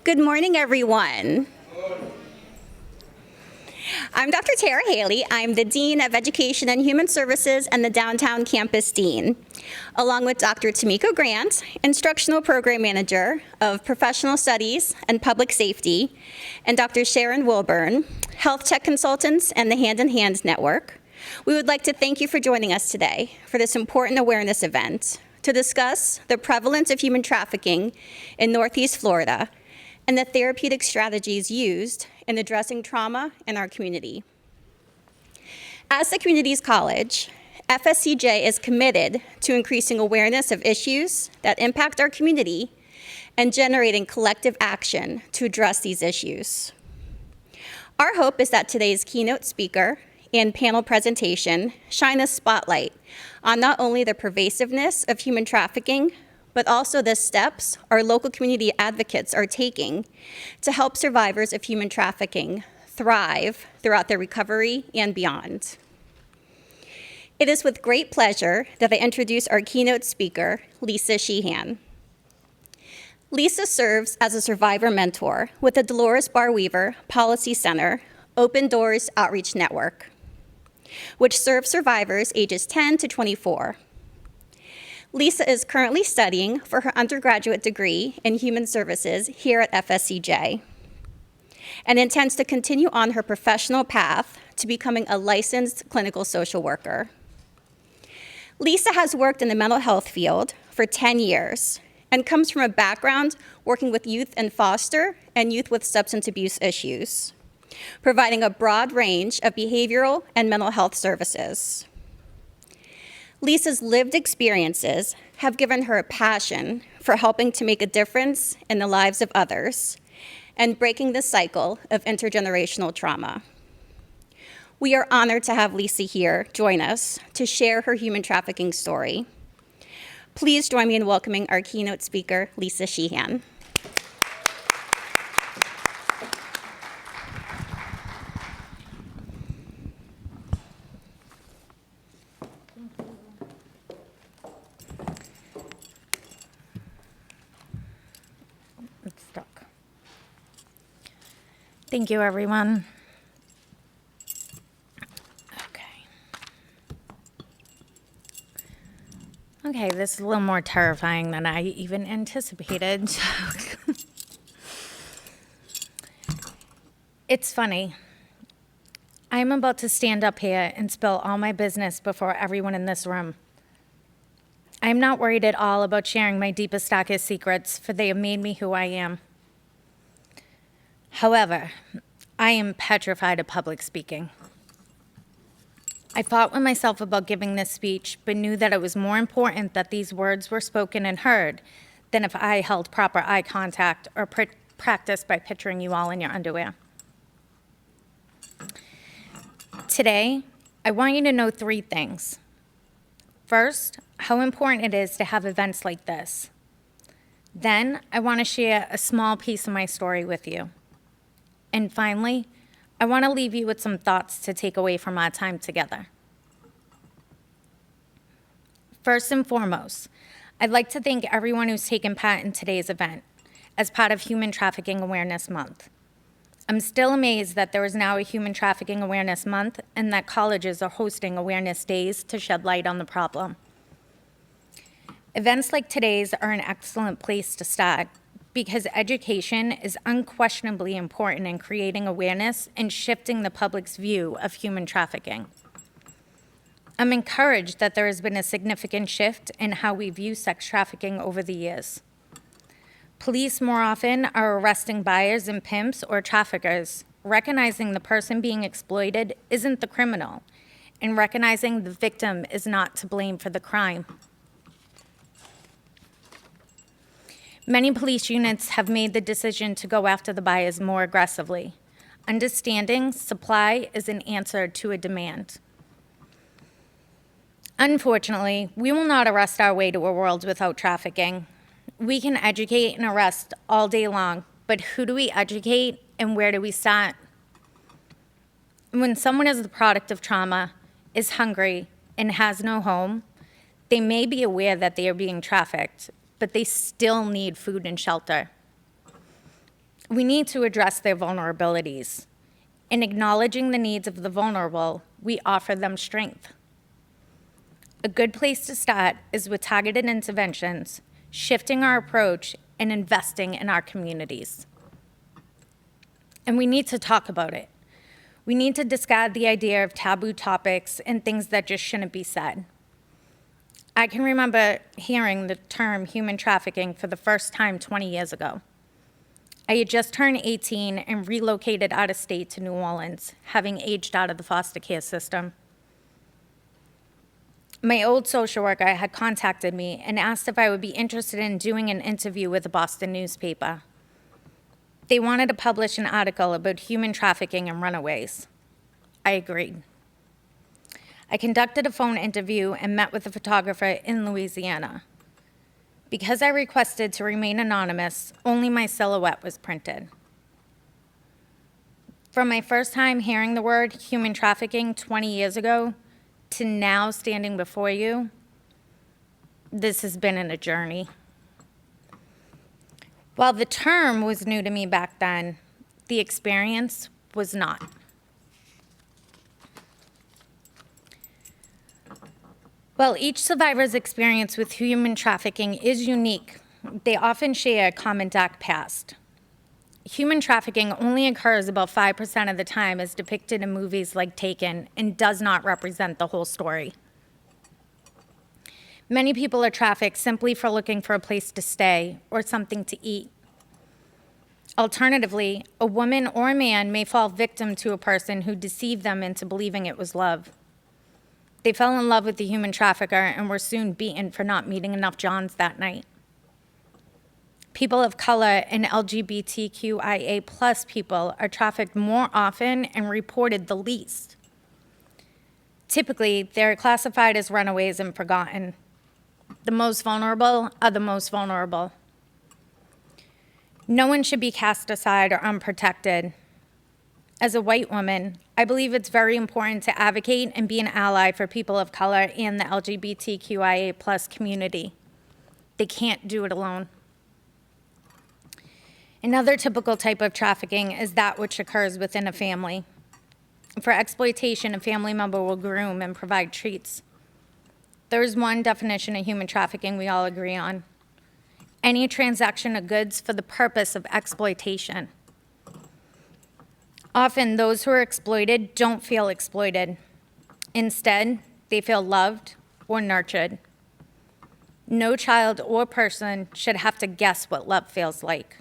Good morning, everyone. I'm Dr. Tara Haley. I'm the Dean of Education and Human Services and the Downtown Campus Dean, along with Dr. Tamiko Grant, Instructional Program Manager of Professional Studies and Public Safety, and Dr. Sharon Wilburn, Health Tech Consultants and the Hand in Hand Network. We would like to thank you for joining us today for this important awareness event to discuss the prevalence of human trafficking in Northeast Florida and the therapeutic strategies used in addressing trauma in our community. As the community's college, FSCJ is committed to increasing awareness of issues that impact our community and generating collective action to address these issues. Our hope is that today's keynote speaker and panel presentation shine a spotlight on not only the pervasiveness of human trafficking, but also the steps our local community advocates are taking to help survivors of human trafficking thrive throughout their recovery and beyond. It is with great pleasure that I introduce our keynote speaker, Lisa Sheehan. Lisa serves as a survivor mentor with the Dolores Bar Weaver Policy Center Open Doors Outreach Network, which serves survivors ages 10 to 24. Lisa is currently studying for her undergraduate degree in Human Services here at FSCJ and intends to continue on her professional path to becoming a licensed clinical social worker. Lisa has worked in the mental health field for 10 years and comes from a background working with youth in foster and youth with substance abuse issues, providing a broad range of behavioral and mental health services. Lisa's lived experiences have given her a passion for helping to make a difference in the lives of others and breaking the cycle of intergenerational trauma. We are honored to have Lisa here join us to share her human trafficking story. Please join me in welcoming our keynote speaker, Lisa Sheehan. Thank you, everyone. Okay, this is a little more terrifying than I even anticipated. It's funny. I'm about to stand up here and spill all my business before everyone in this room. I'm not worried at all about sharing my deepest, darkest secrets, for they have made me who I am. However, I am petrified of public speaking. I fought with myself about giving this speech, but knew that it was more important that these words were spoken and heard than if I held proper eye contact or practiced by picturing you all in your underwear. Today, I want you to know 3 things. First, how important it is to have events like this. Then, I want to share a small piece of my story with you. And finally, I want to leave you with some thoughts to take away from our time together. First and foremost, I'd like to thank everyone who's taken part in today's event as part of Human Trafficking Awareness Month. I'm still amazed that there is now a Human Trafficking Awareness Month and that colleges are hosting awareness days to shed light on the problem. Events like today's are an excellent place to start, because education is unquestionably important in creating awareness and shifting the public's view of human trafficking. I'm encouraged that there has been a significant shift in how we view sex trafficking over the years. Police more often are arresting buyers and pimps or traffickers, recognizing the person being exploited isn't the criminal, and recognizing the victim is not to blame for the crime. Many police units have made the decision to go after the buyers more aggressively, understanding supply is an answer to a demand. Unfortunately, we will not arrest our way to a world without trafficking. We can educate and arrest all day long, but who do we educate and where do we start? When someone is the product of trauma, is hungry, and has no home, they may be aware that they are being trafficked, but they still need food and shelter. We need to address their vulnerabilities. In acknowledging the needs of the vulnerable, we offer them strength. A good place to start is with targeted interventions, shifting our approach, and investing in our communities. And we need to talk about it. We need to discard the idea of taboo topics and things that just shouldn't be said. I can remember hearing the term human trafficking for the first time 20 years ago. I had just turned 18 and relocated out of state to New Orleans, having aged out of the foster care system. My old social worker had contacted me and asked if I would be interested in doing an interview with a Boston newspaper. They wanted to publish an article about human trafficking and runaways. I agreed. I conducted a phone interview and met with a photographer in Louisiana. Because I requested to remain anonymous, only my silhouette was printed. From my first time hearing the word human trafficking 20 years ago to now standing before you, this has been a journey. While the term was new to me back then, the experience was not. While each survivor's experience with human trafficking is unique, they often share a common dark past. Human trafficking only occurs about 5% of the time as depicted in movies like Taken and does not represent the whole story. Many people are trafficked simply for looking for a place to stay or something to eat. Alternatively, a woman or a man may fall victim to a person who deceived them into believing it was love. They fell in love with the human trafficker and were soon beaten for not meeting enough Johns that night. People of color and LGBTQIA+ people are trafficked more often and reported the least. Typically, they're classified as runaways and forgotten. The most vulnerable are the most vulnerable. No one should be cast aside or unprotected. As a white woman, I believe it's very important to advocate and be an ally for people of color and the LGBTQIA+ community. They can't do it alone. Another typical type of trafficking is that which occurs within a family. For exploitation, a family member will groom and provide treats. There's one definition of human trafficking we all agree on: any transaction of goods for the purpose of exploitation. Often, those who are exploited don't feel exploited. Instead, they feel loved or nurtured. No child or person should have to guess what love feels like.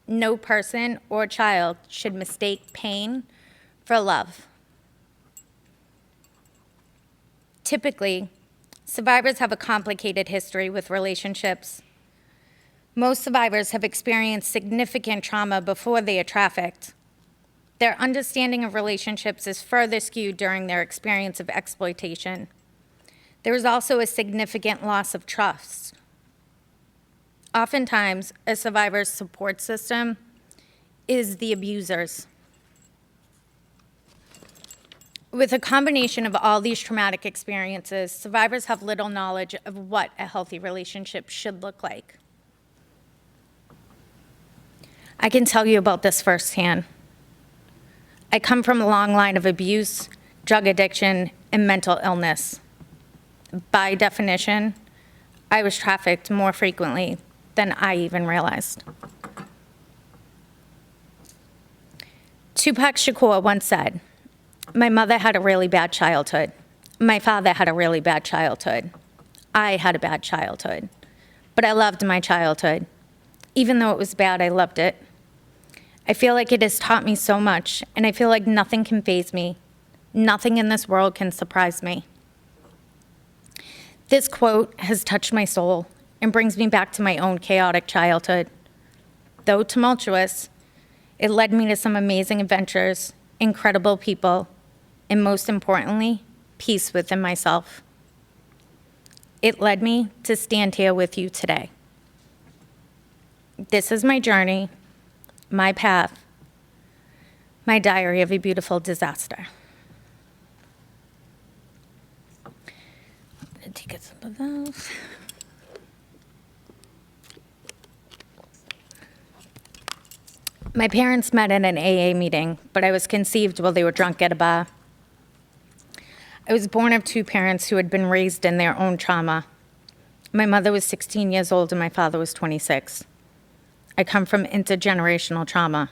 No person or child should mistake pain for love. Typically, survivors have a complicated history with relationships. Most survivors have experienced significant trauma before they are trafficked. Their understanding of relationships is further skewed during their experience of exploitation. There is also a significant loss of trust. Oftentimes, a survivor's support system is the abusers. With a combination of all these traumatic experiences, survivors have little knowledge of what a healthy relationship should look like. I can tell you about this firsthand. I come from a long line of abuse, drug addiction, and mental illness. By definition, I was trafficked more frequently than I even realized. Tupac Shakur once said, "My mother had a really bad childhood. My father had a really bad childhood. I had a bad childhood. But I loved my childhood. Even though it was bad, I loved it. I feel like it has taught me so much, and I feel like nothing can faze me. Nothing in this world can surprise me." This quote has touched my soul and brings me back to my own chaotic childhood. Though tumultuous, it led me to some amazing adventures, incredible people, and most importantly, peace within myself. It led me to stand here with you today. This is my journey, my path, my diary of a beautiful disaster. I'm gonna take a sip of those. My parents met at an AA meeting, but I was conceived while they were drunk at a bar. I was born of two parents who had been raised in their own trauma. My mother was 16 years old and my father was 26. I come from intergenerational trauma.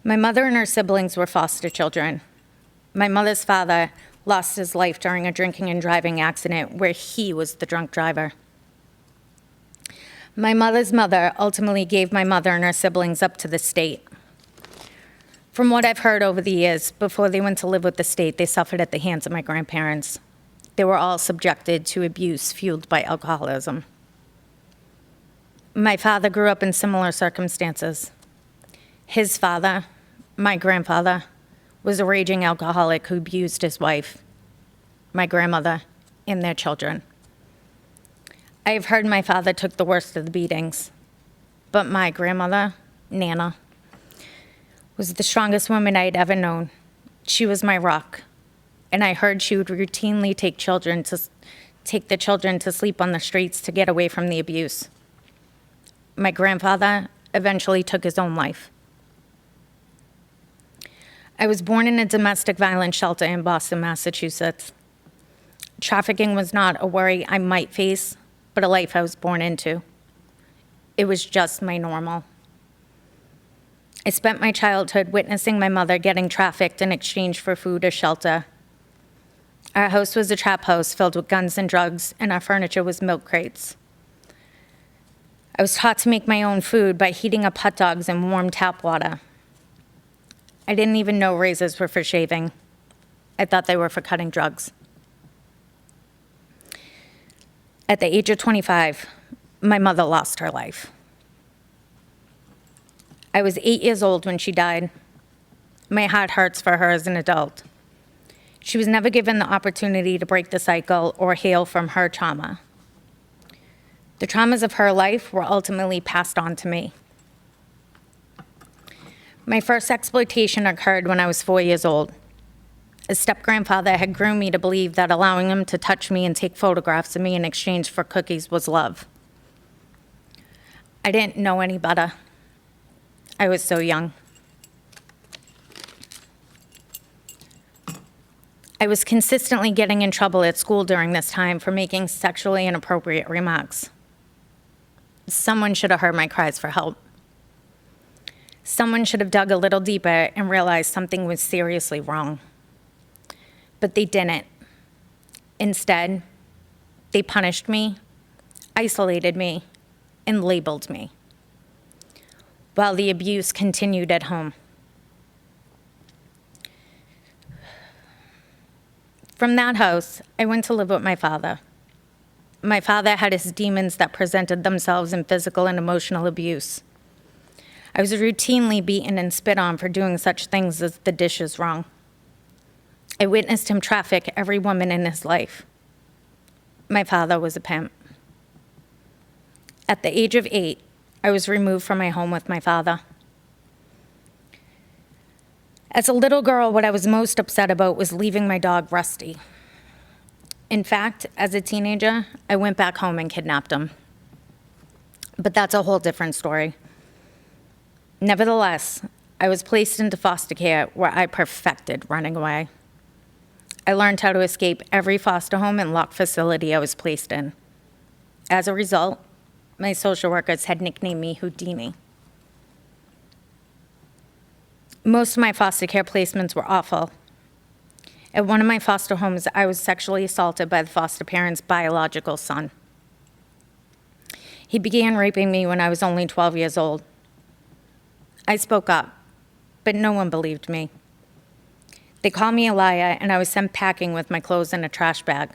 My mother and her siblings were foster children. My mother's father lost his life during a drinking and driving accident where he was the drunk driver. My mother's mother ultimately gave my mother and her siblings up to the state. From what I've heard over the years, before they went to live with the state, they suffered at the hands of my grandparents. They were all subjected to abuse fueled by alcoholism. My father grew up in similar circumstances. His father, my grandfather, was a raging alcoholic who abused his wife, my grandmother, and their children. I have heard my father took the worst of the beatings, but my grandmother, Nana, was the strongest woman I had ever known. She was my rock, and I heard she would routinely take the children to sleep on the streets to get away from the abuse. My grandfather eventually took his own life. I was born in a domestic violence shelter in Boston, Massachusetts. Trafficking was not a worry I might face, but a life I was born into. It was just my normal. I spent my childhood witnessing my mother getting trafficked in exchange for food or shelter. Our house was a trap house filled with guns and drugs, and our furniture was milk crates. I was taught to make my own food by heating up hot dogs in warm tap water. I didn't even know razors were for shaving. I thought they were for cutting drugs. At the age of 25, my mother lost her life. I was 8 years old when she died. My heart hurts for her as an adult. She was never given the opportunity to break the cycle or heal from her trauma. The traumas of her life were ultimately passed on to me. My first exploitation occurred when I was 4 years old. A step-grandfather had groomed me to believe that allowing him to touch me and take photographs of me in exchange for cookies was love. I didn't know any better. I was so young. I was consistently getting in trouble at school during this time for making sexually inappropriate remarks. Someone should have heard my cries for help. Someone should have dug a little deeper and realized something was seriously wrong. But they didn't. Instead, they punished me, isolated me, and labeled me, while the abuse continued at home. From that house, I went to live with my father. My father had his demons that presented themselves in physical and emotional abuse. I was routinely beaten and spit on for doing such things as the dishes wrong. I witnessed him traffic every woman in his life. My father was a pimp. At the age of 8, I was removed from my home with my father. As a little girl, what I was most upset about was leaving my dog, Rusty. In fact, as a teenager, I went back home and kidnapped him. But that's a whole different story. Nevertheless, I was placed into foster care where I perfected running away. I learned how to escape every foster home and locked facility I was placed in. As a result, my social workers had nicknamed me Houdini. Most of my foster care placements were awful. At one of my foster homes, I was sexually assaulted by the foster parent's biological son. He began raping me when I was only 12 years old. I spoke up, but no one believed me. They called me a liar, and I was sent packing with my clothes in a trash bag.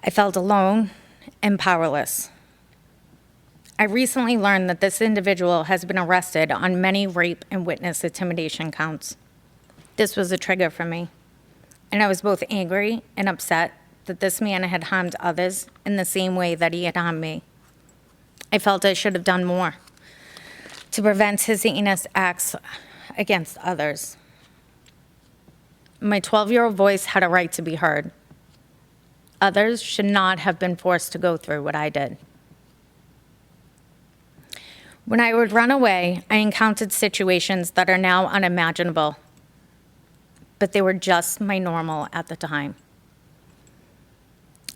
I felt alone and powerless. I recently learned that this individual has been arrested on many rape and witness intimidation counts. This was a trigger for me, and I was both angry and upset that this man had harmed others in the same way that he had harmed me. I felt I should have done more to prevent his heinous acts against others. My 12-year-old voice had a right to be heard. Others should not have been forced to go through what I did. When I would run away, I encountered situations that are now unimaginable, but they were just my normal at the time.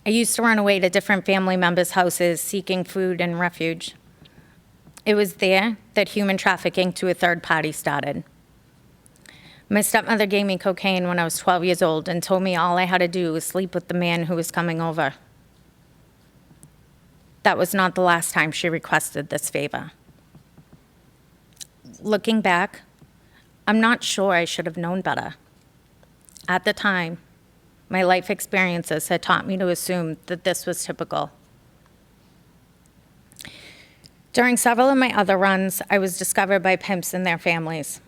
I used to run away to different family members' houses seeking food and refuge. It was there that human trafficking to a third party started. My stepmother gave me cocaine when I was 12 years old and told me all I had to do was sleep with the man who was coming over. That was not the last time she requested this favor. Looking back, I'm not sure I should have known better. At the time, my life experiences had taught me to assume that this was typical. During several of my other runs, I was discovered by pimps and their families.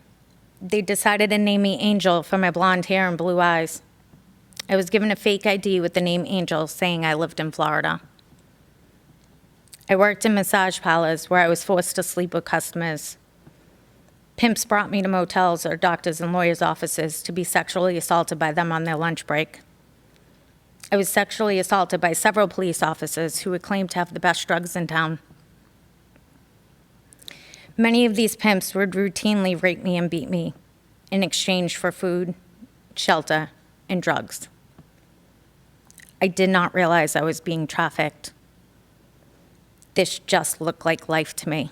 They decided to name me Angel for my blonde hair and blue eyes. I was given a fake ID with the name Angel, saying I lived in Florida. I worked in massage parlors where I was forced to sleep with customers. Pimps brought me to motels or doctors' and lawyers' offices to be sexually assaulted by them on their lunch break. I was sexually assaulted by several police officers who would claim to have the best drugs in town. Many of these pimps would routinely rape me and beat me in exchange for food, shelter, and drugs. I did not realize I was being trafficked. This just looked like life to me.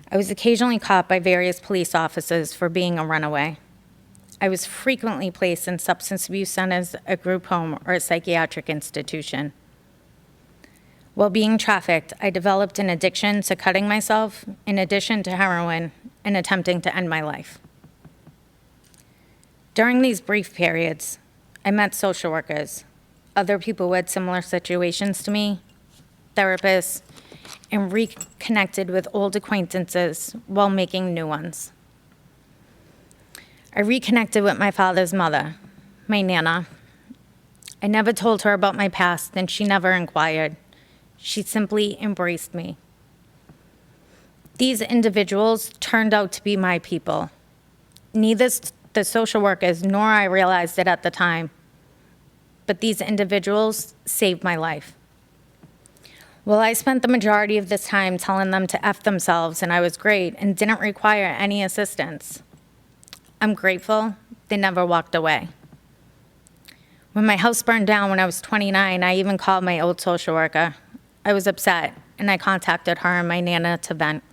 I was occasionally caught by various police officers for being a runaway. I was frequently placed in substance abuse centers, a group home, or a psychiatric institution. While being trafficked, I developed an addiction to cutting myself, in addition to heroin, and attempting to end my life. During these brief periods, I met social workers, other people who had similar situations to me, therapists, and reconnected with old acquaintances while making new ones. I reconnected with my father's mother, my Nana. I never told her about my past, and she never inquired. She simply embraced me. These individuals turned out to be my people. Neither the social workers nor I realized it at the time, but these individuals saved my life. Well, I spent the majority of this time telling them to F themselves and I was great and didn't require any assistance. I'm grateful they never walked away. When my house burned down when I was 29, I even called my old social worker. I was upset, and I contacted her and my Nana to vent.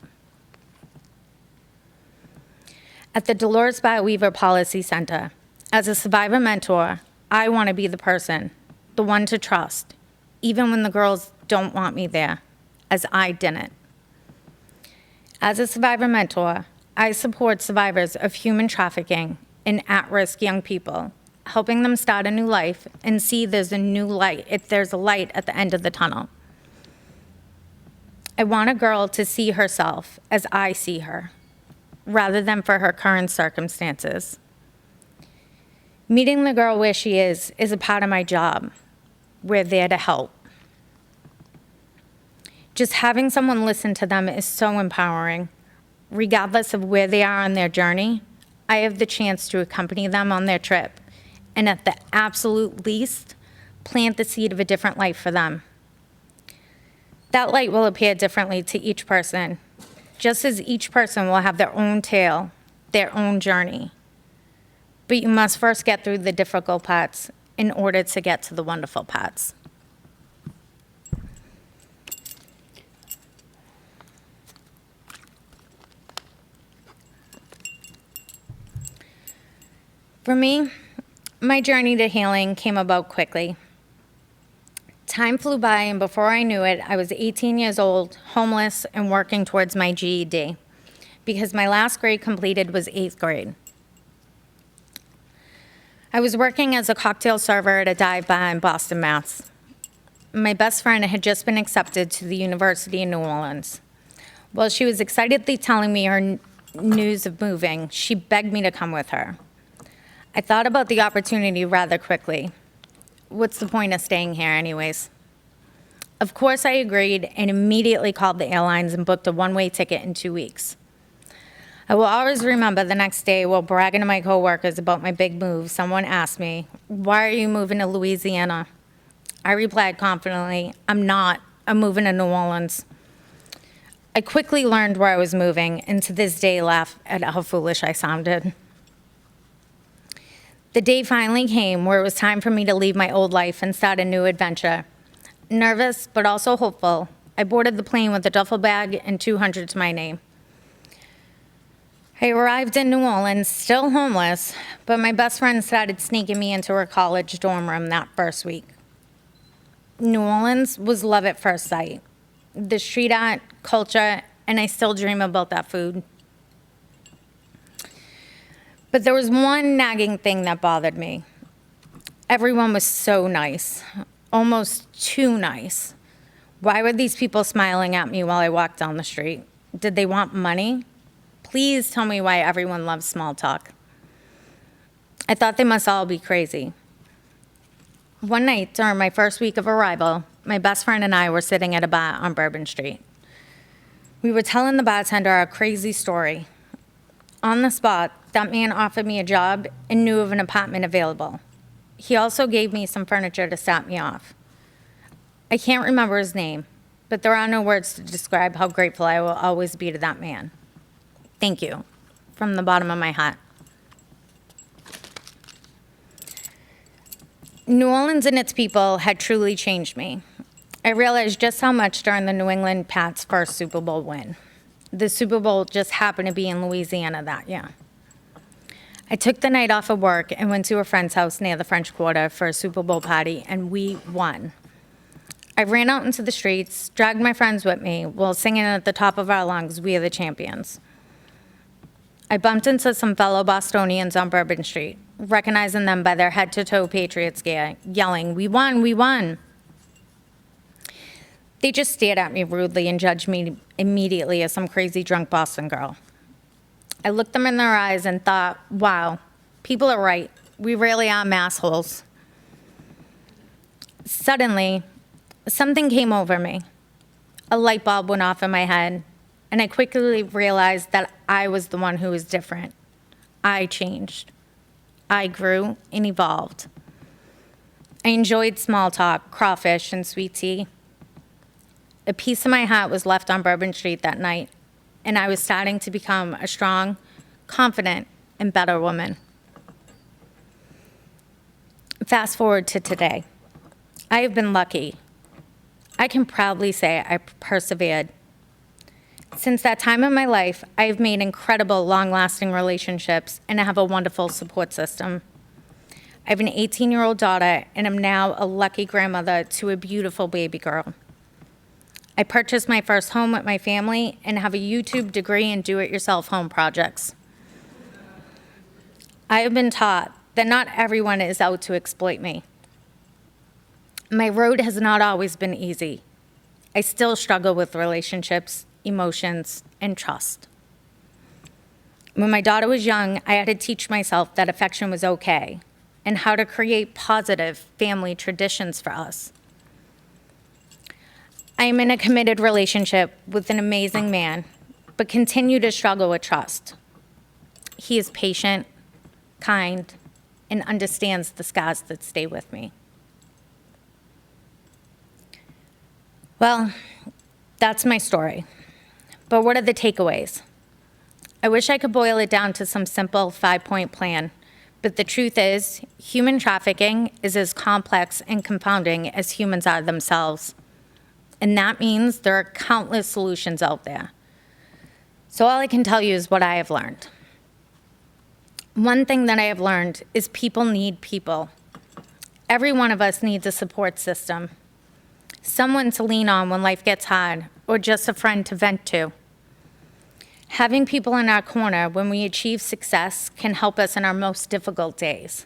At the Dolores Bart Weaver Policy Center, as a survivor mentor, I want to be the person, the one to trust, even when the girls don't want me there, as I didn't. As a survivor mentor, I support survivors of human trafficking and at-risk young people, helping them start a new life and see there's a new light, if there's a light at the end of the tunnel. I want a girl to see herself as I see her, rather than for her current circumstances. Meeting the girl where she is a part of my job. We're there to help. Just having someone listen to them is so empowering. Regardless of where they are on their journey, I have the chance to accompany them on their trip, and at the absolute least, plant the seed of a different life for them. That light will appear differently to each person, just as each person will have their own tale, their own journey. But you must first get through the difficult parts in order to get to the wonderful parts. For me, my journey to healing came about quickly. Time flew by, and before I knew it, I was 18 years old, homeless, and working towards my GED, because my last grade completed was 8th grade. I was working as a cocktail server at a dive bar in Boston, Mass. My best friend had just been accepted to the University of New Orleans. While she was excitedly telling me her news of moving, she begged me to come with her. I thought about the opportunity rather quickly. What's the point of staying here anyways? Of course I agreed and immediately called the airlines and booked a one-way ticket in 2 weeks. I will always remember the next day while bragging to my coworkers about my big move, someone asked me, "Why are you moving to Louisiana?" I replied confidently, "I'm not. I'm moving to New Orleans." I quickly learned where I was moving, and to this day laugh at how foolish I sounded. The day finally came where it was time for me to leave my old life and start a new adventure. Nervous, but also hopeful, I boarded the plane with a duffel bag and 200 to my name. I arrived in New Orleans, still homeless, but my best friend started sneaking me into her college dorm room that first week. New Orleans was love at first sight. The street art, culture, and I still dream about that food. But there was one nagging thing that bothered me. Everyone was so nice, almost too nice. Why were these people smiling at me while I walked down the street? Did they want money? Please tell me why everyone loves small talk. I thought they must all be crazy. One night during my first week of arrival, my best friend and I were sitting at a bar on Bourbon Street. We were telling the bartender our crazy story. On the spot, that man offered me a job and knew of an apartment available. He also gave me some furniture to start me off. I can't remember his name, but there are no words to describe how grateful I will always be to that man. Thank you, from the bottom of my heart. New Orleans and its people had truly changed me. I realized just how much during the New England Pats' first Super Bowl win. The Super Bowl just happened to be in Louisiana that year. I took the night off of work and went to a friend's house near the French Quarter for a Super Bowl party, and we won. I ran out into the streets, dragged my friends with me, while singing at the top of our lungs, "We are the champions." I bumped into some fellow Bostonians on Bourbon Street, recognizing them by their head-to-toe Patriots gear, yelling, "We won, we won." They just stared at me rudely and judged me immediately as some crazy drunk Boston girl. I looked them in their eyes and thought, wow, people are right. We really are massholes. Suddenly, something came over me. A light bulb went off in my head, and I quickly realized that I was the one who was different. I changed. I grew and evolved. I enjoyed small talk, crawfish, and sweet tea. A piece of my heart was left on Bourbon Street that night, and I was starting to become a strong, confident, and better woman. Fast forward to today. I have been lucky. I can proudly say I persevered. Since that time in my life, I have made incredible, long-lasting relationships, and I have a wonderful support system. I have an 18-year-old daughter, and am now a lucky grandmother to a beautiful baby girl. I purchased my first home with my family and have a YouTube degree in do-it-yourself home projects. I have been taught that not everyone is out to exploit me. My road has not always been easy. I still struggle with relationships, emotions, and trust. When my daughter was young, I had to teach myself that affection was okay and how to create positive family traditions for us. I am in a committed relationship with an amazing man, but continue to struggle with trust. He is patient, kind, and understands the scars that stay with me. Well, that's my story. But what are the takeaways? I wish I could boil it down to some simple 5-point plan, but the truth is, human trafficking is as complex and confounding as humans are themselves. And that means there are countless solutions out there. So all I can tell you is what I have learned. One thing that I have learned is people need people. Every one of us needs a support system, someone to lean on when life gets hard, or just a friend to vent to. Having people in our corner when we achieve success can help us in our most difficult days.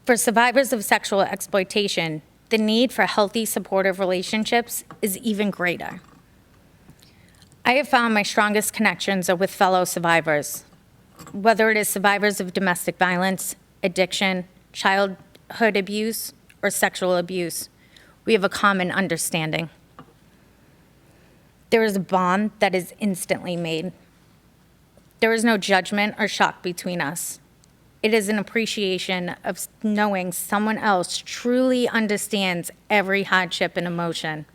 For survivors of sexual exploitation, the need for healthy, supportive relationships is even greater. I have found my strongest connections are with fellow survivors, whether it is survivors of domestic violence, addiction, childhood abuse, or sexual abuse. We have a common understanding. There is a bond that is instantly made. There is no judgment or shock between us. It is an appreciation of knowing someone else truly understands every hardship and emotion.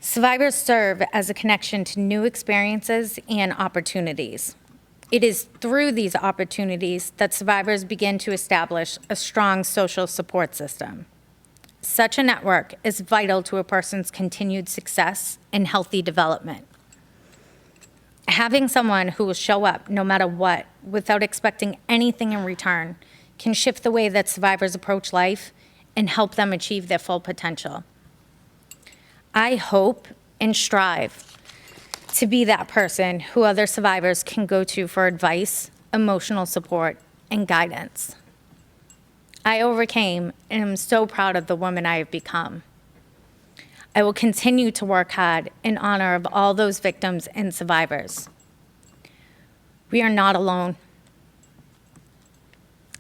Survivors serve as a connection to new experiences and opportunities. It is through these opportunities that survivors begin to establish a strong social support system. Such a network is vital to a person's continued success and healthy development. Having someone who will show up no matter what without expecting anything in return can shift the way that survivors approach life and help them achieve their full potential. I hope and strive to be that person who other survivors can go to for advice, emotional support, and guidance. I overcame and am so proud of the woman I have become. I will continue to work hard in honor of all those victims and survivors. We are not alone.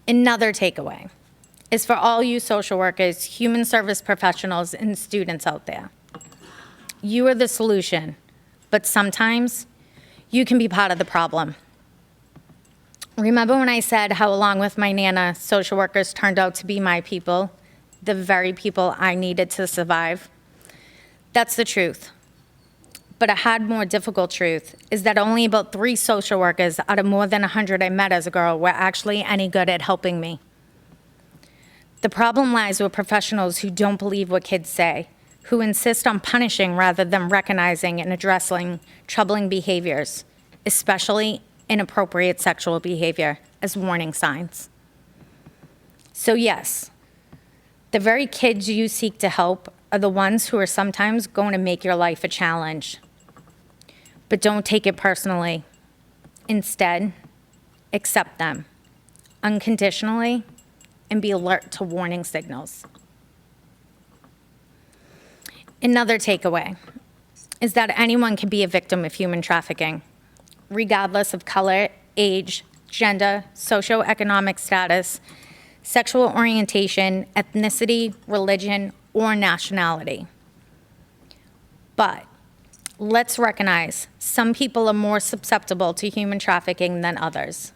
Another takeaway is for all you social workers, human service professionals, and students out there. You are the solution, but sometimes you can be part of the problem. Remember when I said how, along with my Nana, social workers turned out to be my people, the very people I needed to survive? That's the truth. But a hard, more difficult truth is that only about 3 social workers out of more than 100 I met as a girl were actually any good at helping me. The problem lies with professionals who don't believe what kids say, who insist on punishing rather than recognizing and addressing troubling behaviors, especially inappropriate sexual behavior, as warning signs. So yes, the very kids you seek to help are the ones who are sometimes going to make your life a challenge. But don't take it personally. Instead, accept them unconditionally and be alert to warning signals. Another takeaway is that anyone can be a victim of human trafficking, regardless of color, age, gender, socioeconomic status, sexual orientation, ethnicity, religion, or nationality. But let's recognize some people are more susceptible to human trafficking than others.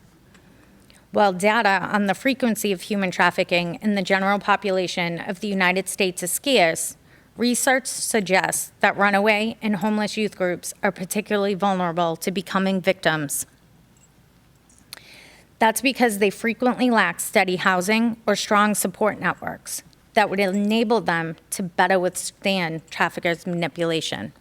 While data on the frequency of human trafficking in the general population of the United States is scarce, research suggests that runaway and homeless youth groups are particularly vulnerable to becoming victims. That's because they frequently lack steady housing or strong support networks that would enable them to better withstand traffickers' manipulation.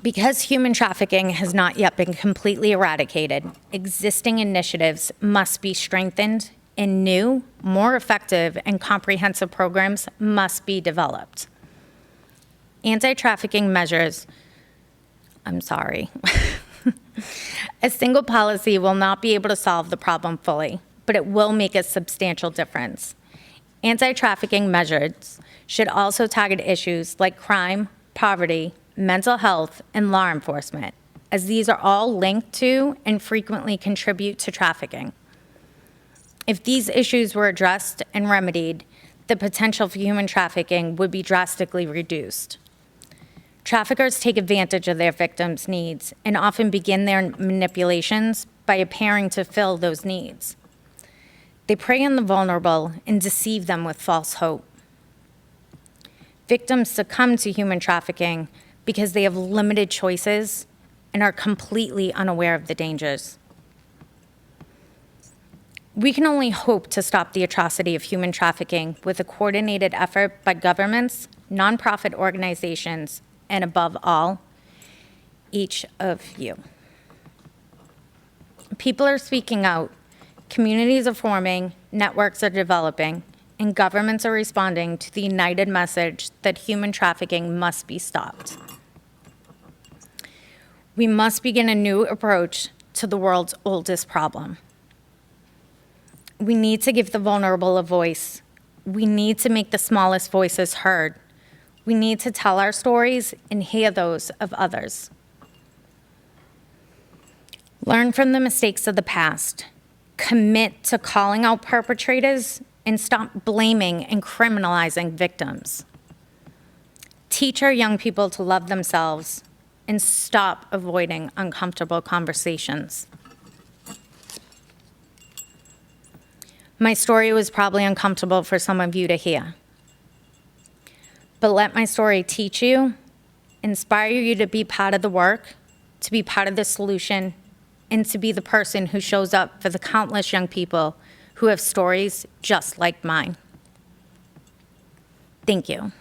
Because human trafficking has not yet been completely eradicated, existing initiatives must be strengthened and new, more effective, and comprehensive programs must be developed. Anti-trafficking measures, a single policy will not be able to solve the problem fully, but it will make a substantial difference. Anti-trafficking measures should also target issues like crime, poverty, mental health, and law enforcement, as these are all linked to and frequently contribute to trafficking. If these issues were addressed and remedied, the potential for human trafficking would be drastically reduced. Traffickers take advantage of their victims' needs and often begin their manipulations by appearing to fill those needs. They prey on the vulnerable and deceive them with false hope. Victims succumb to human trafficking because they have limited choices and are completely unaware of the dangers. We can only hope to stop the atrocity of human trafficking with a coordinated effort by governments, nonprofit organizations, and above all, each of you. People are speaking out, communities are forming, networks are developing, and governments are responding to the united message that human trafficking must be stopped. We must begin a new approach to the world's oldest problem. We need to give the vulnerable a voice. We need to make the smallest voices heard. We need to tell our stories and hear those of others. Learn from the mistakes of the past. Commit to calling out perpetrators and stop blaming and criminalizing victims. Teach our young people to love themselves and stop avoiding uncomfortable conversations. My story was probably uncomfortable for some of you to hear, but let my story teach you, inspire you to be part of the work, to be part of the solution, and to be the person who shows up for the countless young people who have stories just like mine. Thank you.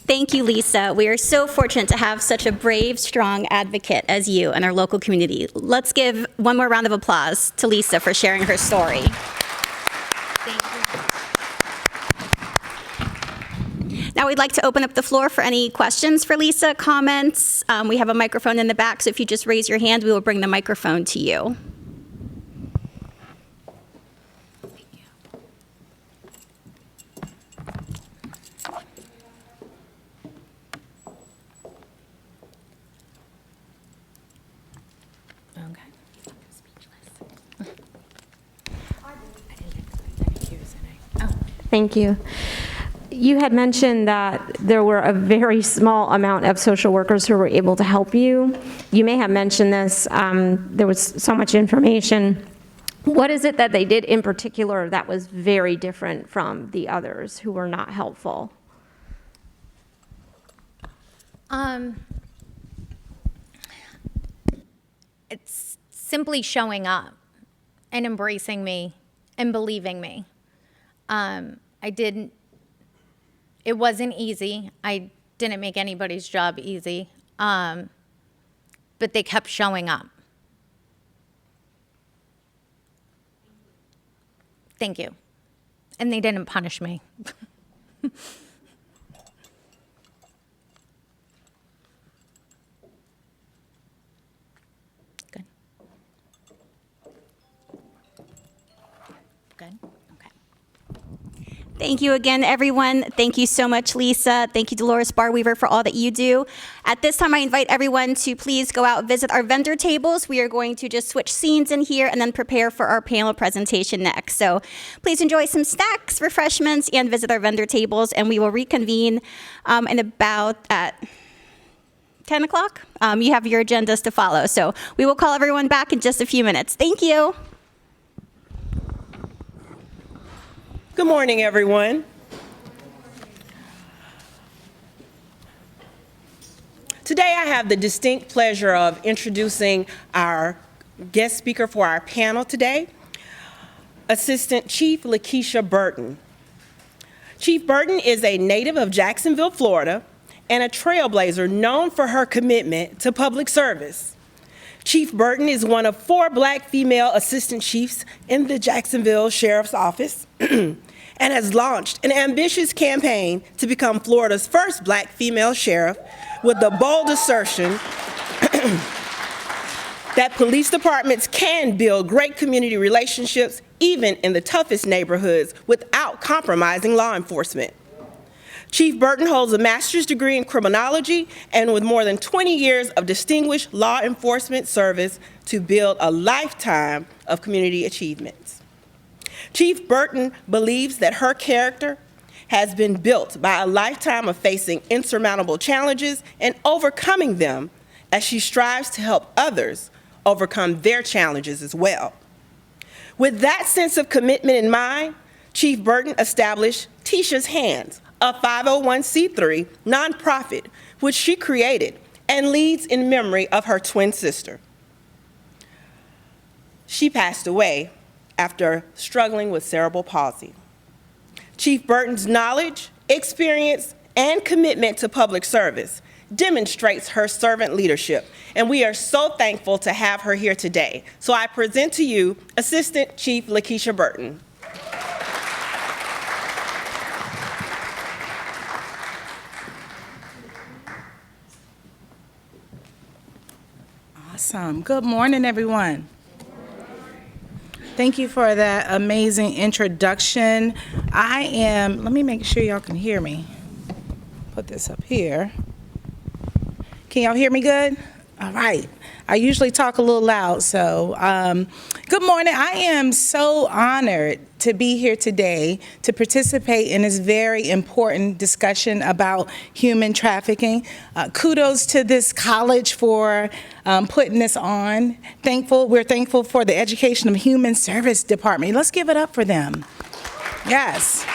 Thank you, Lisa. We are so fortunate to have such a brave, strong advocate as you in our local community. Let's give one more round of applause to Lisa for sharing her story. Thank you. Now we'd like to open up the floor for any questions for Lisa, comments. We have a microphone in the back, so if you just raise your hand, we will bring the microphone to you. Thank you. You had mentioned that there were a very small amount of social workers who were able to help you. You may have mentioned this. There was so much information. What is it that they did in particular that was very different from the others who were not helpful? It's simply showing up and embracing me and believing me. It wasn't easy. I didn't make anybody's job easy, but they kept showing up. Thank you. And they didn't punish me. Good. Good. Thank you again, everyone. Thank you so much, Lisa. Thank you, Dolores Barweaver, for all that you do. At this time, I invite everyone to please go out and visit our vendor tables. We are going to just switch scenes in here and then prepare for our panel presentation next. So please enjoy some snacks, refreshments, and visit our vendor tables, and we will reconvene in about at 10 o'clock. You have your agendas to follow. So we will call everyone back in just a few minutes. Thank you. Good morning, everyone. Today I have the distinct pleasure of introducing our guest speaker for our panel today, Assistant Chief Lakeisha Burton. Chief Burton is a native of Jacksonville, Florida, and a trailblazer known for her commitment to public service. Chief Burton is one of 4 Black female assistant chiefs in the Jacksonville Sheriff's Office and has launched an ambitious campaign to become Florida's first Black female sheriff with the bold assertion that police departments can build great community relationships even in the toughest neighborhoods without compromising law enforcement. Chief Burton holds a master's degree in criminology and with more than 20 years of distinguished law enforcement service to build a lifetime of community achievements. Chief Burton believes that her character has been built by a lifetime of facing insurmountable challenges and overcoming them as she strives to help others overcome their challenges as well. With that sense of commitment in mind, Chief Burton established Tisha's Hands, a 501c3 nonprofit, which she created and leads in memory of her twin sister. She passed away after struggling with cerebral palsy. Chief Burton's knowledge, experience, and commitment to public service demonstrates her servant leadership, and we are so thankful to have her here today. So I present to you Assistant Chief Lakeisha Burton. Awesome. Good morning, everyone. Thank you for that amazing introduction. Let me make sure y'all can hear me. Put this up here. Can y'all hear me good? All right. I usually talk a little loud, so good morning. I am so honored to be here today to participate in this very important discussion about human trafficking. Kudos to this college for putting this on. We're thankful for the Education of Human Service Department. Let's give it up for them. Yes.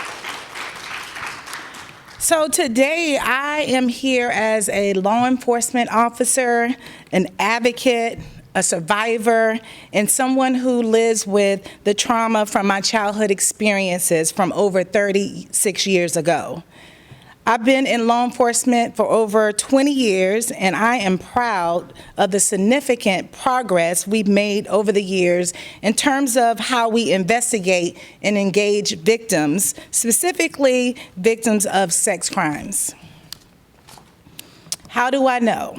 So today I am here as a law enforcement officer, an advocate, a survivor, and someone who lives with the trauma from my childhood experiences from over 36 years ago. I've been in law enforcement for over 20 years, and I am proud of the significant progress we've made over the years in terms of how we investigate and engage victims, specifically victims of sex crimes. How do I know?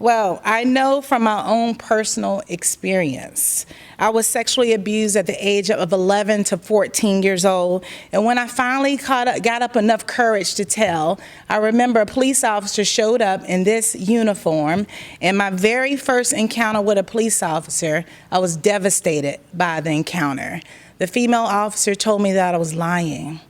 Well, I know from my own personal experience. I was sexually abused at the age of 11 to 14 years old, and when I finally got up enough courage to tell, I remember a police officer showed up in this uniform, and my very first encounter with a police officer, I was devastated by the encounter. The female officer told me that I was lying,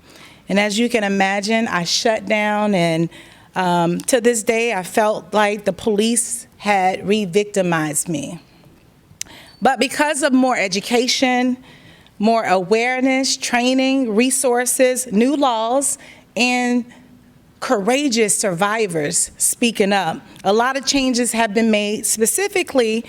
and as you can imagine, I shut down, and to this day, I felt like the police had re-victimized me. But because of more education, more awareness, training, resources, new laws, and courageous survivors speaking up, a lot of changes have been made specifically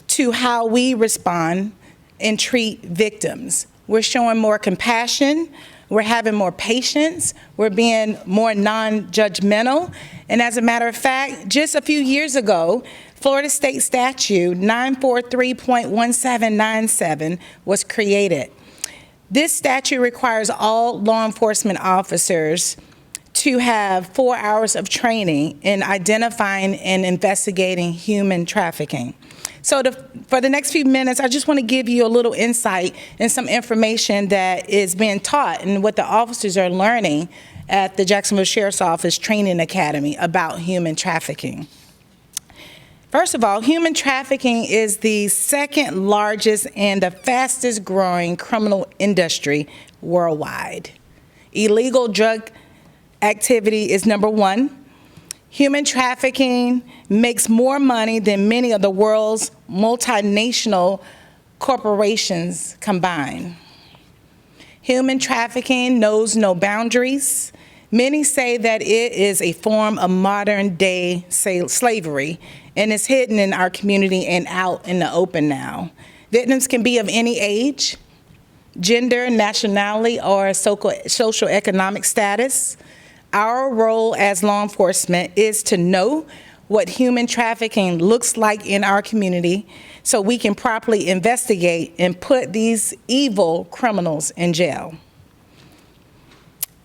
to how we respond and treat victims. We're showing more compassion, we're having more patience, we're being more non-judgmental, and as a matter of fact, just a few years ago, Florida State Statute 943.1797 was created. This statute requires all law enforcement officers to have 4 hours of training in identifying and investigating human trafficking. So for the next few minutes, I just want to give you a little insight and some information that is being taught and what the officers are learning at the Jacksonville Sheriff's Office Training Academy about human trafficking. First of all, human trafficking is the second largest and the fastest growing criminal industry worldwide. Illegal drug activity is number one. Human trafficking makes more money than many of the world's multinational corporations combined. Human trafficking knows no boundaries. Many say that it is a form of modern-day slavery, and it's hidden in our community and out in the open now. Victims can be of any age, gender, nationality, or socioeconomic status. Our role as law enforcement is to know what human trafficking looks like in our community so we can properly investigate and put these evil criminals in jail.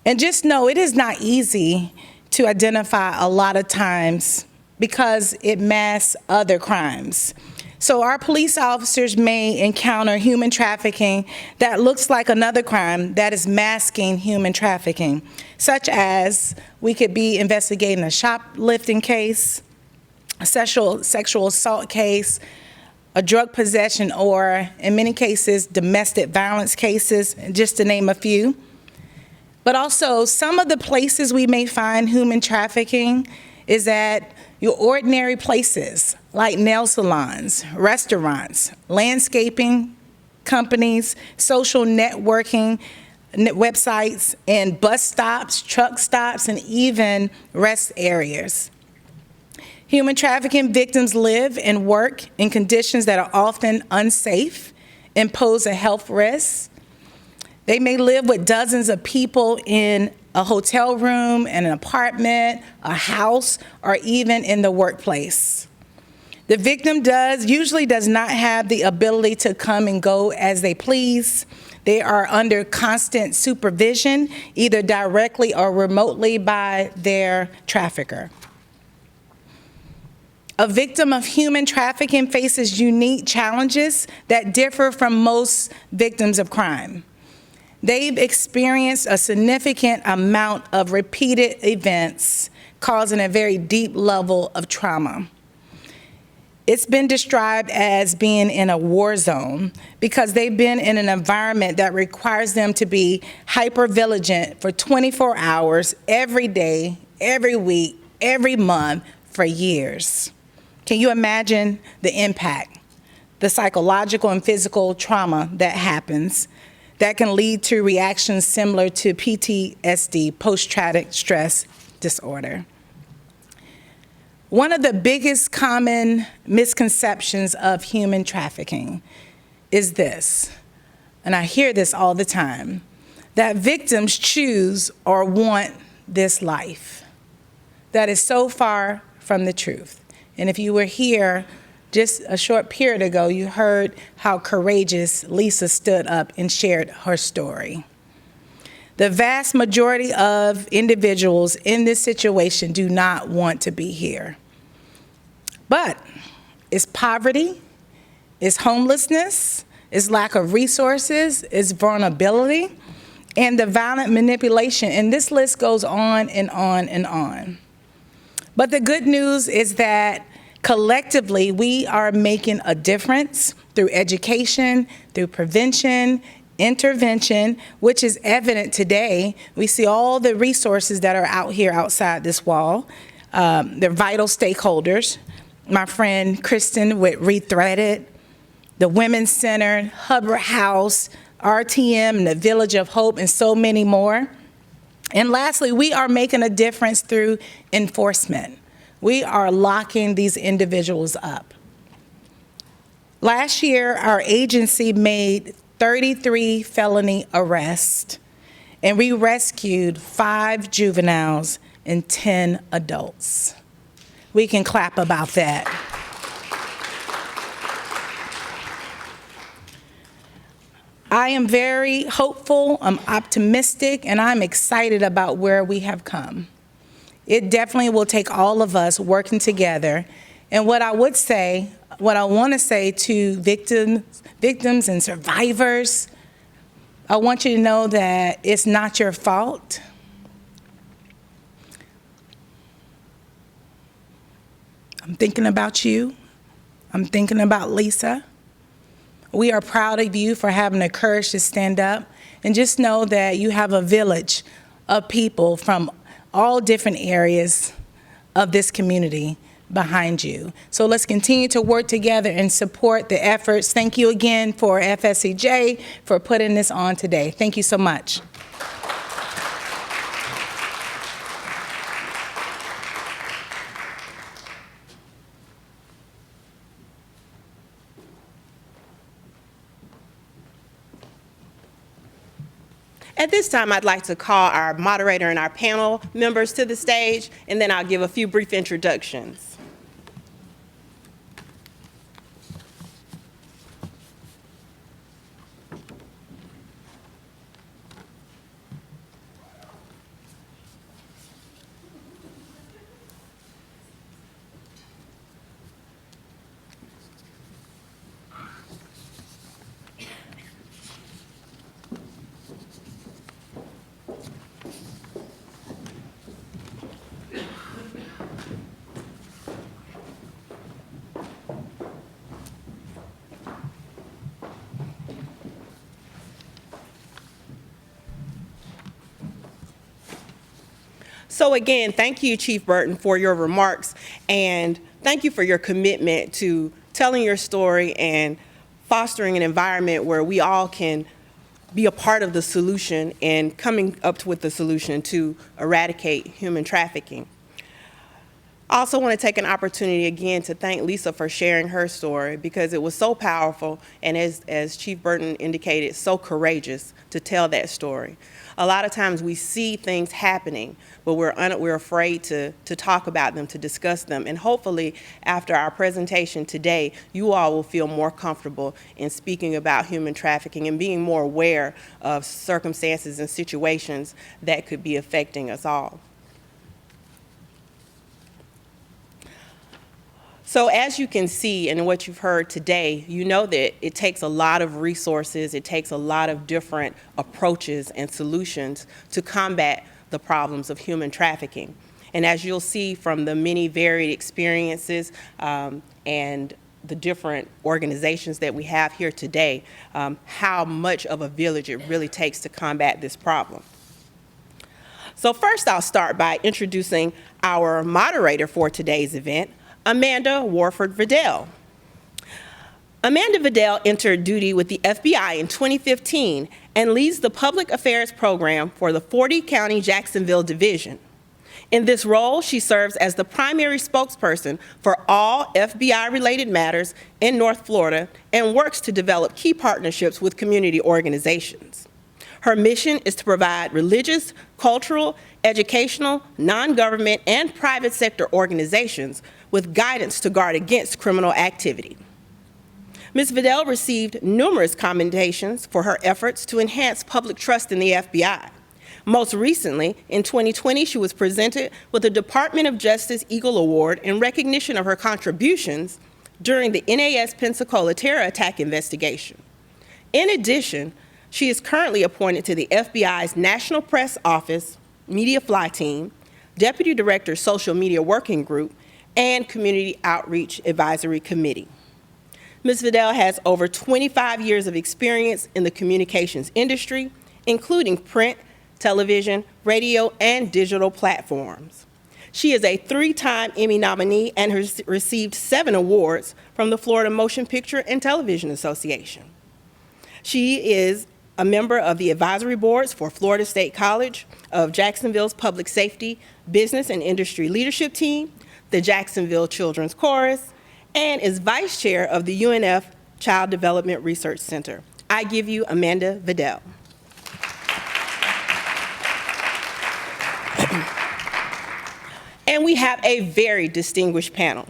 And just know it is not easy to identify a lot of times because it masks other crimes. So our police officers may encounter human trafficking that looks like another crime that is masking human trafficking, such as we could be investigating a shoplifting case, a sexual assault case, a drug possession, or in many cases, domestic violence cases, just to name a few. But also, some of the places we may find human trafficking is at your ordinary places like nail salons, restaurants, landscaping companies, social networking websites, and bus stops, truck stops, and even rest areas. Human trafficking victims live and work in conditions that are often unsafe and pose a health risk. They may live with dozens of people in a hotel room, in an apartment, a house, or even in the workplace. The victim usually does not have the ability to come and go as they please. They are under constant supervision, either directly or remotely by their trafficker. A victim of human trafficking faces unique challenges that differ from most victims of crime. They've experienced a significant amount of repeated events, causing a very deep level of trauma. It's been described as being in a war zone because they've been in an environment that requires them to be hyper-vigilant for 24 hours, every day, every week, every month, for years. Can you imagine the impact, the psychological and physical trauma that happens that can lead to reactions similar to PTSD, post-traumatic stress disorder? One of the biggest common misconceptions of human trafficking is this, and I hear this all the time, that victims choose or want this life. That is so far from the truth. And if you were here just a short period ago, you heard how courageous Lisa stood up and shared her story. The vast majority of individuals in this situation do not want to be here. But it's poverty, it's homelessness, it's lack of resources, it's vulnerability, and the violent manipulation, and this list goes on and on and on. But the good news is that collectively we are making a difference through education, through prevention, intervention, which is evident today. We see all the resources that are out here outside this wall. They're vital stakeholders. My friend Kristin with Rethreaded, the Women's Center, Hubbard House, RTM, and the Village of Hope, and so many more. And lastly, we are making a difference through enforcement. We are locking these individuals up. Last year, our agency made 33 felony arrests, and we rescued 5 juveniles and 10 adults. We can clap about that. I am very hopeful, I'm optimistic, and I'm excited about where we have come. It definitely will take all of us working together. And what I want to say to victims and survivors, I want you to know that it's not your fault. I'm thinking about you. I'm thinking about Lisa. We are proud of you for having the courage to stand up, and just know that you have a village of people from all different areas of this community behind you. So let's continue to work together and support the efforts. Thank you again for FSCJ for putting this on today. Thank you so much. At this time, I'd like to call our moderator and our panel members to the stage, and then I'll give a few brief introductions. So again, thank you, Chief Burton, for your remarks, and thank you for your commitment to telling your story and fostering an environment where we all can be a part of the solution and coming up with the solution to eradicate human trafficking. I also want to take an opportunity again to thank Lisa for sharing her story, because it was so powerful and, as Chief Burton indicated, so courageous to tell that story. A lot of times we see things happening, but we're afraid to talk about them, to discuss them. And hopefully, after our presentation today, you all will feel more comfortable in speaking about human trafficking and being more aware of circumstances and situations that could be affecting us all. So as you can see in what you've heard today, you know that it takes a lot of resources, it takes a lot of different approaches and solutions to combat the problems of human trafficking. And as you'll see from the many varied experiences and the different organizations that we have here today, how much of a village it really takes to combat this problem. So first, I'll start by introducing our moderator for today's event, Amanda Warford-Vidal. Amanda Vidal entered duty with the FBI in 2015 and leads the Public Affairs Program for the 40-county Jacksonville Division. In this role, she serves as the primary spokesperson for all FBI-related matters in North Florida and works to develop key partnerships with community organizations. Her mission is to provide religious, cultural, educational, non-government, and private sector organizations with guidance to guard against criminal activity. Ms. Vidal received numerous commendations for her efforts to enhance public trust in the FBI. Most recently, in 2020, she was presented with the Department of Justice Eagle Award in recognition of her contributions during the NAS Pensacola terror attack investigation. In addition, she is currently appointed to the FBI's National Press Office Media Fly Team, Deputy Director Social Media Working Group, and Community Outreach Advisory Committee. Ms. Vidal has over 25 years of experience in the communications industry, including print, television, radio, and digital platforms. She is a 3-time Emmy nominee and has received 7 awards from the Florida Motion Picture and Television Association. She is a member of the advisory boards for Florida State College of Jacksonville's Public Safety, Business, and Industry Leadership Team, the Jacksonville Children's Chorus, and is vice chair of the UNF Child Development Research Center. I give you Amanda Vidal. And we have a very distinguished panel.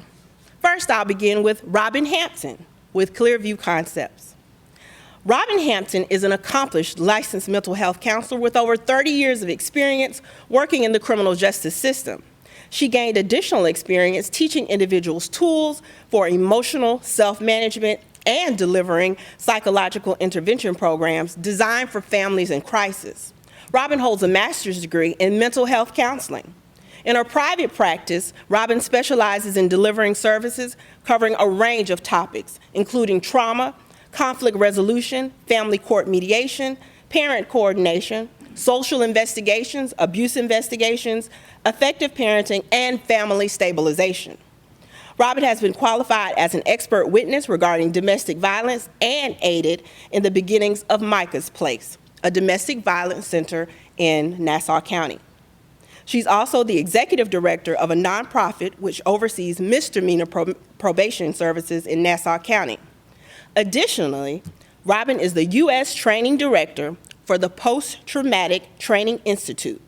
First, I'll begin with Robin Hampton with Clearview Concepts. Robin Hampton is an accomplished licensed mental health counselor with over 30 years of experience working in the criminal justice system. She gained additional experience teaching individuals tools for emotional self-management and delivering psychological intervention programs designed for families in crisis. Robin holds a master's degree in mental health counseling. In her private practice, Robin specializes in delivering services covering a range of topics, including trauma, conflict resolution, family court mediation, parent coordination, social investigations, abuse investigations, effective parenting, and family stabilization. Robin has been qualified as an expert witness regarding domestic violence and aided in the beginnings of Micah's Place, a domestic violence center in Nassau County. She's also the executive director of a nonprofit which oversees misdemeanor probation services in Nassau County. Additionally, Robin is the U.S. training director for the Post-Traumatic Training Institute.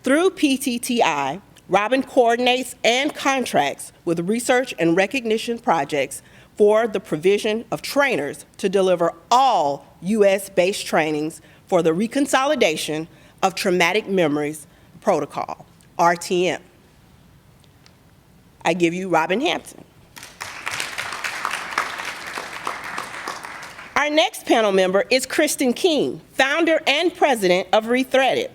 Through PTTI, Robin coordinates and contracts with research and recognition projects for the provision of trainers to deliver all U.S.-based trainings for the Reconsolidation of Traumatic Memories Protocol, RTM. I give you Robin Hampton. Our next panel member is Kristin King, founder and president of Rethreaded.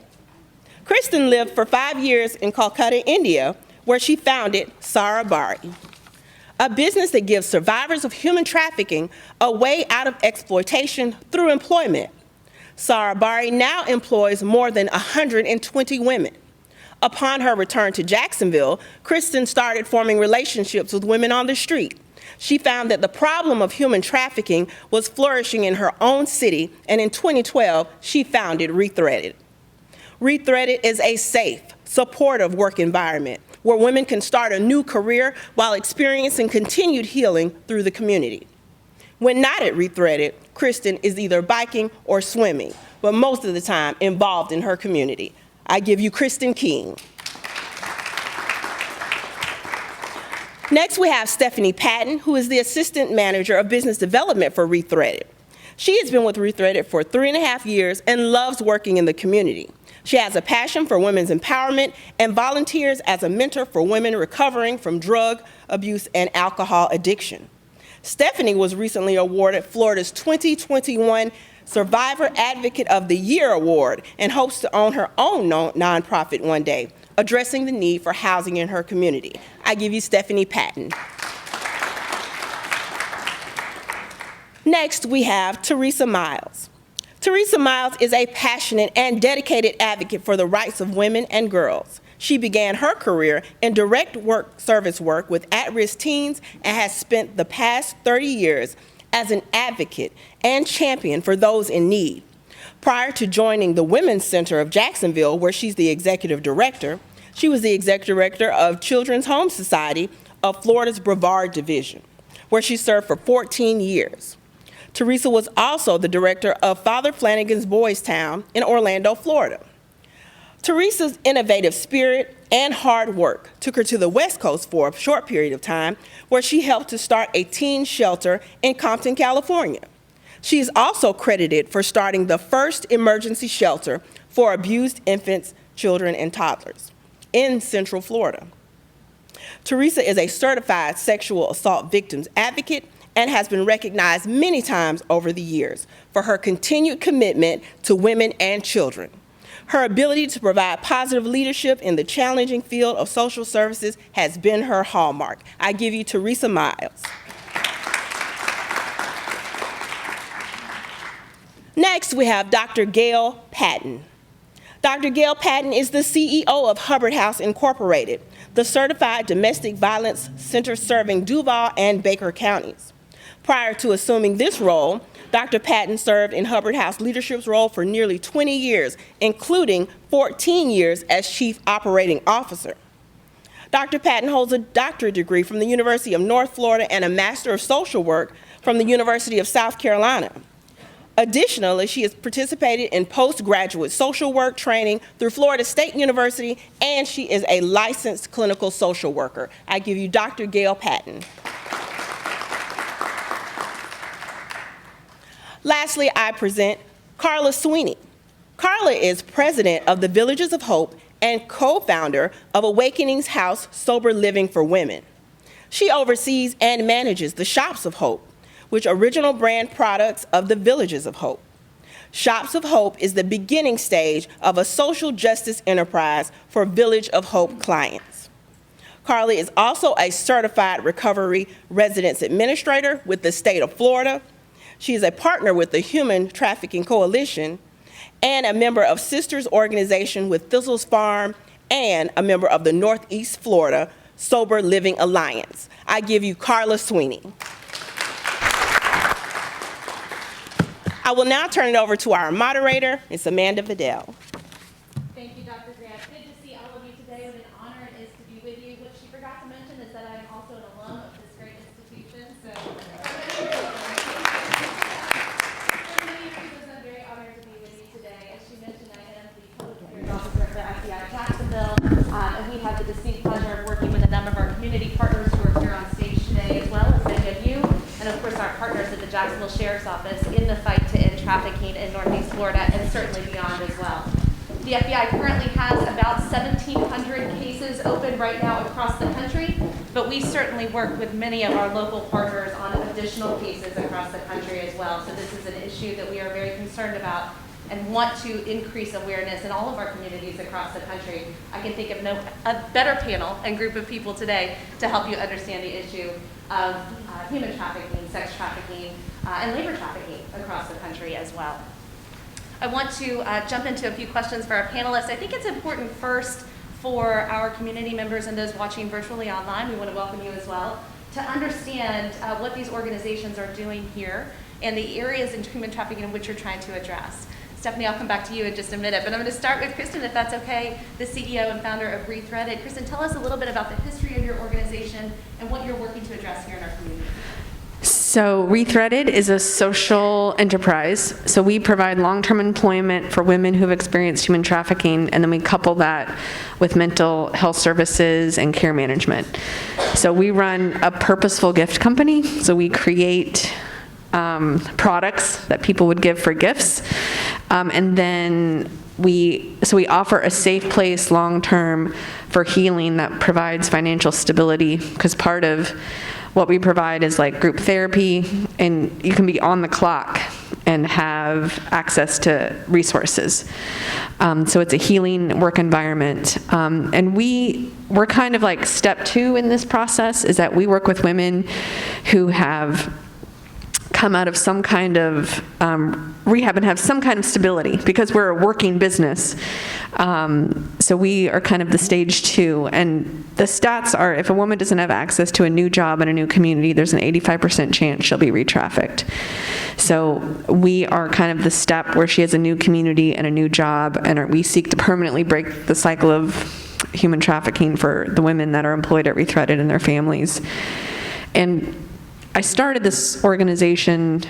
Kristin lived for 5 years in Calcutta, India, where she founded Sarabari, a business that gives survivors of human trafficking a way out of exploitation through employment. Sarabari now employs more than 120 women. Upon her return to Jacksonville, Kristin started forming relationships with women on the street. She found that the problem of human trafficking was flourishing in her own city, and in 2012, she founded Rethreaded. Rethreaded is a safe, supportive work environment where women can start a new career while experiencing continued healing through the community. When not at Rethreaded, Kristin is either biking or swimming, but most of the time involved in her community. I give you Kristin King. Next, we have Stephanie Patton, who is the Assistant Manager of Business Development for Rethreaded. She has been with Rethreaded for 3.5 years and loves working in the community. She has a passion for women's empowerment and volunteers as a mentor for women recovering from drug abuse and alcohol addiction. Stephanie was recently awarded Florida's 2021 Survivor Advocate of the Year Award and hopes to own her own nonprofit one day, addressing the need for housing in her community. I give you Stephanie Patton. Next, we have Teresa Miles. Teresa Miles is a passionate and dedicated advocate for the rights of women and girls. She began her career in direct service work with at-risk teens and has spent the past 30 years as an advocate and champion for those in need. Prior to joining the Women's Center of Jacksonville, where she's the executive director, she was the executive director of Children's Home Society of Florida's Brevard Division, where she served for 14 years. Teresa was also the director of Father Flanagan's Boys Town in Orlando, Florida. Teresa's innovative spirit and hard work took her to the West Coast for a short period of time, where she helped to start a teen shelter in Compton, California. She is also credited for starting the first emergency shelter for abused infants, children, and toddlers in Central Florida. Teresa is a certified sexual assault victims advocate and has been recognized many times over the years for her continued commitment to women and children. Her ability to provide positive leadership in the challenging field of social services has been her hallmark. I give you Teresa Miles. Next, we have Dr. Gail Patton. Dr. Gail Patton is the CEO of Hubbard House Incorporated, the certified domestic violence center serving Duval and Baker counties. Prior to assuming this role, Dr. Patton served in Hubbard House leadership's role for nearly 20 years, including 14 years as Chief Operating Officer. Dr. Patton holds a doctorate degree from the University of North Florida and a Master of Social Work from the University of South Carolina. Additionally, she has participated in postgraduate social work training through Florida State University, and she is a licensed clinical social worker. I give you Dr. Gail Patton. Lastly, I present Carla Sweeney. Carla is president of the Villages of Hope and co-founder of Awakening's House Sober Living for Women. She oversees and manages the Shops of Hope, which are original brand products of the Villages of Hope. Shops of Hope is the beginning stage of a social justice enterprise for Village of Hope clients. Carla is also a certified recovery residence administrator with the state of Florida. She is a partner with the Human Trafficking Coalition and a member of Sisters Organization with Thistles Farm and a member of the Northeast Florida Sober Living Alliance. I give you Carla Sweeney. I will now turn it over to our moderator, Ms. Amanda Vidal. Thank you, Dr. Grant. Good to see all of you today. What an honor it is to be with you. What she forgot to mention is that I am also an alum of this great institution. So I'm very honored to be with you today. As she mentioned, I am the public affairs officer for FBI Jacksonville, and we have the distinct pleasure of working with a number of our community partners who are here on stage today, as well as many of you, and of course our partners at the Jacksonville Sheriff's Office in the fight to end trafficking in Northeast Florida and certainly beyond as well. The FBI currently has about 1,700 cases open right now across the country, but we certainly work with many of our local partners on additional cases across the country as well. So this is an issue that we are very concerned about and want to increase awareness in all of our communities across the country. I can think of a better panel and group of people today to help you understand the issue of human trafficking, sex trafficking, and labor trafficking across the country as well. I want to jump into a few questions for our panelists. I think it's important first for our community members and those watching virtually online, we want to welcome you as well, to understand what these organizations are doing here and the areas in human trafficking in which you're trying to address. Stephanie, I'll come back to you in just a minute, but I'm going to start with Kristin, if that's okay, the CEO and founder of Rethreaded. Kristin, tell us a little bit about the history of your organization and what you're working to address here in our community. So Rethreaded is a social enterprise. So we provide long-term employment for women who have experienced human trafficking, and then we couple that with mental health services and care management. So we run a purposeful gift company. So we create products that people would give for gifts. And then we offer a safe place long-term for healing that provides financial stability, because part of what we provide is like group therapy, and you can be on the clock and have access to resources. So it's a healing work environment. And we're kind of like step 2 in this process is that we work with women who have come out of some kind of rehab and have some kind of stability, because we're a working business. So we are kind of the stage 2. And the stats are, if a woman doesn't have access to a new job in a new community, there's an 85% chance she'll be re-trafficked. So we are kind of the step where she has a new community and a new job, and we seek to permanently break the cycle of human trafficking for the women that are employed at Rethreaded and their families. And I started this organization,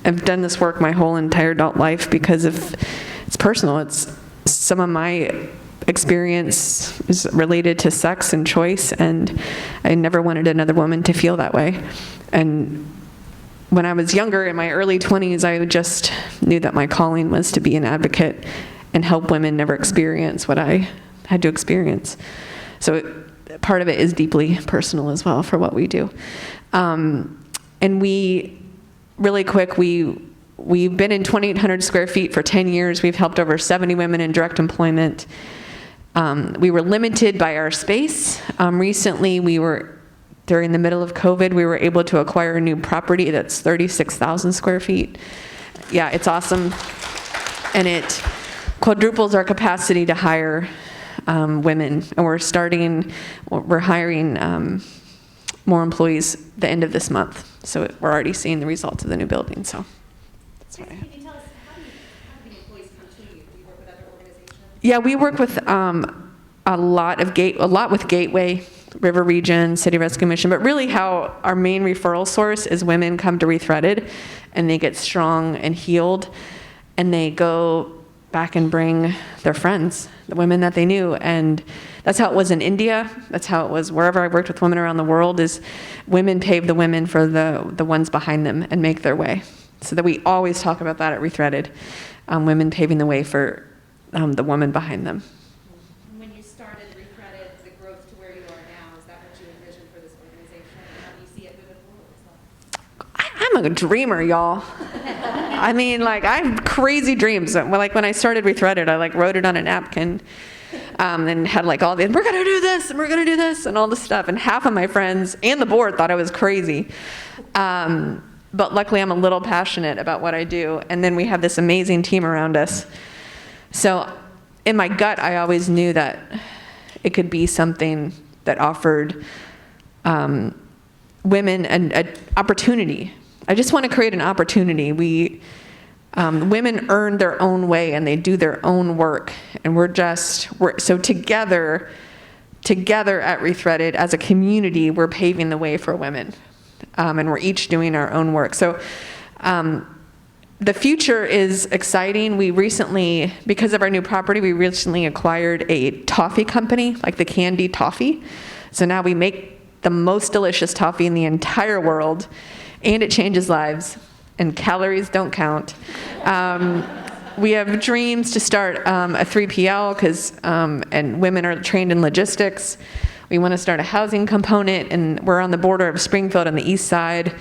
I've done this work my whole entire adult life because it's personal. It's some of my experience is related to sex and choice, and I never wanted another woman to feel that way. And when I was younger, in my early 20s, I just knew that my calling was to be an advocate and help women never experience what I had to experience. So part of it is deeply personal as well for what we do. And we, really quick, we've been in 2,800 square feet for 10 years. We've helped over 70 women in direct employment. We were limited by our space. Recently, during the middle of COVID, we were able to acquire a new property that's 36,000 square feet. Yeah, it's awesome. And it quadruples our capacity to hire women. And we're hiring more employees the end of this month. So we're already seeing the results of the new building, so. That's what I have. Can you tell us, how do the employees come to you? Do you work with other organizations? Yeah, we work with a lot with Gateway, River Region, City Rescue Mission, but really how our main referral source is women come to Rethreaded, and they get strong and healed, and they go back and bring their friends, the women that they knew. And that's how it was in India. That's how it was wherever I worked with women around the world, is women pave the women for the ones behind them and make their way. So that we always talk about that at Rethreaded, women paving the way for the woman behind them. When you started Rethreaded, the growth to where you are now, is that what you envisioned for this organization? And how do you see it moving forward? I'm a dreamer, y'all. I mean, like, I have crazy dreams. Like, when I started Rethreaded, I wrote it on a napkin and had all the, we're gonna do this, and we're gonna do this, and all this stuff. And half of my friends and the board thought I was crazy. But luckily, I'm a little passionate about what I do. And then we have this amazing team around us. So in my gut, I always knew that it could be something that offered women an opportunity. I just want to create an opportunity. Women earn their own way and they do their own work. And we're so together at Rethreaded, as a community, we're paving the way for women. And we're each doing our own work. So the future is exciting. We recently, because of our new property, we recently acquired a toffee company, like the candy toffee. So now we make the most delicious toffee in the entire world, and it changes lives, and calories don't count. We have dreams to start a 3PL, and women are trained in logistics. We want to start a housing component, and we're on the border of Springfield on the east side.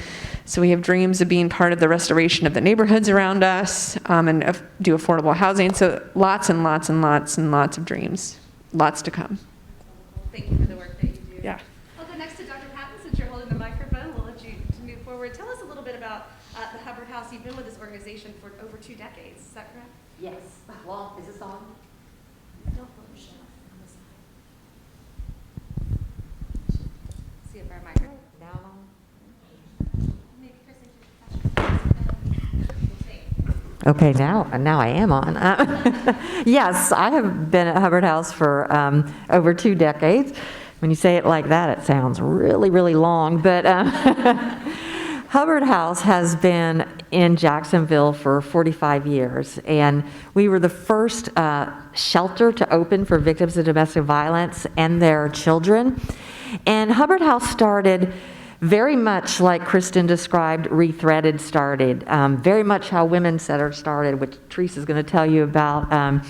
So we have dreams of being part of the restoration of the neighborhoods around us, and do affordable housing. So lots and lots and lots and lots of dreams, lots to come. Thank you for the work that you do. Yeah. I'll go next to Dr. Patton, since you're holding the microphone. We'll let you move forward. Tell us a little bit about the Hubbard House. You've been with this organization for over 2 decades. Is that correct? Yes. Well, is this on? See if our microphone. Now on? Maybe Kristin can Okay, now I am on. Yes, I have been at Hubbard House for over 2 decades. When you say it like that, it sounds really, really long. But Hubbard House has been in Jacksonville for 45 years, and we were the first shelter to open for victims of domestic violence and their children. And Hubbard House started very much like Kristin described, Rethreaded started, very much how Women's Center started, which Teresa's going to tell you about.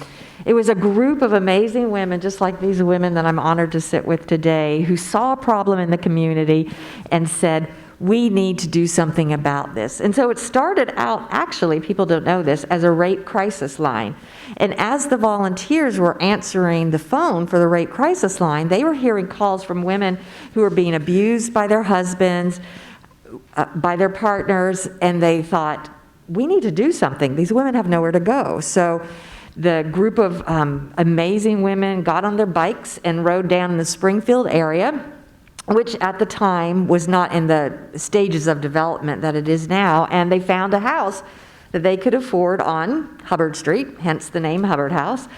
It was a group of amazing women, just like these women that I'm honored to sit with today, who saw a problem in the community and said, we need to do something about this. And so it started out, actually, people don't know this, as a rape crisis line. And as the volunteers were answering the phone for the rape crisis line, they were hearing calls from women who were being abused by their husbands, by their partners, and they thought, we need to do something. These women have nowhere to go. So the group of amazing women got on their bikes and rode down in the Springfield area, which at the time was not in the stages of development that it is now, and they found a house that they could afford on Hubbard Street, hence the name Hubbard House.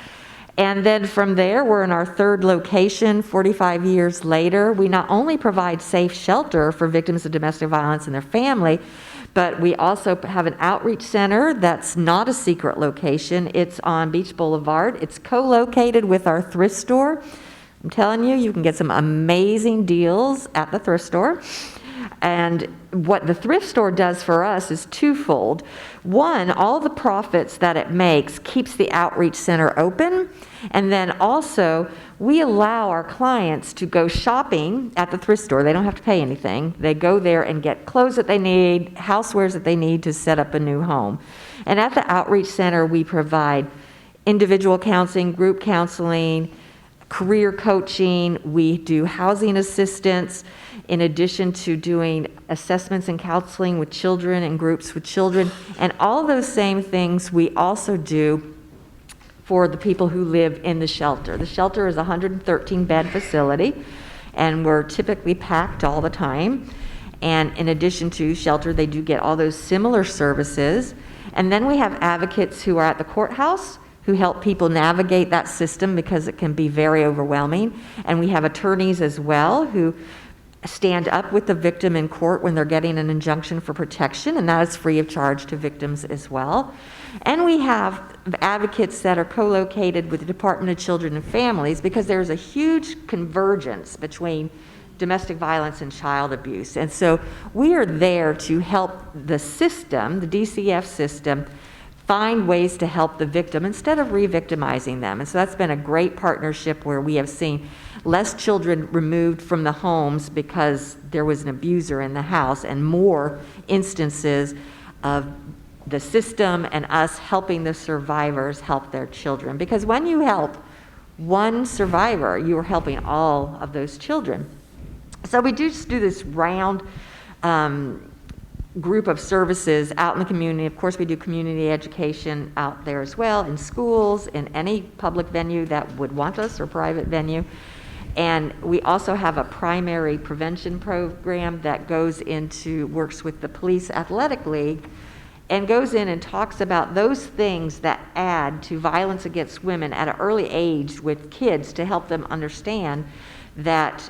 And then from there, we're in our third location 45 years later. We not only provide safe shelter for victims of domestic violence and their family, but we also have an outreach center that's not a secret location. It's on Beach Boulevard. It's co-located with our thrift store. I'm telling you, you can get some amazing deals at the thrift store. And what the thrift store does for us is twofold. One, all the profits that it makes keeps the outreach center open. And then also, we allow our clients to go shopping at the thrift store. They don't have to pay anything. They go there and get clothes that they need, housewares that they need to set up a new home. And at the outreach center, we provide individual counseling, group counseling, career coaching. We do housing assistance, in addition to doing assessments and counseling with children and groups with children. And all those same things we also do for the people who live in the shelter. The shelter is a 113-bed facility, and we're typically packed all the time. And in addition to shelter, they do get all those similar services. And then we have advocates who are at the courthouse who help people navigate that system because it can be very overwhelming. And we have attorneys as well who stand up with the victim in court when they're getting an injunction for protection, and that is free of charge to victims as well. And we have advocates that are co-located with the Department of Children and Families because there's a huge convergence between domestic violence and child abuse. And so we are there to help the system, the DCF system, find ways to help the victim instead of re-victimizing them. And so that's been a great partnership where we have seen less children removed from the homes because there was an abuser in the house, and more instances of the system and us helping the survivors help their children. Because when you help one survivor, you are helping all of those children. So we just do this round group of services out in the community. Of course, we do community education out there as well, in schools, in any public venue that would want us, or private venue. And we also have a primary prevention program that works with the Police Athletic League, and goes in and talks about those things that add to violence against women at an early age with kids, to help them understand that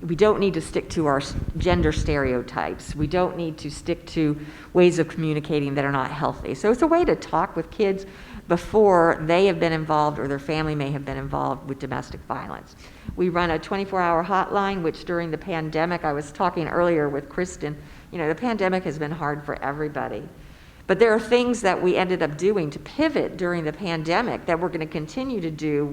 we don't need to stick to our gender stereotypes. We don't need to stick to ways of communicating that are not healthy. So it's a way to talk with kids before they have been involved or their family may have been involved with domestic violence. We run a 24-hour hotline, which during the pandemic, I was talking earlier with Kristin, the pandemic has been hard for everybody. But there are things that we ended up doing to pivot during the pandemic that we're going to continue to do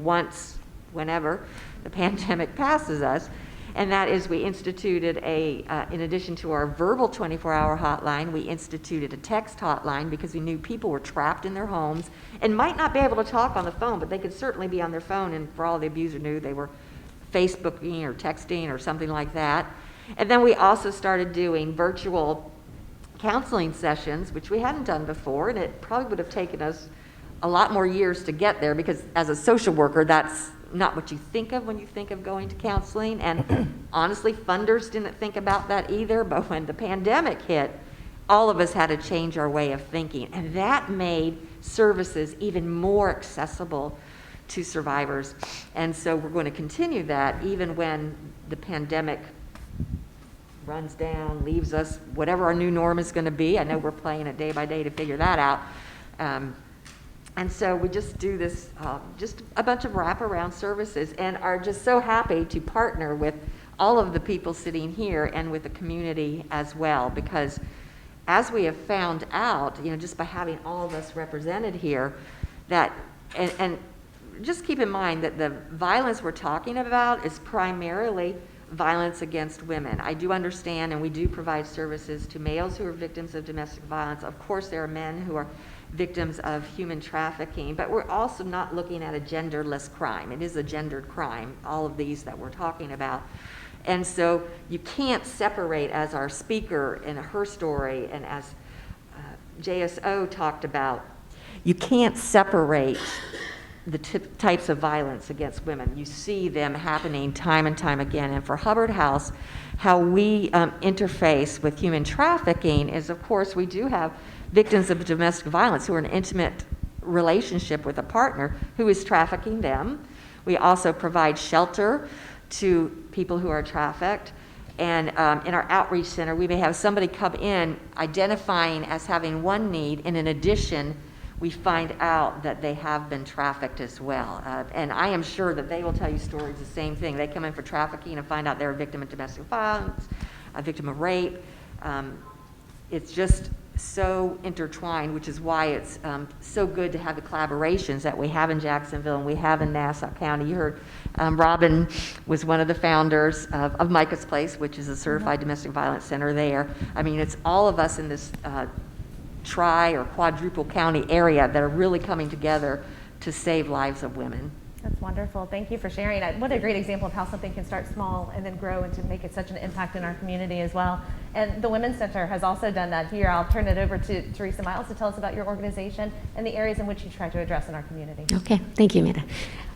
whenever the pandemic passes us. And that is, we instituted in addition to our verbal 24-hour hotline, we instituted a text hotline because we knew people were trapped in their homes and might not be able to talk on the phone, but they could certainly be on their phone, and for all the abuser knew, they were Facebooking or texting or something like that. And then we also started doing virtual counseling sessions, which we hadn't done before, and it probably would have taken us a lot more years to get there, because as a social worker, that's not what you think of when you think of going to counseling. And honestly, funders didn't think about that either, but when the pandemic hit, all of us had to change our way of thinking, and that made services even more accessible to survivors. And so we're going to continue that even when the pandemic runs down, leaves us, whatever our new norm is going to be. I know we're playing it day by day to figure that out. And so we just do this, just a bunch of wraparound services, and are just so happy to partner with all of the people sitting here and with the community as well, because as we have found out, just by having all of us represented here, that, and just keep in mind that the violence we're talking about is primarily violence against women. I do understand, and we do provide services to males who are victims of domestic violence. Of course, there are men who are victims of human trafficking, but we're also not looking at a genderless crime. It is a gendered crime, all of these that we're talking about. And so you can't separate, as our speaker in her story and as JSO talked about, you can't separate the types of violence against women. You see them happening time and time again. And for Hubbard House, how we interface with human trafficking is, of course, we do have victims of domestic violence who are in an intimate relationship with a partner who is trafficking them. We also provide shelter to people who are trafficked. And in our outreach center, we may have somebody come in identifying as having one need, and in addition, we find out that they have been trafficked as well. And I am sure that they will tell you stories the same thing. They come in for trafficking and find out they're a victim of domestic violence, a victim of rape. It's just so intertwined, which is why it's so good to have the collaborations that we have in Jacksonville and we have in Nassau County. You heard Robin was one of the founders of Micah's Place, which is a certified domestic violence center there. I mean, it's all of us in this tri or quadruple county area that are really coming together to save lives of women. That's wonderful. Thank you for sharing. What a great example of how something can start small and then grow and to make it such an impact in our community as well. And the Women's Center has also done that here. I'll turn it over to Teresa Miles to tell us about your organization and the areas in which you try to address in our community. Okay, thank you, Amanda.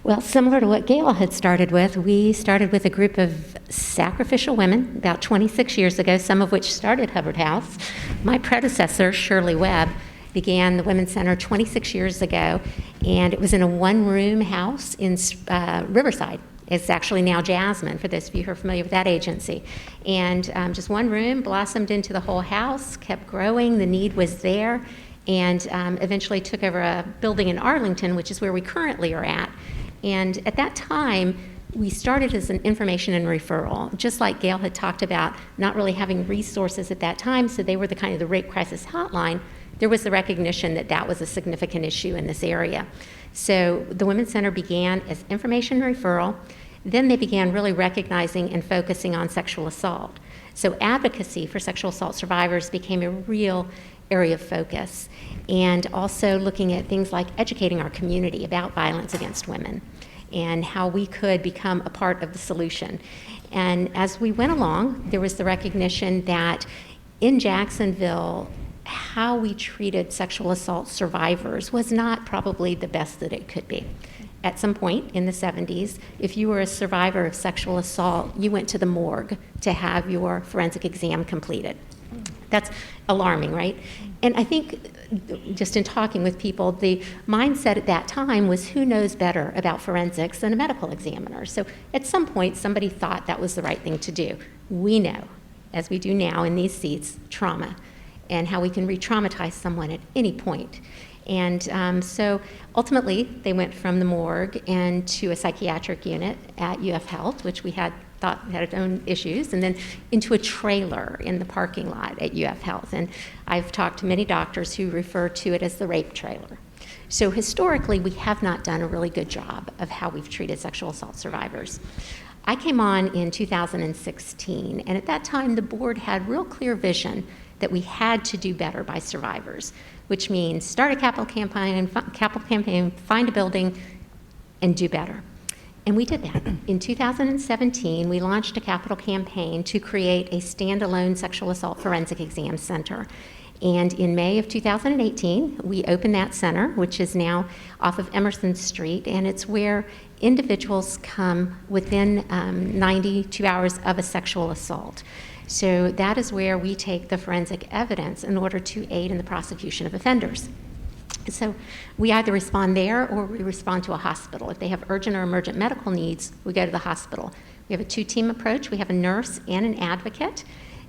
Well, similar to what Gail had started with, we started with a group of sacrificial women about 26 years ago, some of which started Hubbard House. My predecessor, Shirley Webb, began the Women's Center 26 years ago, and it was in a one-room house in Riverside. It's actually now Jasmine, for those of you who are familiar with that agency. And just one room blossomed into the whole house, kept growing, the need was there, and eventually took over a building in Arlington, which is where we currently are at. And at that time, we started as an information and referral, just like Gail had talked about, not really having resources at that time, so they were the kind of the rape crisis hotline. There was the recognition that that was a significant issue in this area. So the Women's Center began as information referral. Then they began really recognizing and focusing on sexual assault. So advocacy for sexual assault survivors became a real area of focus, and also looking at things like educating our community about violence against women and how we could become a part of the solution. And as we went along, there was the recognition that in Jacksonville, how we treated sexual assault survivors was not probably the best that it could be. At some point in the 70s, if you were a survivor of sexual assault, you went to the morgue to have your forensic exam completed. That's alarming, right? And I think just in talking with people, the mindset at that time was who knows better about forensics than a medical examiner. So at some point, somebody thought that was the right thing to do. We know, as we do now in these seats, trauma and how we can re-traumatize someone at any point. And so ultimately, they went from the morgue and to a psychiatric unit at UF Health, which we had thought had its own issues, and then into a trailer in the parking lot at UF Health. And I've talked to many doctors who refer to it as the rape trailer. So historically, we have not done a really good job of how we've treated sexual assault survivors. I came on in 2016, and at that time, the board had real clear vision that we had to do better by survivors, which means start a capital campaign, find a building, and do better. And we did that. In 2017, we launched a capital campaign to create a standalone sexual assault forensic exam center. And in May of 2018, we opened that center, which is now off of Emerson Street, and it's where individuals come within 92 hours of a sexual assault. So that is where we take the forensic evidence in order to aid in the prosecution of offenders. So we either respond there or we respond to a hospital. If they have urgent or emergent medical needs, we go to the hospital. We have a two-team approach. We have a nurse and an advocate.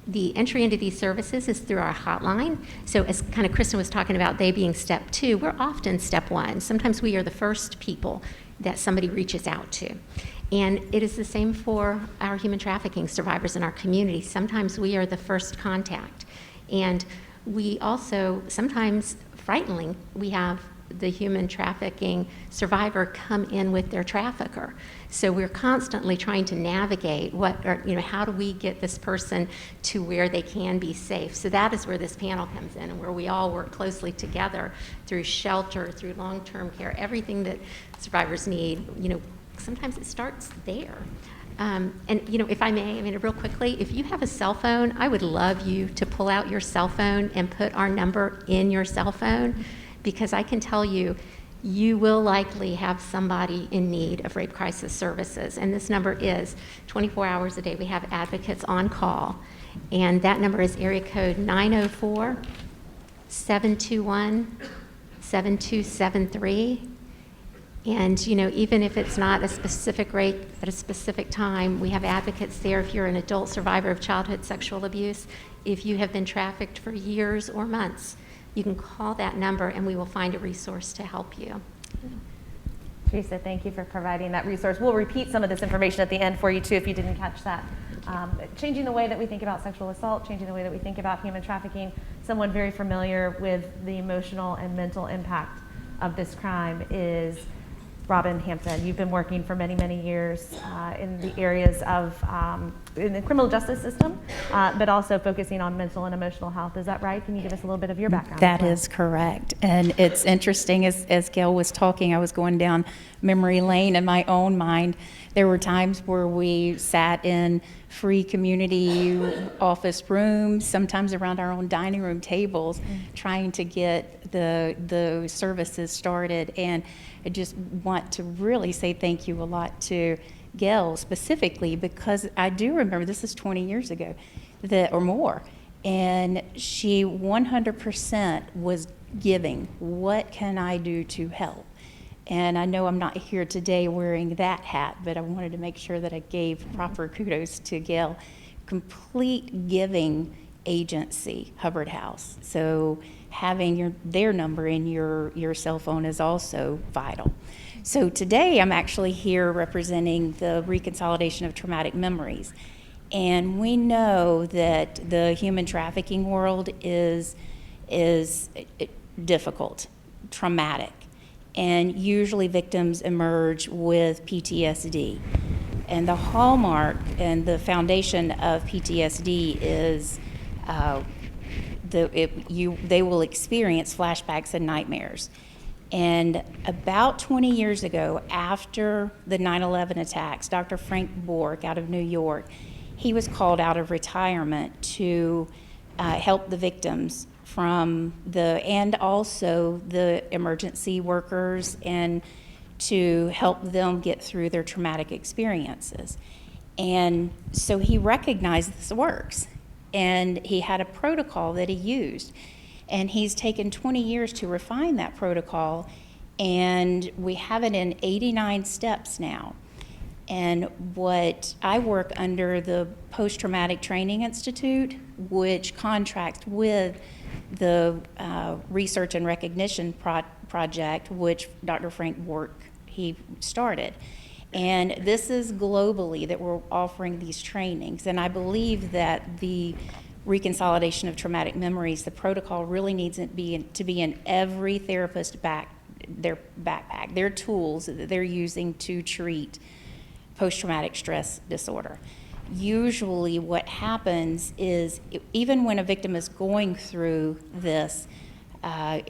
The entry into these services is through our hotline. So as kind of Kristin was talking about, they being step 2, we're often step 1. Sometimes we are the first people that somebody reaches out to. And it is the same for our human trafficking survivors in our community. Sometimes we are the first contact. And we also, sometimes, frighteningly, we have the human trafficking survivor come in with their trafficker. So we're constantly trying to navigate how do we get this person to where they can be safe. So that is where this panel comes in, and where we all work closely together through shelter, through long-term care, everything that survivors need. Sometimes it starts there. And, if I may, real quickly, if you have a cell phone, I would love you to pull out your cell phone and put our number in your cell phone, because I can tell you, you will likely have somebody in need of rape crisis services. And this number is 24 hours a day. We have advocates on call. And that number is area code 904-721-7273. And, even if it's not a specific rate at a specific time, we have advocates there if you're an adult survivor of childhood sexual abuse. If you have been trafficked for years or months, you can call that number and we will find a resource to help you. Teresa, thank you for providing that resource. We'll repeat some of this information at the end for you too if you didn't catch that. Changing the way that we think about sexual assault, changing the way that we think about human trafficking. Someone very familiar with the emotional and mental impact of this crime is Robin Hampton. You've been working for many, many years in the areas of in the criminal justice system, but also focusing on mental and emotional health. Is that right? Can you give us a little bit of your background? That is correct. And it's interesting, as Gail was talking, I was going down memory lane in my own mind. There were times where we sat in free community office rooms, sometimes around our own dining room tables, trying to get the services started. And I just want to really say thank you a lot to Gail specifically, because I do remember, this is 20 years ago or more, and she 100% was giving, what can I do to help? And I know I'm not here today wearing that hat, but I wanted to make sure that I gave proper kudos to Gail. Complete giving agency, Hubbard House. So having their number in your cell phone is also vital. So today I'm actually here representing the Reconsolidation of Traumatic Memories. And we know that the human trafficking world is difficult, traumatic. And usually victims emerge with PTSD. And the hallmark and the foundation of PTSD is they will experience flashbacks and nightmares. And about 20 years ago, after the 9/11 attacks, Dr. Frank Bork out of New York, he was called out of retirement to help the victims and also the emergency workers, and to help them get through their traumatic experiences. And so he recognized this works, and he had a protocol that he used. And he's taken 20 years to refine that protocol, and we have it in 89 steps now. And what I work under the Post-Traumatic Training Institute, which contracts with the Research and Recognition Project, which Dr. Frank Bork, he started. And this is globally that we're offering these trainings. And I believe that the Reconsolidation of Traumatic Memories, the protocol really needs to be in every therapist's their backpack, their tools that they're using to treat post-traumatic stress disorder. Usually what happens is, even when a victim is going through this,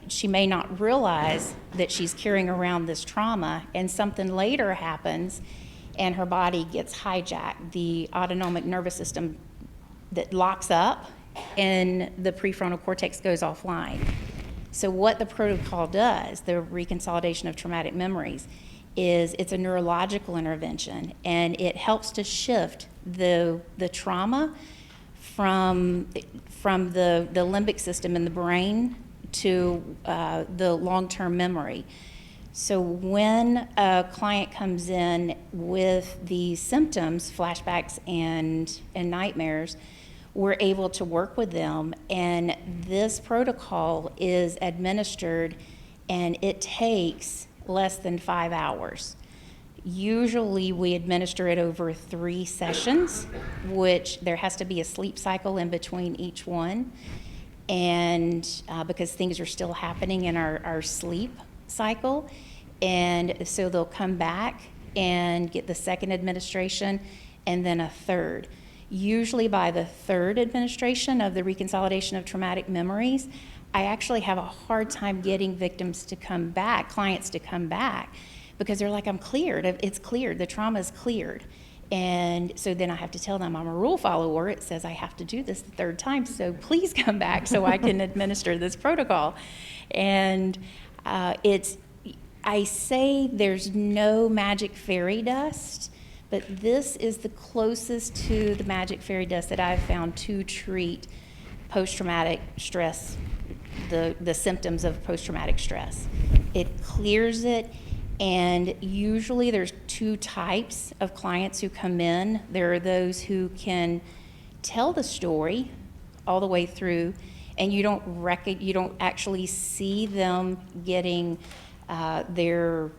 she may not realize that she's carrying around this trauma, and something later happens and her body gets hijacked. The autonomic nervous system that locks up and the prefrontal cortex goes offline. So what the protocol does, the Reconsolidation of Traumatic Memories, is it's a neurological intervention, and it helps to shift the trauma from the limbic system in the brain to the long-term memory. So when a client comes in with these symptoms, flashbacks and nightmares, we're able to work with them, and this protocol is administered, and it takes less than 5 hours. Usually we administer it over 3 sessions, which there has to be a sleep cycle in between each one, and because things are still happening in our sleep cycle. And so they'll come back and get the second administration and then a third. Usually by the third administration of the Reconsolidation of Traumatic Memories, I actually have a hard time getting victims to come back, clients to come back, because they're like, I'm cleared, it's cleared, the trauma is cleared. And so then I have to tell them I'm a rule follower. It says I have to do this the third time, so please come back so I can administer this protocol. And I say there's no magic fairy dust, but this is the closest to the magic fairy dust that I've found to treat post-traumatic stress, the symptoms of post-traumatic stress. It clears it. And usually there's two types of clients who come in. There are those who can tell the story all the way through, and you don't actually see them getting their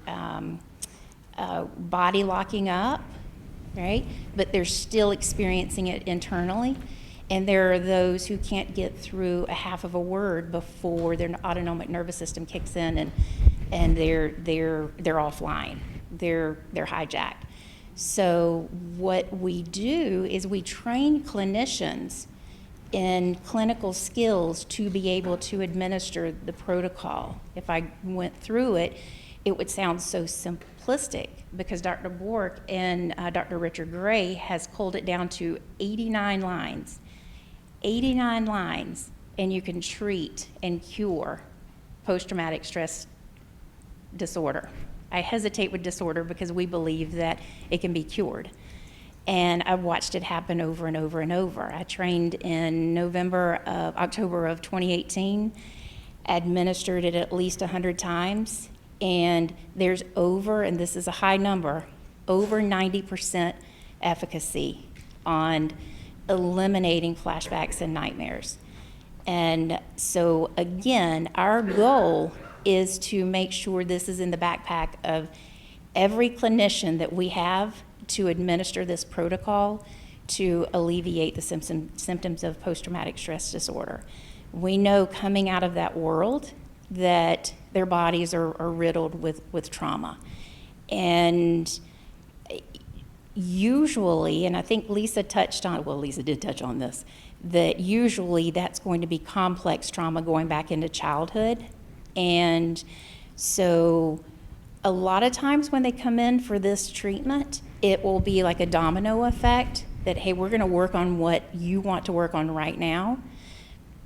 body locking up, right? But they're still experiencing it internally. And there are those who can't get through a half of a word before their autonomic nervous system kicks in, and they're offline. They're hijacked. So what we do is we train clinicians in clinical skills to be able to administer the protocol. If I went through it, it would sound so simplistic because Dr. Bork and Dr. Richard Gray has culled it down to 89 lines. 89 lines, and you can treat and cure post-traumatic stress disorder. I hesitate with disorder because we believe that it can be cured. And I've watched it happen over and over and over. I trained in October of 2018, administered it at least 100 times, and there's and this is a high number, over 90% efficacy on eliminating flashbacks and nightmares. And so again, our goal is to make sure this is in the backpack of every clinician that we have to administer this protocol to alleviate the symptoms of post-traumatic stress disorder. We know coming out of that world that their bodies are riddled with trauma. And usually, and I think Lisa did touch on this, that usually that's going to be complex trauma going back into childhood. And so a lot of times when they come in for this treatment, it will be like a domino effect that, hey, we're gonna work on what you want to work on right now,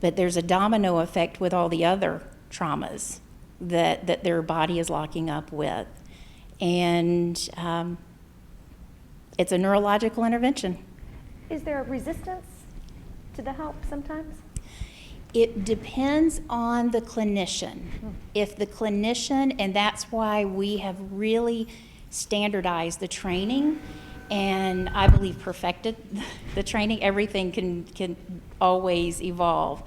but there's a domino effect with all the other traumas that their body is locking up with. And it's a neurological intervention. Is there a resistance to the help sometimes? It depends on the clinician. If the clinician, and that's why we have really standardized the training, and I believe perfected the training. Everything can always evolve,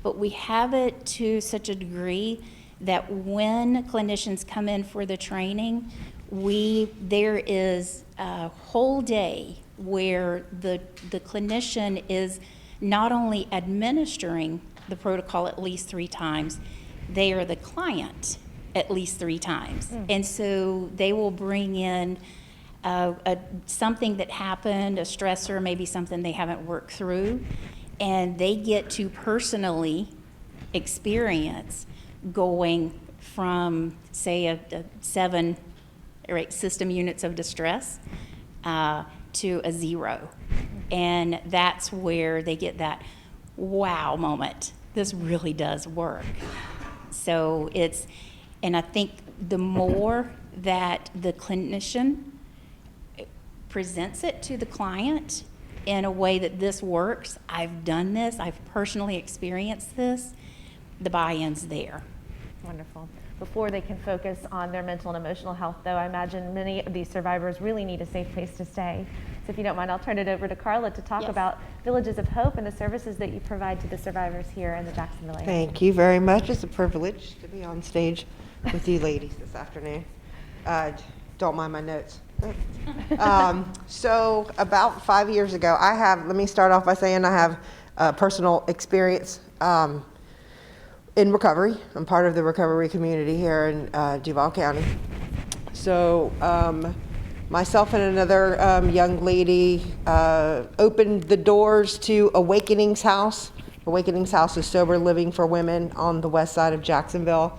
but we have it to such a degree that when clinicians come in for the training, there is a whole day where the clinician is not only administering the protocol at least 3 times, they are the client at least 3 times. And so they will bring in something that happened, a stressor, maybe something they haven't worked through, and they get to personally experience going from, say, a 7 or 8 system units of distress to a 0. And that's where they get that wow moment. This really does work. So and I think the more that the clinician presents it to the client in a way that this works, I've done this, I've personally experienced this, the buy-in's there. Wonderful. Before they can focus on their mental and emotional health, though, I imagine many of these survivors really need a safe place to stay. So if you don't mind, I'll turn it over to Carla to talk about Villages of Hope and the services that you provide to the survivors here in the Jacksonville area. Thank you very much. It's a privilege to be on stage with you ladies this afternoon. Don't mind my notes. So about 5 years ago, let me start off by saying I have personal experience in recovery. I'm part of the recovery community here in Duval County. So myself and another young lady opened the doors to Awakenings House. Awakenings House is sober living for women on the west side of Jacksonville.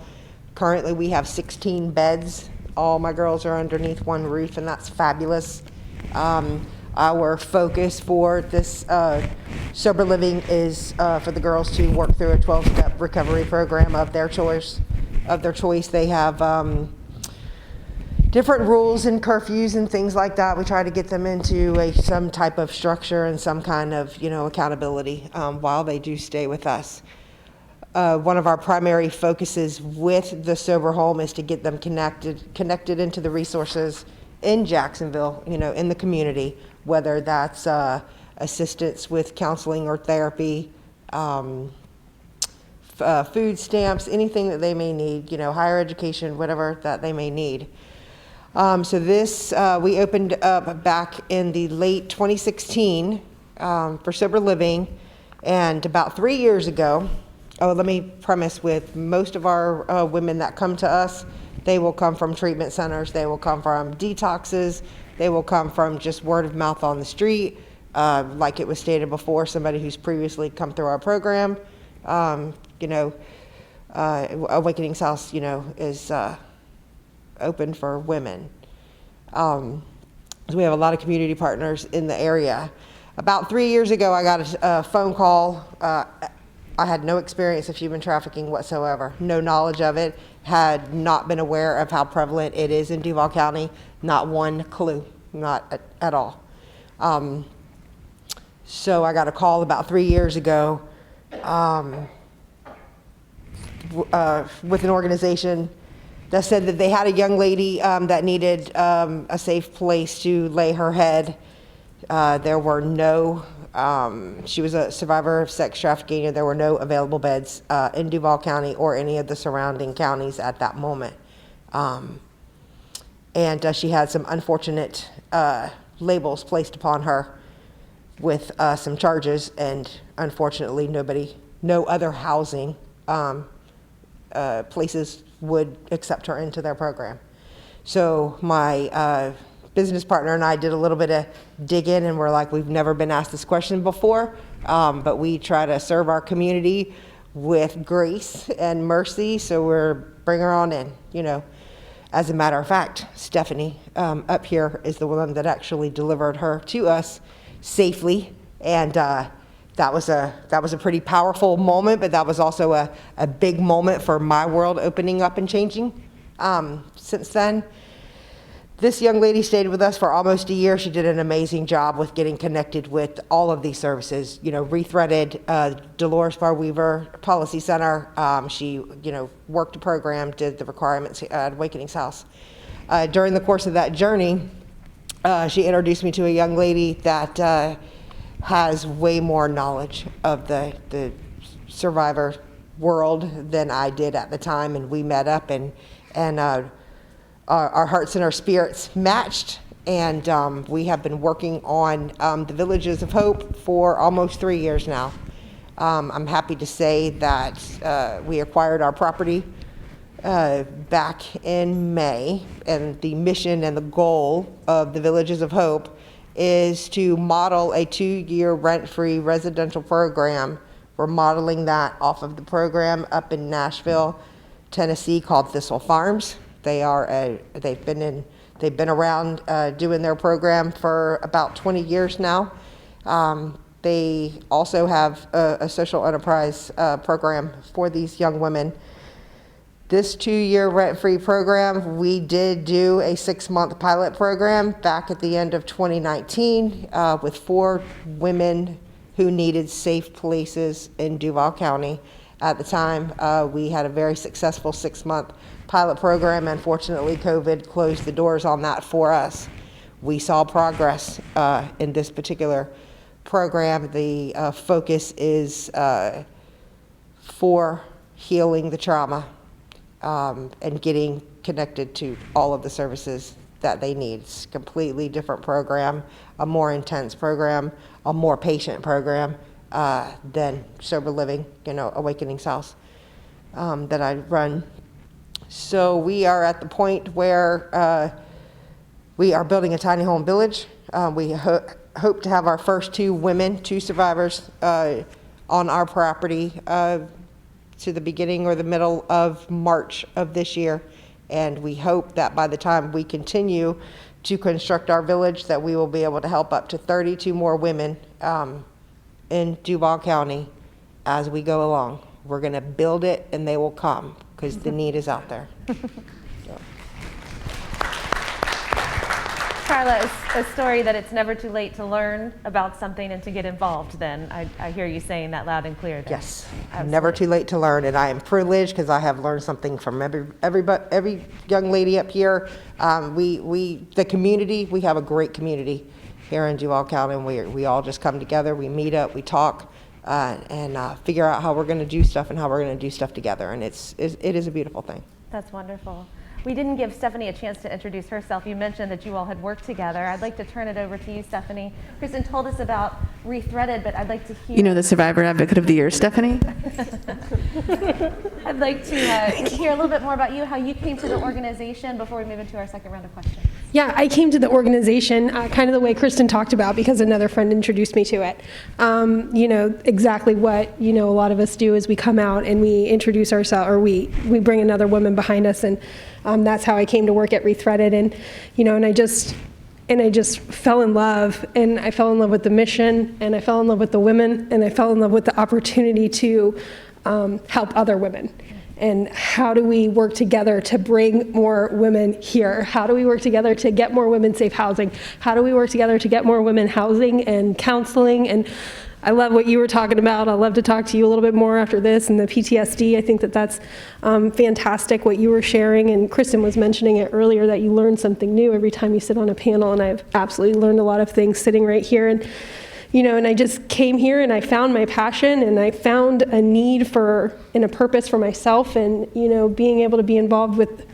Currently we have 16 beds. All my girls are underneath one roof, and that's fabulous. Our focus for this sober living is for the girls to work through a 12-step recovery program of their choice. They have different rules and curfews and things like that. We try to get them into some type of structure and some kind of, accountability while they do stay with us. One of our primary focuses with the sober home is to get them connected into the resources in Jacksonville, in the community, whether that's assistance with counseling or therapy, food stamps, anything that they may need, higher education, whatever that they may need. So this, we opened up back in the late 2016 for sober living, and about 3 years ago, let me premise with most of our women that come to us, they will come from treatment centers, they will come from detoxes, they will come from just word of mouth on the street, like it was stated before, somebody who's previously come through our program. Awakening's House, is open for women. So we have a lot of community partners in the area. About 3 years ago, I got a phone call. I had no experience of human trafficking whatsoever, no knowledge of it, had not been aware of how prevalent it is in Duval County, not one clue, not at all. So I got a call about 3 years ago with an organization that said that they had a young lady that needed a safe place to lay her head. There were no, she was a survivor of sex trafficking, and there were no available beds in Duval County or any of the surrounding counties at that moment. And she had some unfortunate labels placed upon her with some charges, and unfortunately no other housing places would accept her into their program. So my business partner and I did a little bit of digging, and we're like, we've never been asked this question before, but we try to serve our community with grace and mercy, so we're bring her on in, As a matter of fact, Stephanie up here is the one that actually delivered her to us safely, and that was a pretty powerful moment, but that was also a big moment for my world opening up and changing since then. This young lady stayed with us for almost a year. She did an amazing job with getting connected with all of these services, Rethreaded, Dolores Bar Weaver Policy Center. She, worked a program, did the requirements at Awakening's House. During the course of that journey, she introduced me to a young lady that has way more knowledge of the survivor world than I did at the time, and we met up, and our hearts and our spirits matched, and we have been working on the Villages of Hope for almost 3 years now. I'm happy to say that we acquired our property back in May, and the mission and the goal of the Villages of Hope is to model a 2-year rent-free residential program. We're modeling that off of the program up in Nashville, Tennessee, called Thistle Farms. They've been around doing their program for about 20 years now. They also have a social enterprise program for these young women. This 2-year rent-free program, we did do a 6-month pilot program back at the end of 2019 with 4 women who needed safe places in Duval County. At the time, we had a very successful 6-month pilot program. Unfortunately, COVID closed the doors on that for us. We saw progress in this particular program. The focus is for healing the trauma and getting connected to all of the services that they need. It's a completely different program, a more intense program, a more patient program than Sober Living, Awakening's House that I run. So we are at the point where we are building a tiny home village. We hope to have our first 2 survivors on our property to the beginning or the middle of March of this year. And we hope that by the time we continue to construct our village, that we will be able to help up to 32 more women in Duval County as we go along. We're going to build it, and they will come, because the need is out there. Carla, a story that it's never too late to learn about something and to get involved then. I hear you saying that loud and clear. Then. Yes, never too late to learn, and I am privileged because I have learned something from every young lady up here. The community, we have a great community here in Duval County, and we all just come together, we meet up, we talk, and figure out how we're going to do stuff and how we're going to do stuff together, and it is a beautiful thing. That's wonderful. We didn't give Stephanie a chance to introduce herself. You mentioned that you all had worked together. I'd like to turn it over to you, Stephanie. Kristin told us about Rethreaded, but I'd like to hear... You know, the Survivor Advocate of the Year, Stephanie? I'd like to hear a little bit more about you, how you came to the organization before we move into our second round of questions. Yeah, I came to the organization kind of the way Kristin talked about, because another friend introduced me to it. You know, exactly what, you know, a lot of us do is we come out and we introduce ourselves, or we bring another woman behind us, and that's how I came to work at Rethreaded. And, you know, and I just fell in love, and I fell in love with the mission, and I fell in love with the women, and I fell in love with the opportunity to help other women. And how do we work together to bring more women here? How do we work together to get more women safe housing? How do we work together to get more women housing and counseling? And I love what you were talking about. I'd love to talk to you a little bit more after this, and the PTSD. I think that's fantastic what you were sharing, and Kristin was mentioning it earlier, that you learn something new every time you sit on a panel, and I've absolutely learned a lot of things sitting right here. And you know, and I just came here and I found my passion, and I found a need for and a purpose for myself, and you know, being able to be involved with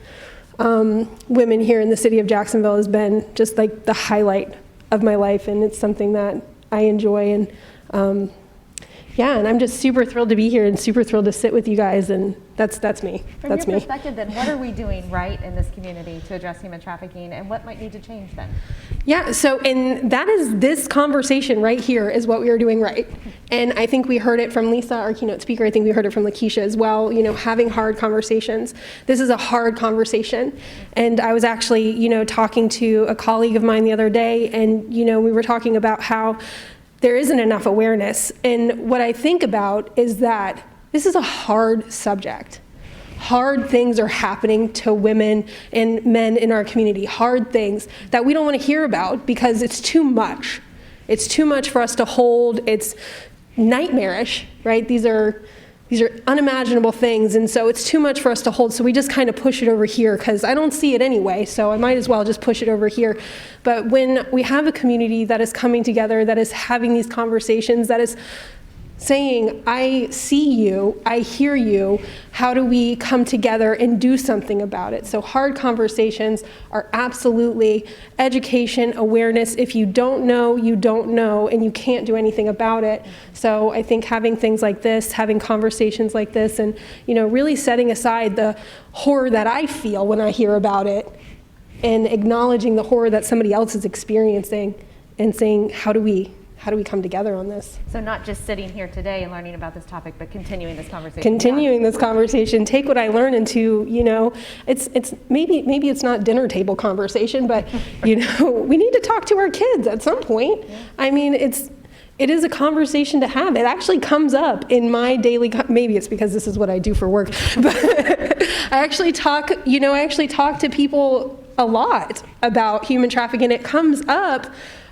women here in the city of Jacksonville has been just like the highlight of my life, and it's something that I enjoy. And yeah, and I'm just super thrilled to be here and super thrilled to sit with you guys, and that's me. From that's your me. perspective, then, what are we doing right in this community to address human trafficking, and what might need to change then? Yeah, so, and that is, this conversation right here is what we are doing right. And I think we heard it from Lisa, our keynote speaker. I think we heard it from Lakeisha as well, you know, having hard conversations. This is a hard conversation. And I was actually, you know, talking to a colleague of mine the other day, and, you know, we were talking about how there isn't enough awareness. And what I think about is that this is a hard subject. Hard things are happening to women and men in our community. Hard things that we don't want to hear about because it's too much. It's too much for us to hold. It's nightmarish, right? These are unimaginable things, and so it's too much for us to hold, so we just kind of push it over here, because I don't see it anyway, so I might as well just push it over here. But when we have a community that is coming together, that is having these conversations, that is saying, I see you, I hear you, how do we come together and do something about it? So hard conversations are absolutely education, awareness. If you don't know, and you can't do anything about it. So I think having things like this, having conversations like this, and you know, really setting aside the horror that I feel when I hear about it, and acknowledging the horror that somebody else is experiencing, and saying, how do we come together on this? So not just sitting here today and learning about this topic, but continuing this conversation. Continuing this conversation. Take what I learn into, you know, it's maybe it's not dinner table conversation, but you know, we need to talk to our kids at some point. Yeah. I mean, it is a conversation to have. It actually comes up in my daily, maybe it's because this is what I do for work, but I actually talk to people a lot about human trafficking. It comes up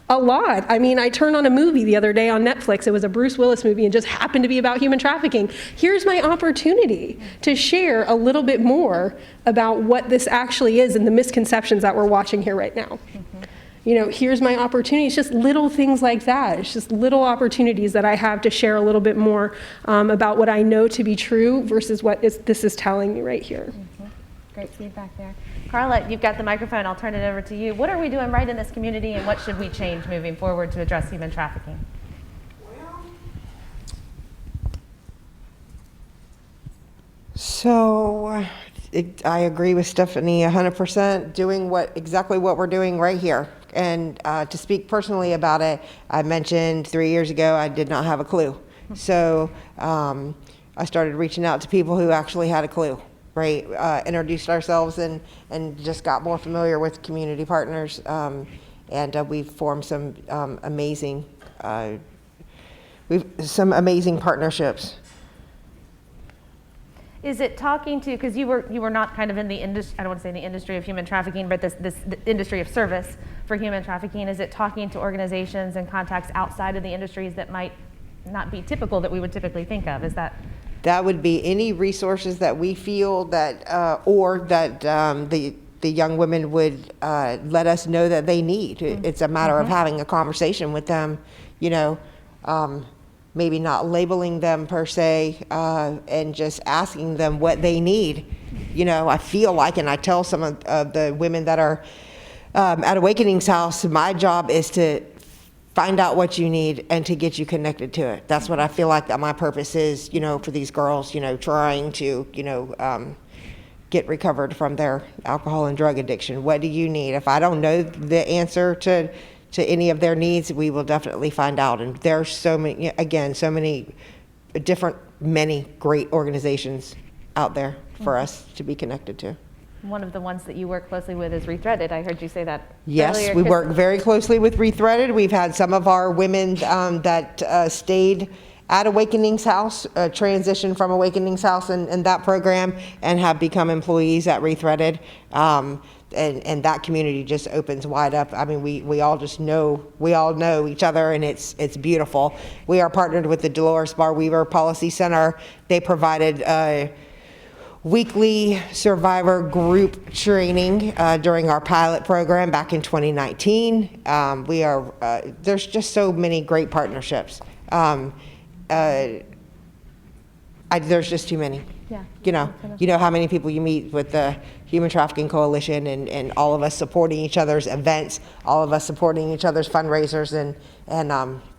a lot. I mean, I turned on a movie the other day on Netflix. It was a Bruce Willis movie and just happened to be about human trafficking. Here's my opportunity to share a little bit more about what this actually is and the misconceptions that we're watching here right now. Mm-hmm. You know, here's my opportunity. It's just little things like that. It's just little opportunities that I have to share a little bit more about what I know to be true versus what this is telling me right here. Mm-hmm. Great feedback there. Carla, you've got the microphone. I'll turn it over to you. What are we doing right in this community, and what should we change moving forward to address human trafficking? So I agree with Stephanie 100%, doing exactly what we're doing right here. And to speak personally about it, I mentioned 3 years ago I did not have a clue. So I started reaching out to people who actually had a clue. right? Introduced ourselves and just got more familiar with community partners. And we've formed some amazing partnerships. Is it talking to, because you were not kind of in the industry, I don't want to say in the industry of human trafficking, but this industry of service for human trafficking, is it talking to organizations and contacts outside of the industries that might not be typical that we would typically think of? Is that? That would be any resources that we feel that, or that the young women would let us know that they need. It's a matter of having a conversation with them, you know, maybe not labeling them per se, and just asking them what they need. You know, I feel like, and I tell some of the women that are at Awakening's House, my job is to find out what you need and to get you connected to it. That's what I feel like that my purpose is, you know, for these girls, you know, trying to, you know, get recovered from their alcohol and drug addiction. What do you need? If I don't know the answer to any of their needs, we will definitely find out. And there's so many, again, so many different, many great organizations out there for us to be connected to. One of the ones that you work closely with is Rethreaded. I heard you say that Yes, earlier. we work very closely with Rethreaded. We've had some of our women that stayed at Awakening's House, transition from Awakening's House and that program, and have become employees at Rethreaded. And that community just opens wide up. I mean, we all know each other, and it's beautiful. We are partnered with the Dolores Bar Weaver Policy Center. They provided weekly survivor group training during our pilot program back in 2019. There's just so many great partnerships. There's just too many. Yeah. You know how many people you meet with the Human Trafficking Coalition, and all of us supporting each other's events, all of us supporting each other's fundraisers, and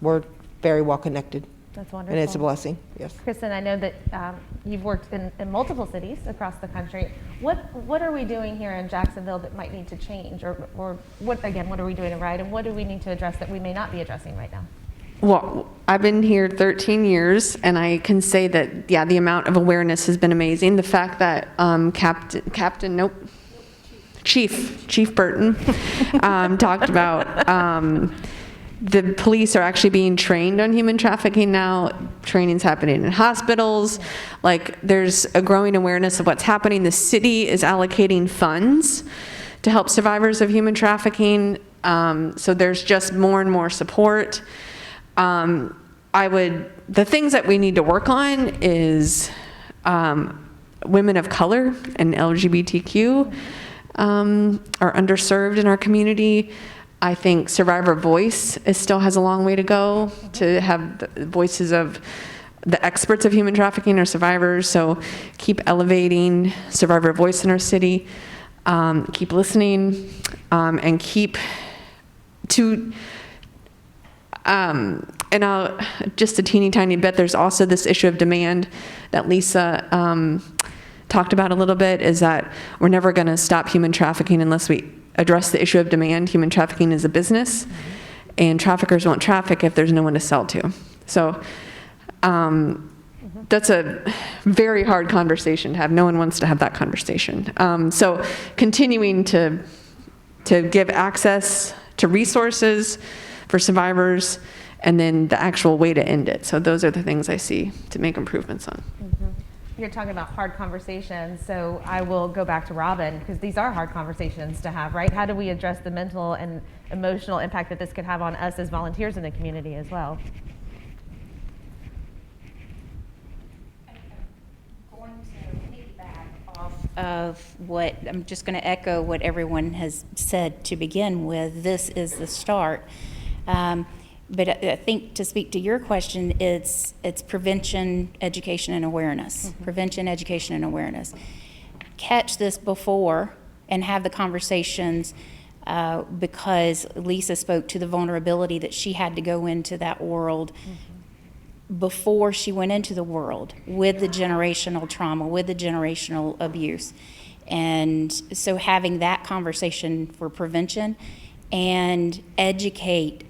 we're very well connected. That's wonderful. And it's a blessing, yes. Kristin, I know that you've worked in multiple cities across the country. What are we doing here in Jacksonville that might need to change, or what are we doing right, and what do we need to address that we may not be addressing right now? Well, I've been here 13 years, and I can say that, yeah, the amount of awareness has been amazing. The fact that Chief Burton talked about the police are actually being trained on human trafficking now. Training's happening in hospitals. Like, there's a growing awareness of what's happening. The city is allocating funds to help survivors of human trafficking. So there's just more and more support. The things that we need to work on is women of color and LGBTQ are underserved in our community. I think survivor voice still has a long way to go to have the voices of the experts of human trafficking or survivors. So keep elevating survivor voice in our city, keep listening, and keep to, and I'll, just a teeny tiny bit, there's also this issue of demand that Lisa talked about a little bit, is that we're never going to stop human trafficking unless we address the issue of demand. Human trafficking is a business, and traffickers won't traffic if there's no one to sell to. So that's a very hard conversation to have. No one wants to have that conversation. So continuing to give access to resources for survivors, and then the actual way to end it. So those are the things I see to make improvements on. Mm-hmm. You're talking about hard conversations, so I will go back to Robin, because these are hard conversations to have, right? How do we address the mental and emotional impact that this could have on us as volunteers in the community as well? I'm just going to echo what everyone has said to begin with. This is the start. But I think, to speak to your question, it's prevention, education, and awareness. Mm-hmm. Prevention, education, and awareness. Catch this before and have the conversations, because Lisa spoke to the vulnerability that she had to go into that world before she went into the world with the generational trauma, with the generational abuse. And so having that conversation for prevention, and educate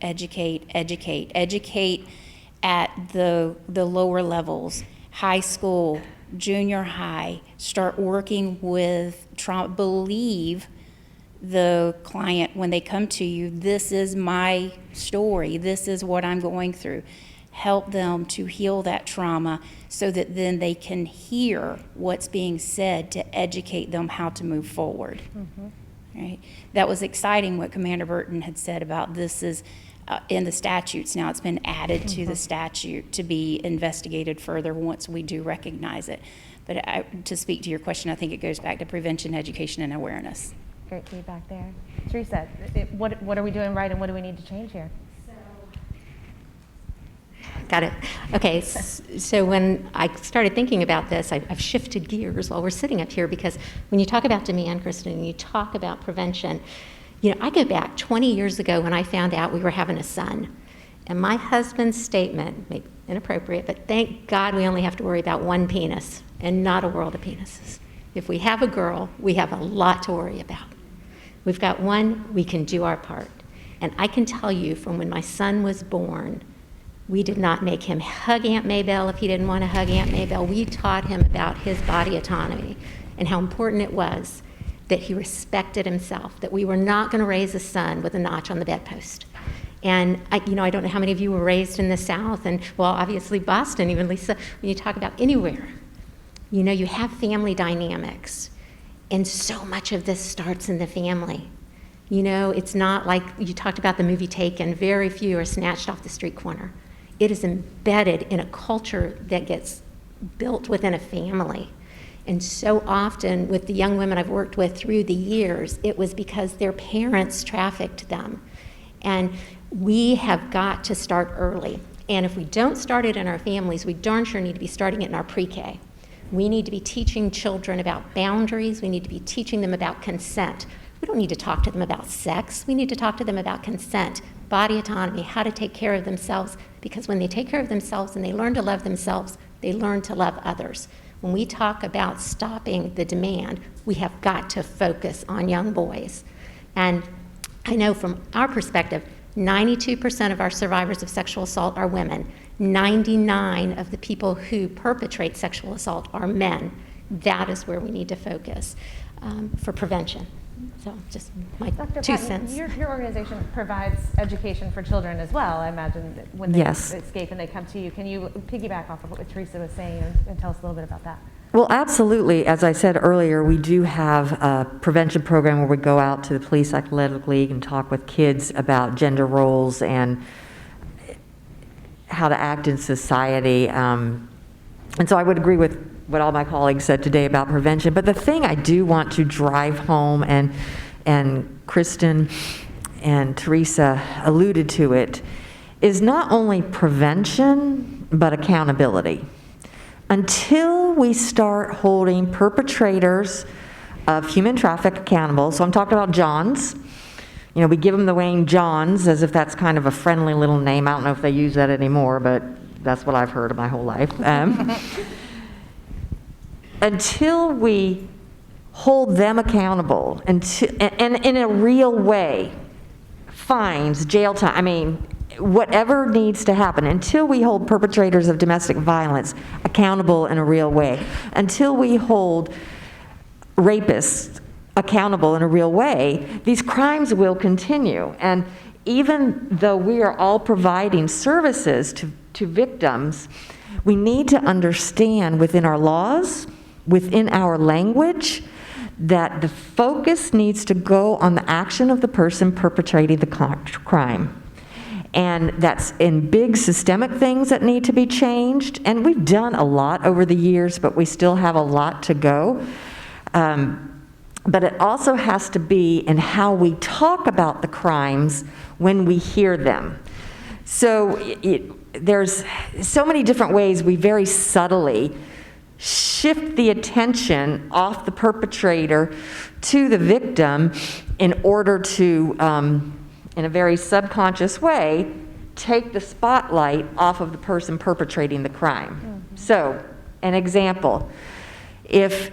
at the lower levels, high school, junior high, start working with trauma, believe the client when they come to you, this is my story, this is what I'm going through. Help them to heal that trauma so that then they can hear what's being said to educate them how to move forward. Right? That was exciting what Commander Burton had said about this is in the statutes now. It's been added to the statute to be investigated further once we do recognize it. But to speak to your question, I think it goes back to prevention, education, and awareness. Great feedback there. Teresa, what are we doing right and what do we need to change here? Got it. Okay, so when I started thinking about this, I've shifted gears while we're sitting up here, because when you talk about demand, Kristin, and you talk about prevention, you know, I go back 20 years ago when I found out we were having a son. And my husband's statement, maybe inappropriate, but thank God we only have to worry about one penis and not a world of penises. If we have a girl, we have a lot to worry about. We've got one, we can do our part. And I can tell you from when my son was born, we did not make him hug Aunt Maybelle if he didn't want to hug Aunt Maybelle. We taught him about his body autonomy and how important it was that he respected himself, that we were not going to raise a son with a notch on the bedpost. And I don't know how many of you were raised in the South, and well, obviously Boston, even Lisa, when you talk about anywhere, you know, you have family dynamics. And so much of this starts in the family. You know, it's not like you talked about the movie Taken, very few are snatched off the street corner. It is embedded in a culture that gets built within a family. And so often with the young women I've worked with through the years, it was because their parents trafficked them. And we have got to start early. And if we don't start it in our families, we darn sure need to be starting it in our pre-K. We need to be teaching children about boundaries. We need to be teaching them about consent. We don't need to talk to them about sex. We need to talk to them about consent, body autonomy, how to take care of themselves, because when they take care of themselves and they learn to love themselves, they learn to love others. When we talk about stopping the demand, we have got to focus on young boys. And I know from our perspective, 92% of our survivors of sexual assault are women. 99% of the people who perpetrate sexual assault are men. That is where we need to focus for prevention. So just my Dr. 2 Patton, cents. Your organization provides education for children as well, I imagine, that when they Yes. escape and they come to you. Can you piggyback off of what Teresa was saying and tell us a little bit about that? Well, absolutely. As I said earlier, we do have a prevention program where we go out to the Police Athletic League and talk with kids about gender roles and how to act in society. And so I would agree with what all my colleagues said today about prevention. But the thing I do want to drive home, and Kristin and Teresa alluded to it, is not only prevention, but accountability. Until we start holding perpetrators of human traffic accountable, so I'm talking about Johns. You know, we give them the name Johns as if that's kind of a friendly little name. I don't know if they use that anymore, but that's what I've heard of my whole life. Until we hold them accountable, and in a real way, fines, jail time, I mean, whatever needs to happen, until we hold perpetrators of domestic violence accountable in a real way, until we hold rapists accountable in a real way, these crimes will continue. And even though we are all providing services to victims, we need to understand within our laws, within our language, that the focus needs to go on the action of the person perpetrating the crime. And that's in big systemic things that need to be changed. And we've done a lot over the years, but we still have a lot to go. But it also has to be in how we talk about the crimes when we hear them. So there's so many different ways we very subtly shift the attention off the perpetrator to the victim in order to, in a very subconscious way, take the spotlight off of the person perpetrating the crime. Mm-hmm. So, an example, if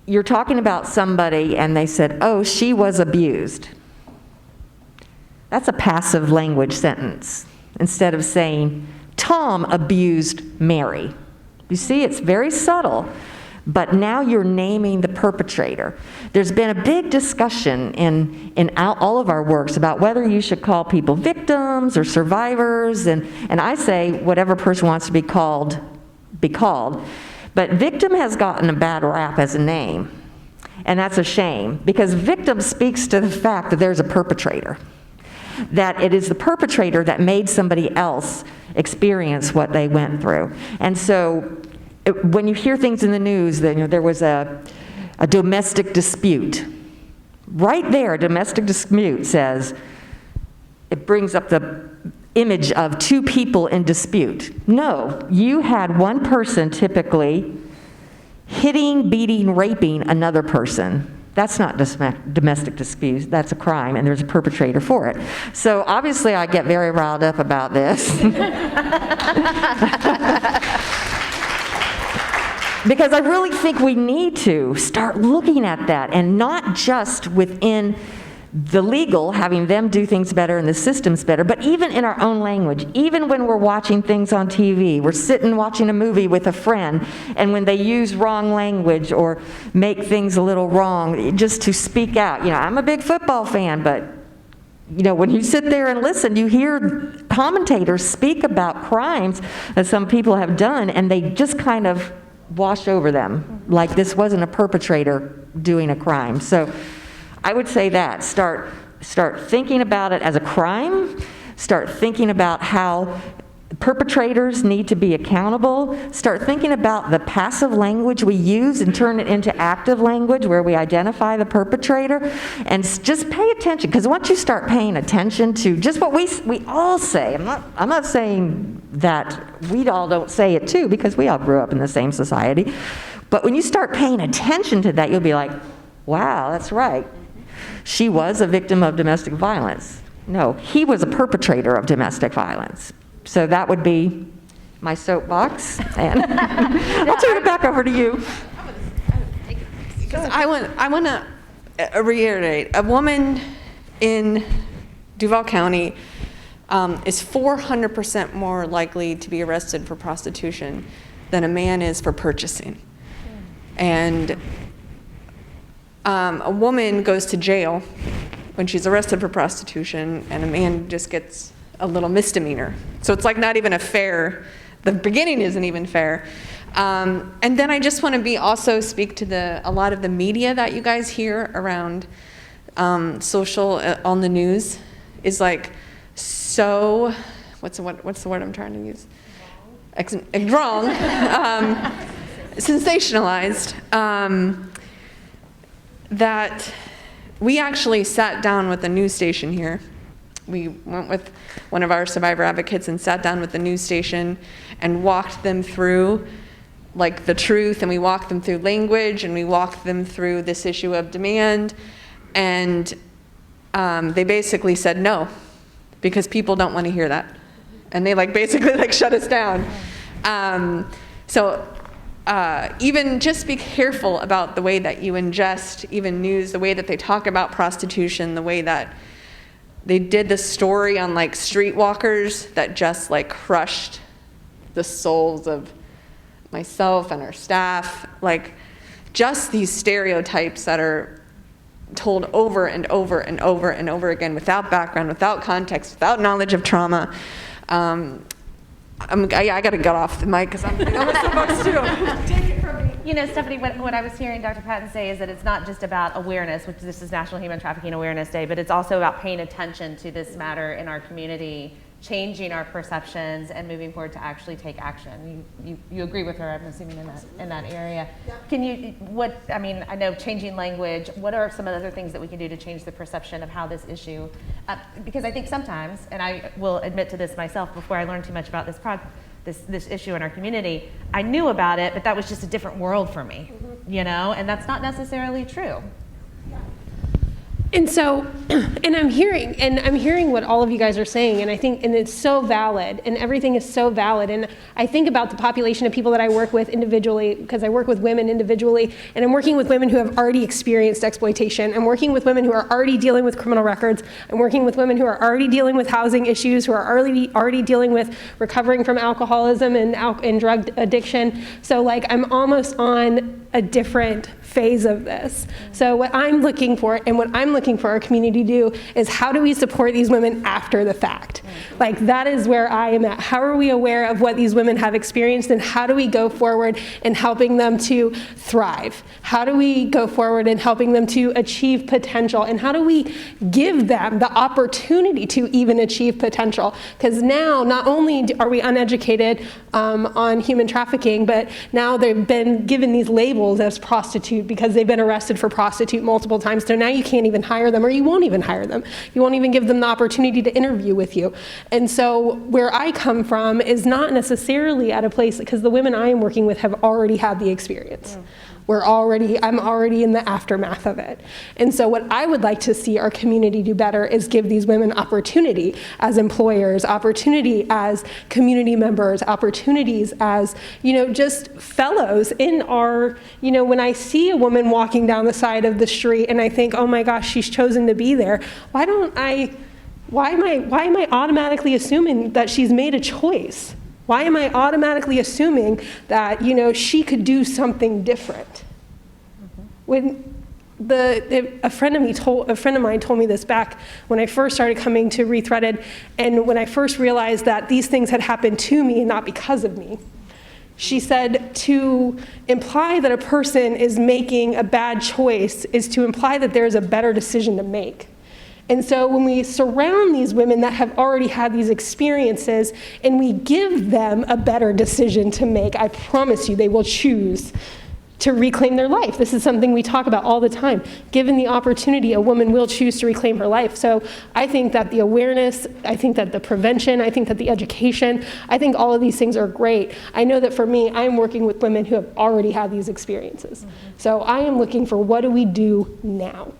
you're talking about somebody and they said, oh, she was abused, that's a passive language sentence. Instead of saying, Tom abused Mary. You see, it's very subtle, but now you're naming the perpetrator. There's been a big discussion in all of our works about whether you should call people victims or survivors, and I say whatever person wants to be called, be called. But victim has gotten a bad rap as a name, and that's a shame, because victim speaks to the fact that there's a perpetrator, that it is the perpetrator that made somebody else experience what they went through. And so when you hear things in the news, that there was a domestic dispute. Right there, a domestic dispute says, it brings up the image of two people in dispute. No, you had one person typically hitting, beating, raping another person. That's not domestic dispute, that's a crime, and there's a perpetrator for it. So obviously I get very riled up about this. Because I really think we need to start looking at that, and not just within the legal, having them do things better and the systems better, but even in our own language. Even when we're watching things on TV, we're sitting watching a movie with a friend, and when they use wrong language or make things a little wrong, just to speak out. I'm a big football fan, but when you sit there and listen, you hear commentators speak about crimes that some people have done, and they just kind of wash over them, like this wasn't a perpetrator doing a crime. So I would say that, start thinking about it as a crime, start thinking about how perpetrators need to be accountable, start thinking about the passive language we use and turn it into active language where we identify the perpetrator, and just pay attention, because once you start paying attention to just what we all say, I'm not saying that we all don't say it too, because we all grew up in the same society, but when you start paying attention to that, you'll be like, wow, that's right. She was a victim of domestic violence. No, he was a perpetrator of domestic violence. So that would be my soapbox, and I'll turn it back over to you. I want to reiterate, a woman in Duval County is 400% more likely to be arrested for prostitution than a man is for purchasing. And a woman goes to jail when she's arrested for prostitution, and a man just gets a little misdemeanor. So it's like not even a fair, the beginning isn't even fair. And then I just want to also speak to a lot of the media that you guys hear around social on the news is like so, what's the word I'm trying to use? Wrong. Sensationalized. That we actually sat down with the news station here. We went with one of our survivor advocates and sat down with the news station and walked them through like the truth, and we walked them through language, and we walked them through this issue of demand, and they basically said no, because people don't want to hear that, and they basically shut us down. So even just be careful about the way that you ingest even news, the way that they talk about prostitution, the way that they did the story on streetwalkers that just crushed the souls of myself and our staff, just these stereotypes that are told over and over and over and over again without background, without context, without knowledge of trauma. I got to get off the mic because I'm on my soapbox too. Take it from me. Stephanie, what I was hearing Dr. Patton say is that it's not just about awareness, which this is National Human Trafficking Awareness Day, but it's also about paying attention to this matter in our community, changing our perceptions, and moving forward to actually take action. You agree with her, I'm assuming, in that area. Yeah. Can you, I know changing language, what are some of the other things that we can do to change the perception of how this issue, because I think sometimes, and I will admit to this myself before I learned too much about this issue in our community, I knew about it, but that was just a different world for me, and that's not necessarily true. And so, and I'm hearing what all of you guys are saying, and I think, and it's so valid, and everything is so valid. And I think about the population of people that I work with individually, because I work with women individually, and I'm working with women who have already experienced exploitation. I'm working with women who are already dealing with criminal records. I'm working with women who are already dealing with housing issues, who are already dealing with recovering from alcoholism and drug addiction. So like, I'm almost on a different phase of this. So what I'm looking for, and what I'm looking for our community to do, is how do we support these women after the fact? Like, that is where I am at. How are we aware of what these women have experienced, and how do we go forward in helping them to thrive? How do we go forward in helping them to achieve potential? And how do we give them the opportunity to even achieve potential? Because now, not only are we uneducated on human trafficking, but now they've been given these labels as prostitute because they've been arrested for prostitute multiple times. So now you can't even hire them, or you won't even hire them. You won't even give them the opportunity to interview with you. And so where I come from is not necessarily at a place, because the women I am working with have already had the experience. I'm already in the aftermath of it. And so what I would like to see our community do better is give these women opportunity as employers, opportunity as community members, opportunities as, just fellows in our, when I see a woman walking down the side of the street and I think, oh my gosh, she's chosen to be there, why am I automatically assuming that she's made a choice? Why am I automatically assuming that, she could do something different? When a friend of mine told me this back when I first started coming to Rethreaded, and when I first realized that these things had happened to me and not because of me. She said, to imply that a person is making a bad choice is to imply that there's a better decision to make. And so when we surround these women that have already had these experiences and we give them a better decision to make, I promise you they will choose to reclaim their life. This is something we talk about all the time. Given the opportunity, a woman will choose to reclaim her life. So I think that the awareness, I think that the prevention, I think that the education, I think all of these things are great. I know that for me, I'm working with women who have already had these experiences. So I am looking for, what do we do now?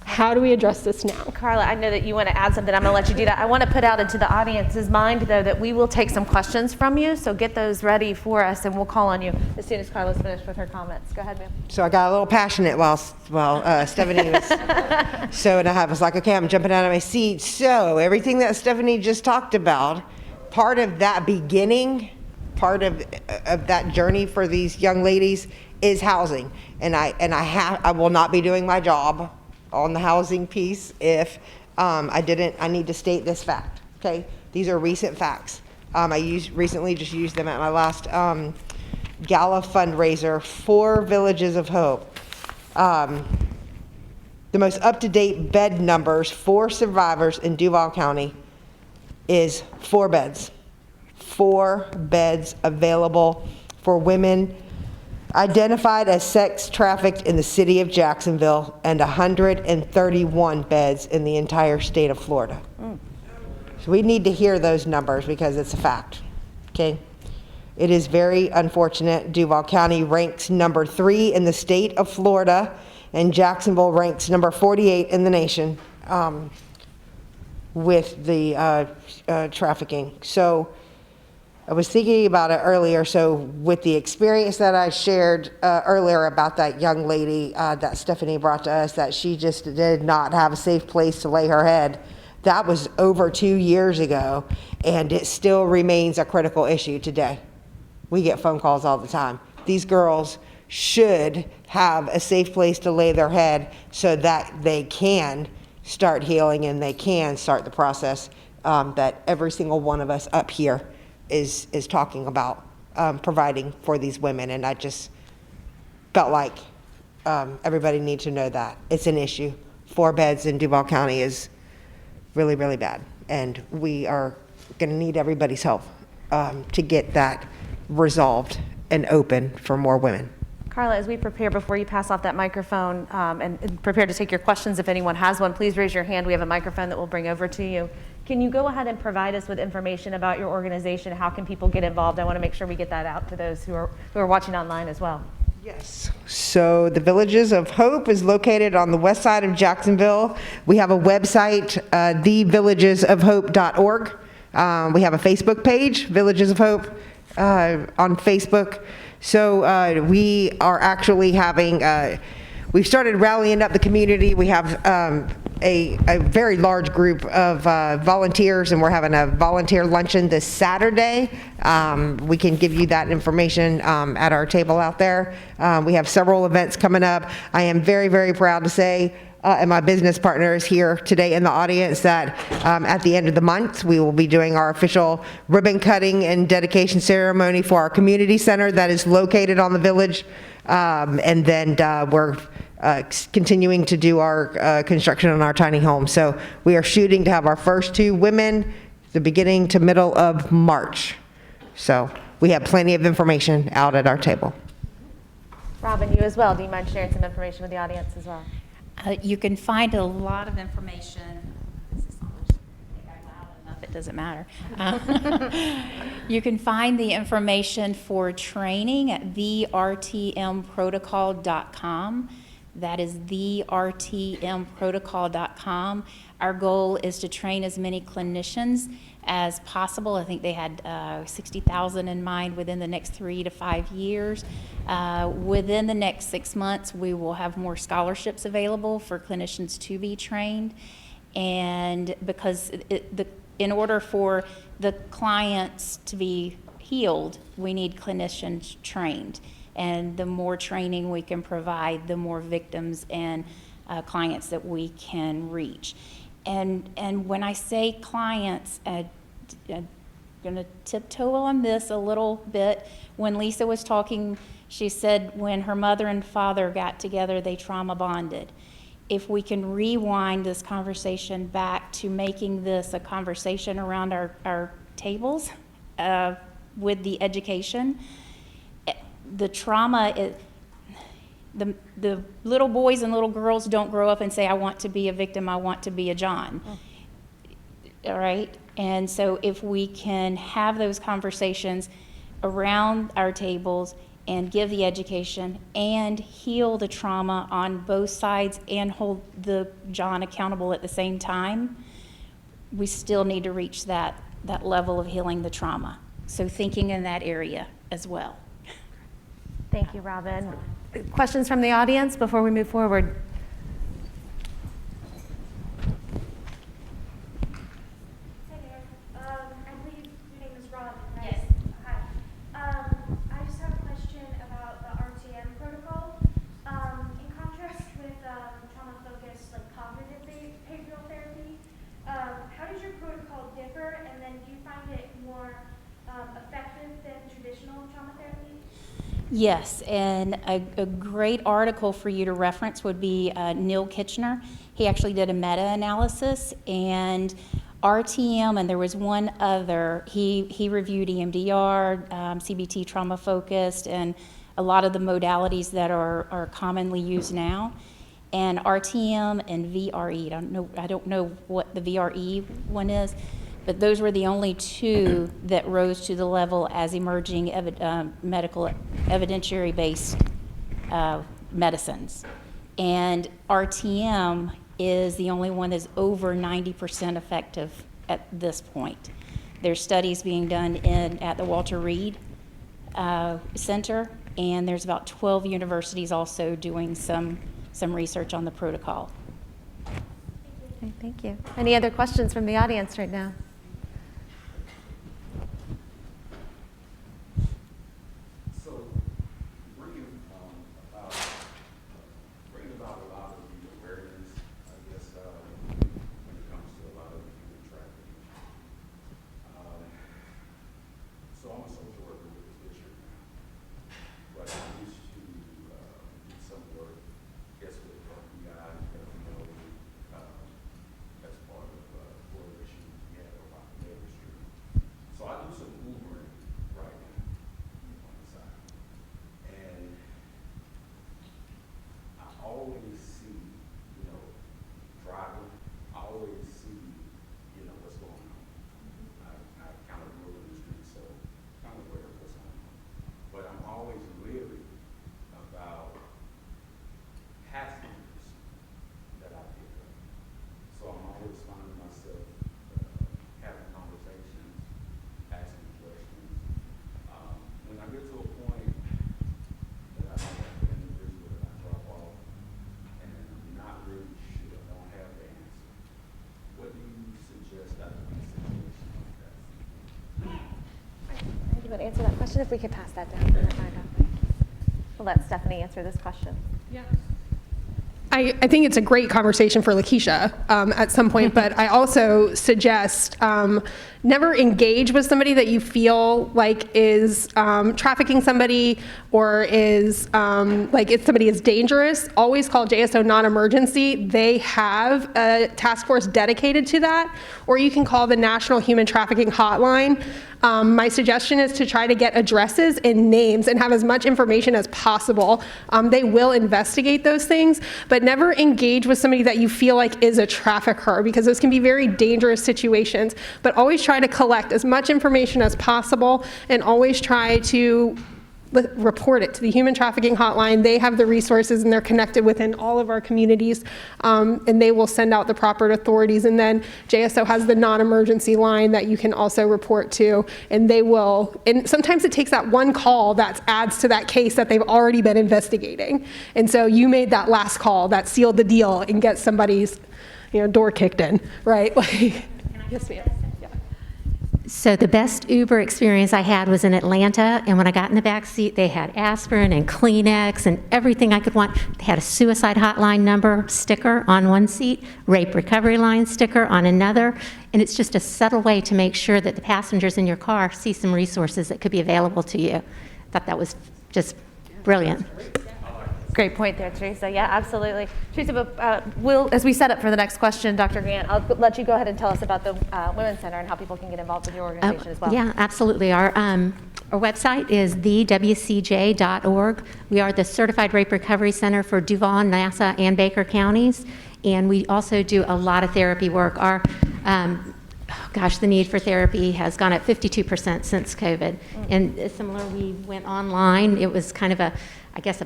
How do we address this now? Carla, I know that you want to add something. I'm going to let you do that. I want to put out into the audience's mind, though, that we will take some questions from you, so get those ready for us, and we'll call on you as soon as Carla's finished with her comments. Go ahead, ma'am. So I got a little passionate while Stephanie was, and I was like, okay, I'm jumping out of my seat. So everything that Stephanie just talked about, part of that beginning, part of that journey for these young ladies is housing. And I will not be doing my job on the housing piece if I need to state this fact, okay? These are recent facts. I recently just used them at my last gala fundraiser, 4 Villages of Hope. The most up-to-date bed numbers for survivors in Duval County is 4 beds. 4 beds available for women identified as sex trafficked in the city of Jacksonville, and 131 beds in the entire state of Florida. So we need to hear those numbers because it's a fact, okay? It is very unfortunate. Duval County ranks number 3 in the state of Florida, and Jacksonville ranks number 48 in the nation with the trafficking. So I was thinking about it earlier, so with the experience that I shared earlier about that young lady that Stephanie brought to us, that she just did not have a safe place to lay her head, that was over 2 years ago, and it still remains a critical issue today. We get phone calls all the time. These girls should have a safe place to lay their head so that they can start healing and they can start the process that every single one of us up here is talking about providing for these women. And I just felt like everybody needs to know that it's an issue. 4 beds in Duval County is really, really bad. And we are gonna need everybody's help to get that resolved and open for more women. Carla, as we prepare, before you pass off that microphone and prepare to take your questions, if anyone has one, please raise your hand. We have a microphone that we'll bring over to you. Can you go ahead and provide us with information about your organization? How can people get involved? I want to make sure we get that out to those who are watching online as well. Yes. So the Villages of Hope is located on the west side of Jacksonville. We have a website, thevillagesofhope.org. We have a Facebook page, Villages of Hope, on Facebook. So we are actually having, we've started rallying up the community. We have a very large group of volunteers, and we're having a volunteer luncheon this Saturday. We can give you that information at our table out there. We have several events coming up. I am very, very proud to say, and my business partner is here today in the audience, that at the end of the month, we will be doing our official ribbon cutting and dedication ceremony for our community center that is located on the village. And then we're continuing to do our construction on our tiny home. So we are shooting to have our first 2 women the beginning to middle of March. So we have plenty of information out at our table. Robin, you as well. Do you mind sharing some information with the audience as well? You can find a lot of information. Is this on? I think I'm loud enough, it doesn't matter. You can find the information for training at thertmprotocol.com. That is thertmprotocol.com. Our goal is to train as many clinicians as possible. I think they had 60,000 in mind within the next 3 to 5 years. Within the next 6 months, we will have more scholarships available for clinicians to be trained. And because in order for the clients to be healed, we need clinicians trained. And the more training we can provide, the more victims and clients that we can reach. And when I say clients, I'm going to tiptoe on this a little bit. When Lisa was talking, she said when her mother and father got together, they trauma bonded. If we can rewind this conversation back to making this a conversation around our tables with the education, the trauma, the little boys and little girls don't grow up and say, I want to be a victim, I want to be a John. All right? And so if we can have those conversations around our tables and give the education and heal the trauma on both sides and hold the John accountable at the same time, we still need to reach that level of healing the trauma. So thinking in that area as well. Thank you, Robin. Questions from the audience before we move forward? Hey there. I believe your name is Robin, right? Yes. Hi. I just have a question about the RTM protocol. In contrast with trauma-focused, like cognitive behavioral therapy, how does your protocol differ? And then do you find it more effective than traditional trauma therapy? Yes, and a great article for you to reference would be Neil Kitchener. He actually did a meta-analysis, and RTM, and there was one other, he reviewed EMDR, CBT trauma-focused, and a lot of the modalities that are commonly used now. And RTM and VRE, I don't know what the VRE one is, but those were the only 2 that rose to the level as emerging medical evidentiary-based medicines. And RTM is the only one that's over 90% effective at this point. There's studies being done at the Walter Reed Center, and there's about 12 universities also doing some research on the protocol. Okay, thank you. Any other questions from the audience right now? Bringing about a lot of the awareness, I guess, when it comes to a lot of human trafficking. So I'm a social worker with the district now, but I used to do some work, guess with FBI, as part of coalition, we had a question, if we could pass that down. We'll let Stephanie answer this question. I think it's a great conversation for Lakeisha at some point, but I also suggest never engage with somebody that you feel like is trafficking somebody or is like if somebody is dangerous. Always call JSO non-emergency. They have a task force dedicated to that, or you can call the National Human Trafficking Hotline. My suggestion is to try to get addresses and names and have as much information as possible. They will investigate those things, but never engage with somebody that you feel like is a trafficker, because those can be very dangerous situations. But always try to collect as much information as possible and always try to report it to the Human Trafficking Hotline. They have the resources and they're connected within all of our communities, and they will send out the proper authorities. And then JSO has the non-emergency line that you can also report to, and they will, and sometimes it takes that one call that adds to that case that they've already been investigating. And so you made that last call that sealed the deal and get somebody's door kicked in, right? Yes, ma'am. So the best Uber experience I had was in Atlanta, and when I got in the back seat, they had aspirin and Kleenex and everything I could want. They had a suicide hotline number sticker on one seat, rape recovery line sticker on another, and it's just a subtle way to make sure that the passengers in your car see some resources that could be available to you. I thought that was just brilliant. Great point there, Teresa. Yeah, absolutely. Teresa, as we set up for the next question, Dr. Grant, I'll let you go ahead and tell us about the Women's Center and how people can get involved with your organization as well. Yeah, absolutely. Our website is thewcj.org. We are the Certified Rape Recovery Center for Duval, Nassau, and Baker counties, and we also do a lot of therapy work. Our the need for therapy has gone up 52% since COVID. And similar, we went online. It was kind of a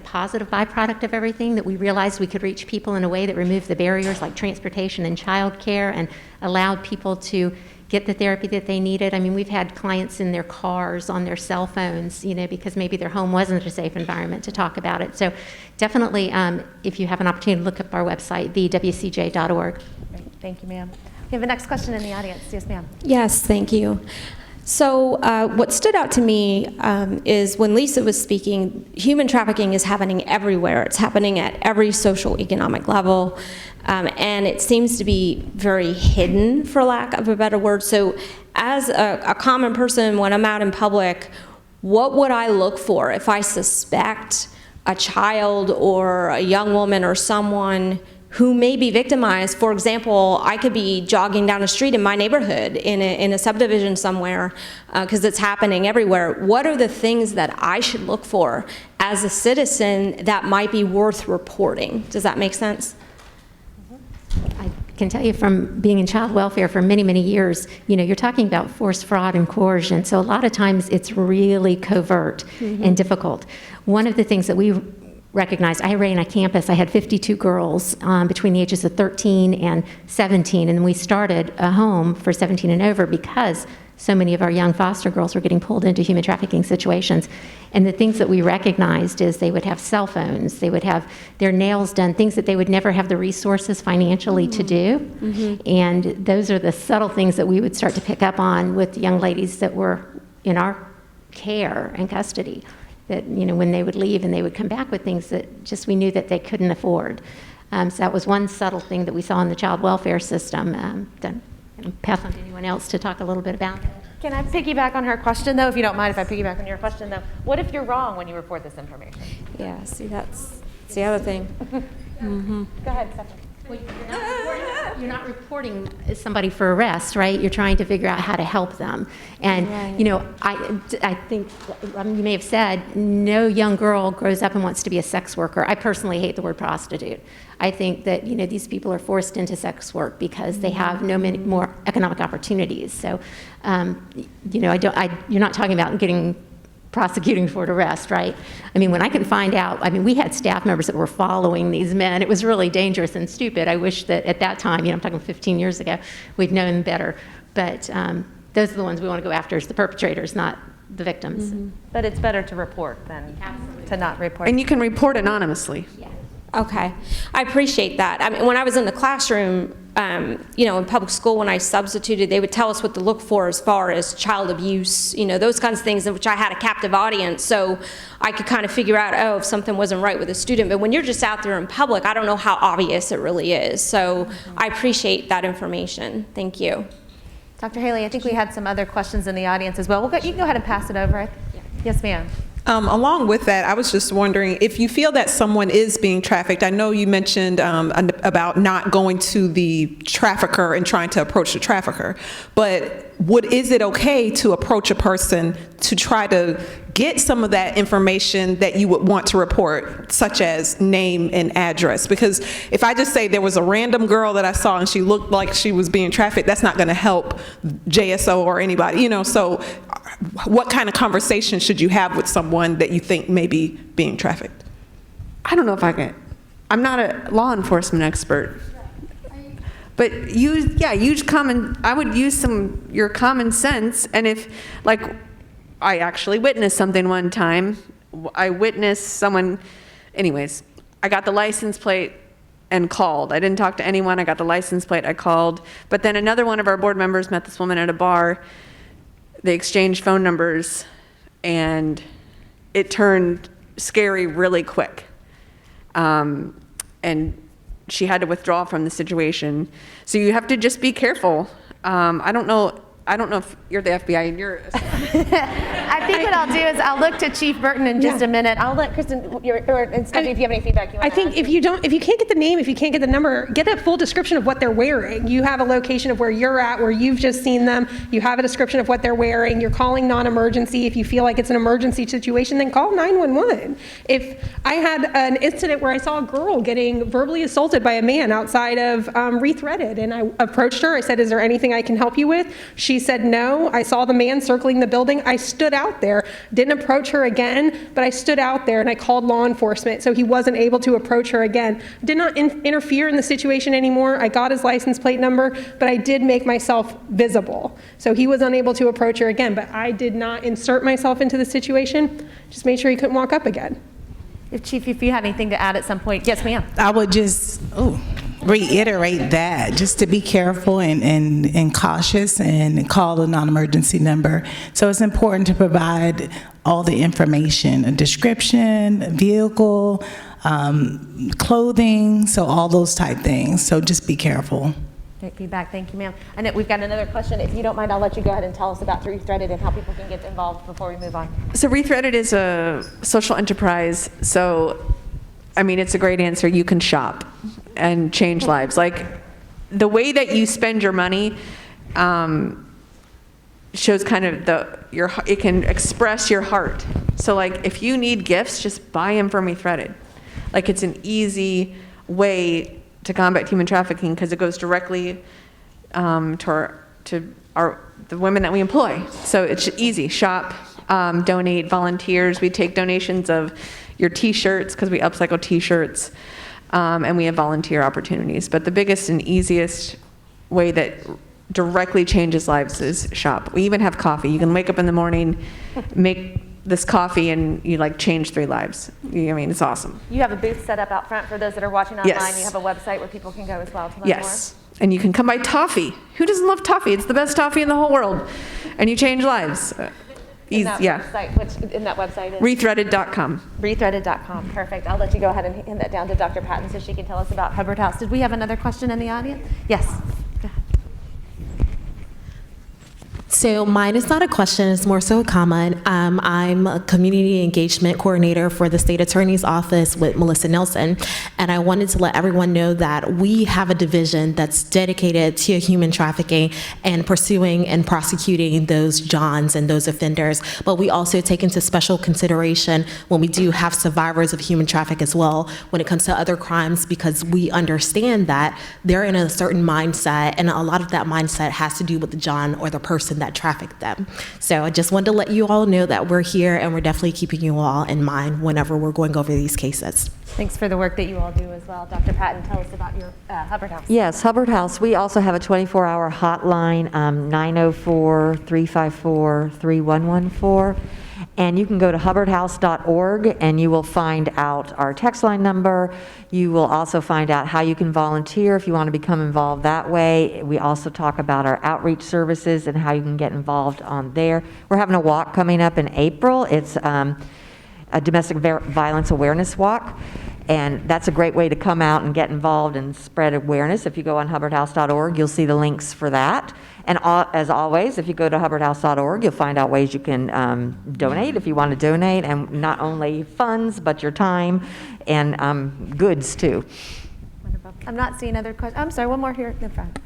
positive byproduct of everything, that we realized we could reach people in a way that removed the barriers like transportation and childcare and allowed people to get the therapy that they needed. I mean, we've had clients in their cars, on their cell phones, because maybe their home wasn't a safe environment to talk about it. So definitely, if you have an opportunity to look up our website, thewcj.org. Great. Thank you, ma'am. We have a next question in the audience. Yes, ma'am. Yes, thank you. So what stood out to me is when Lisa was speaking, human trafficking is happening everywhere. It's happening at every social economic level, and it seems to be very hidden, for lack of a better word. So as a common person, when I'm out in public, what would I look for if I suspect a child or a young woman or someone who may be victimized? For example, I could be jogging down a street in my neighborhood in a subdivision somewhere, because it's happening everywhere. What are the things that I should look for as a citizen that might be worth reporting? Does that make sense? I can tell you from being in child welfare for many, many years, you're talking about forced fraud and coercion. So a lot of times it's really covert and difficult. One of the things that we recognized, I ran a campus, I had 52 girls between the ages of 13 and 17, and we started a home for 17 and over because so many of our young foster girls were getting pulled into human trafficking situations. And the things that we recognized is they would have cell phones, they would have their nails done, things that they would never have the resources financially to do. And those are the subtle things that we would start to pick up on with young ladies that were in our care and custody. That, when they would leave and they would come back with things that just we knew that they couldn't afford. So that was one subtle thing that we saw in the child welfare system. Then pass on to anyone else to talk a little bit about. Can I piggyback on her question, though, if you don't mind if I piggyback on your question, though? What if you're wrong when you report this information? Yeah, see, that's the other thing. Go ahead, Stephanie. Well, you're not reporting somebody for arrest, right? You're trying to figure out how to help them. And, I think, you may have said, no young girl grows up and wants to be a sex worker. I personally hate the word prostitute. I think that, these people are forced into sex work because they have many more economic opportunities. So, you're not talking about prosecuting for arrest, right? I mean, when I could find out, we had staff members that were following these men. It was really dangerous and stupid. I wish that at that time, I'm talking 15 years ago, we'd known better. But those are the ones we want to go after, is the perpetrators, not the victims. But it's better to report than to not report. And you can report anonymously. Okay, I appreciate that. When I was in the classroom, in public school when I substituted, they would tell us what to look for as far as child abuse, those kinds of things, in which I had a captive audience, so I could kind of figure out, if something wasn't right with a student. But when you're just out there in public, I don't know how obvious it really is. So I appreciate that information. Thank you. Dr. Haley, I think we had some other questions in the audience as well. You can go ahead and pass it over. Yes, ma'am. Along with that, I was just wondering if you feel that someone is being trafficked. I know you mentioned about not going to the trafficker and trying to approach the trafficker, but is it okay to approach a person to try to get some of that information that you would want to report, such as name and address? Because if I just say there was a random girl that I saw and she looked like she was being trafficked, that's not going to help JSO or anybody, so what kind of conversation should you have with someone that you think may be being trafficked? I don't know if I'm not a law enforcement expert. But I would use your common sense. And if, I actually witnessed something one time. I witnessed someone, anyways, I got the license plate and called. I didn't talk to anyone. I got the license plate, I called. But then another one of our board members met this woman at a bar. They exchanged phone numbers, and it turned scary really quick. And she had to withdraw from the situation. So you have to just be careful. I don't know if you're the FBI and you're... I think what I'll do is I'll look to Chief Burton in just a minute. I'll let Kristin, and Stephanie, if you have any feedback you want I think if you can't get the name, if you can't get the number, get a full description of what they're wearing. You have a location of where you're at, where you've just seen them. You have a description of what they're wearing. You're calling non-emergency. If you feel like it's an emergency situation, then call 911. If I had an incident where I saw a girl getting verbally assaulted by a man outside of Rethreaded, and I approached her. I said, "Is there anything I can help you with?" She said no. I saw the man circling the building. I stood out there, didn't approach her again, but I stood out there and I called law enforcement, so he wasn't able to approach her again. Did not interfere in the situation anymore. I got his license plate number, but I did make myself visible. So he was unable to approach her again, but I did not insert myself into the situation, just made sure he couldn't walk up again. Chief, if you had anything to add at some point. Yes, ma'am. I would just reiterate that, just to be careful and cautious and call the non-emergency number. So it's important to provide all the information, a description, vehicle, clothing, so all those type things. So just be careful. Great feedback. Thank you, ma'am. And we've got another question. If you don't mind, I'll let you go ahead and tell us about Rethreaded and how people can get involved before we move on. So Rethreaded is a social enterprise. So, it's a great answer. You can shop and change lives. The way that you spend your money shows kind of it can express your heart. So if you need gifts, just buy them from Rethreaded. It's an easy way to combat human trafficking because it goes directly to the women that we employ. So it's easy. Shop, donate, volunteers. We take donations of your T-shirts because we upcycle T-shirts, and we have volunteer opportunities. But the biggest and easiest way that directly changes lives is shop. We even have coffee. You can wake up in the morning, make this coffee, and you change 3 lives. It's awesome. You have a booth set up out front for those that are watching online. Yes. You have a website where people can go as well to learn yes. More. And you can come buy toffee. Who doesn't love toffee? It's the best toffee in the whole world. And you change lives. Website, which in that website is? Rethreaded.com. Rethreaded.com. Perfect. I'll let you go ahead and hand that down to Dr. Patton so she can tell us about Hubbard House. Did we have another question in the audience? Yes. Go ahead. So mine is not a question, it's more so a comment. I'm a community engagement coordinator for the state attorney's office with Melissa Nelson, and I wanted to let everyone know that we have a division that's dedicated to human trafficking and pursuing and prosecuting those Johns and those offenders, but we also take into special consideration when we do have survivors of human traffic as well when it comes to other crimes, because we understand that they're in a certain mindset, and a lot of that mindset has to do with the John or the person that trafficked them. So I just wanted to let you all know that we're here and we're definitely keeping you all in mind whenever we're going over these cases. Thanks for the work that you all do as well. Dr. Patton, tell us about your Hubbard House. Yes, Hubbard House. We also have a 24-hour hotline, 904-354-3114. And you can go to hubbardhouse.org and you will find out our text line number. You will also find out how you can volunteer if you want to become involved that way. We also talk about our outreach services and how you can get involved on there. We're having a walk coming up in April. It's a domestic violence awareness walk. And that's a great way to come out and get involved and spread awareness. If you go on hubbardhouse.org, you'll see the links for that. And as always, if you go to hubbardhouse.org, you'll find out ways you can donate if you want to donate, and not only funds, but your time and goods too. Wonderful. I'm not seeing other questions. I'm sorry, one more here in the front.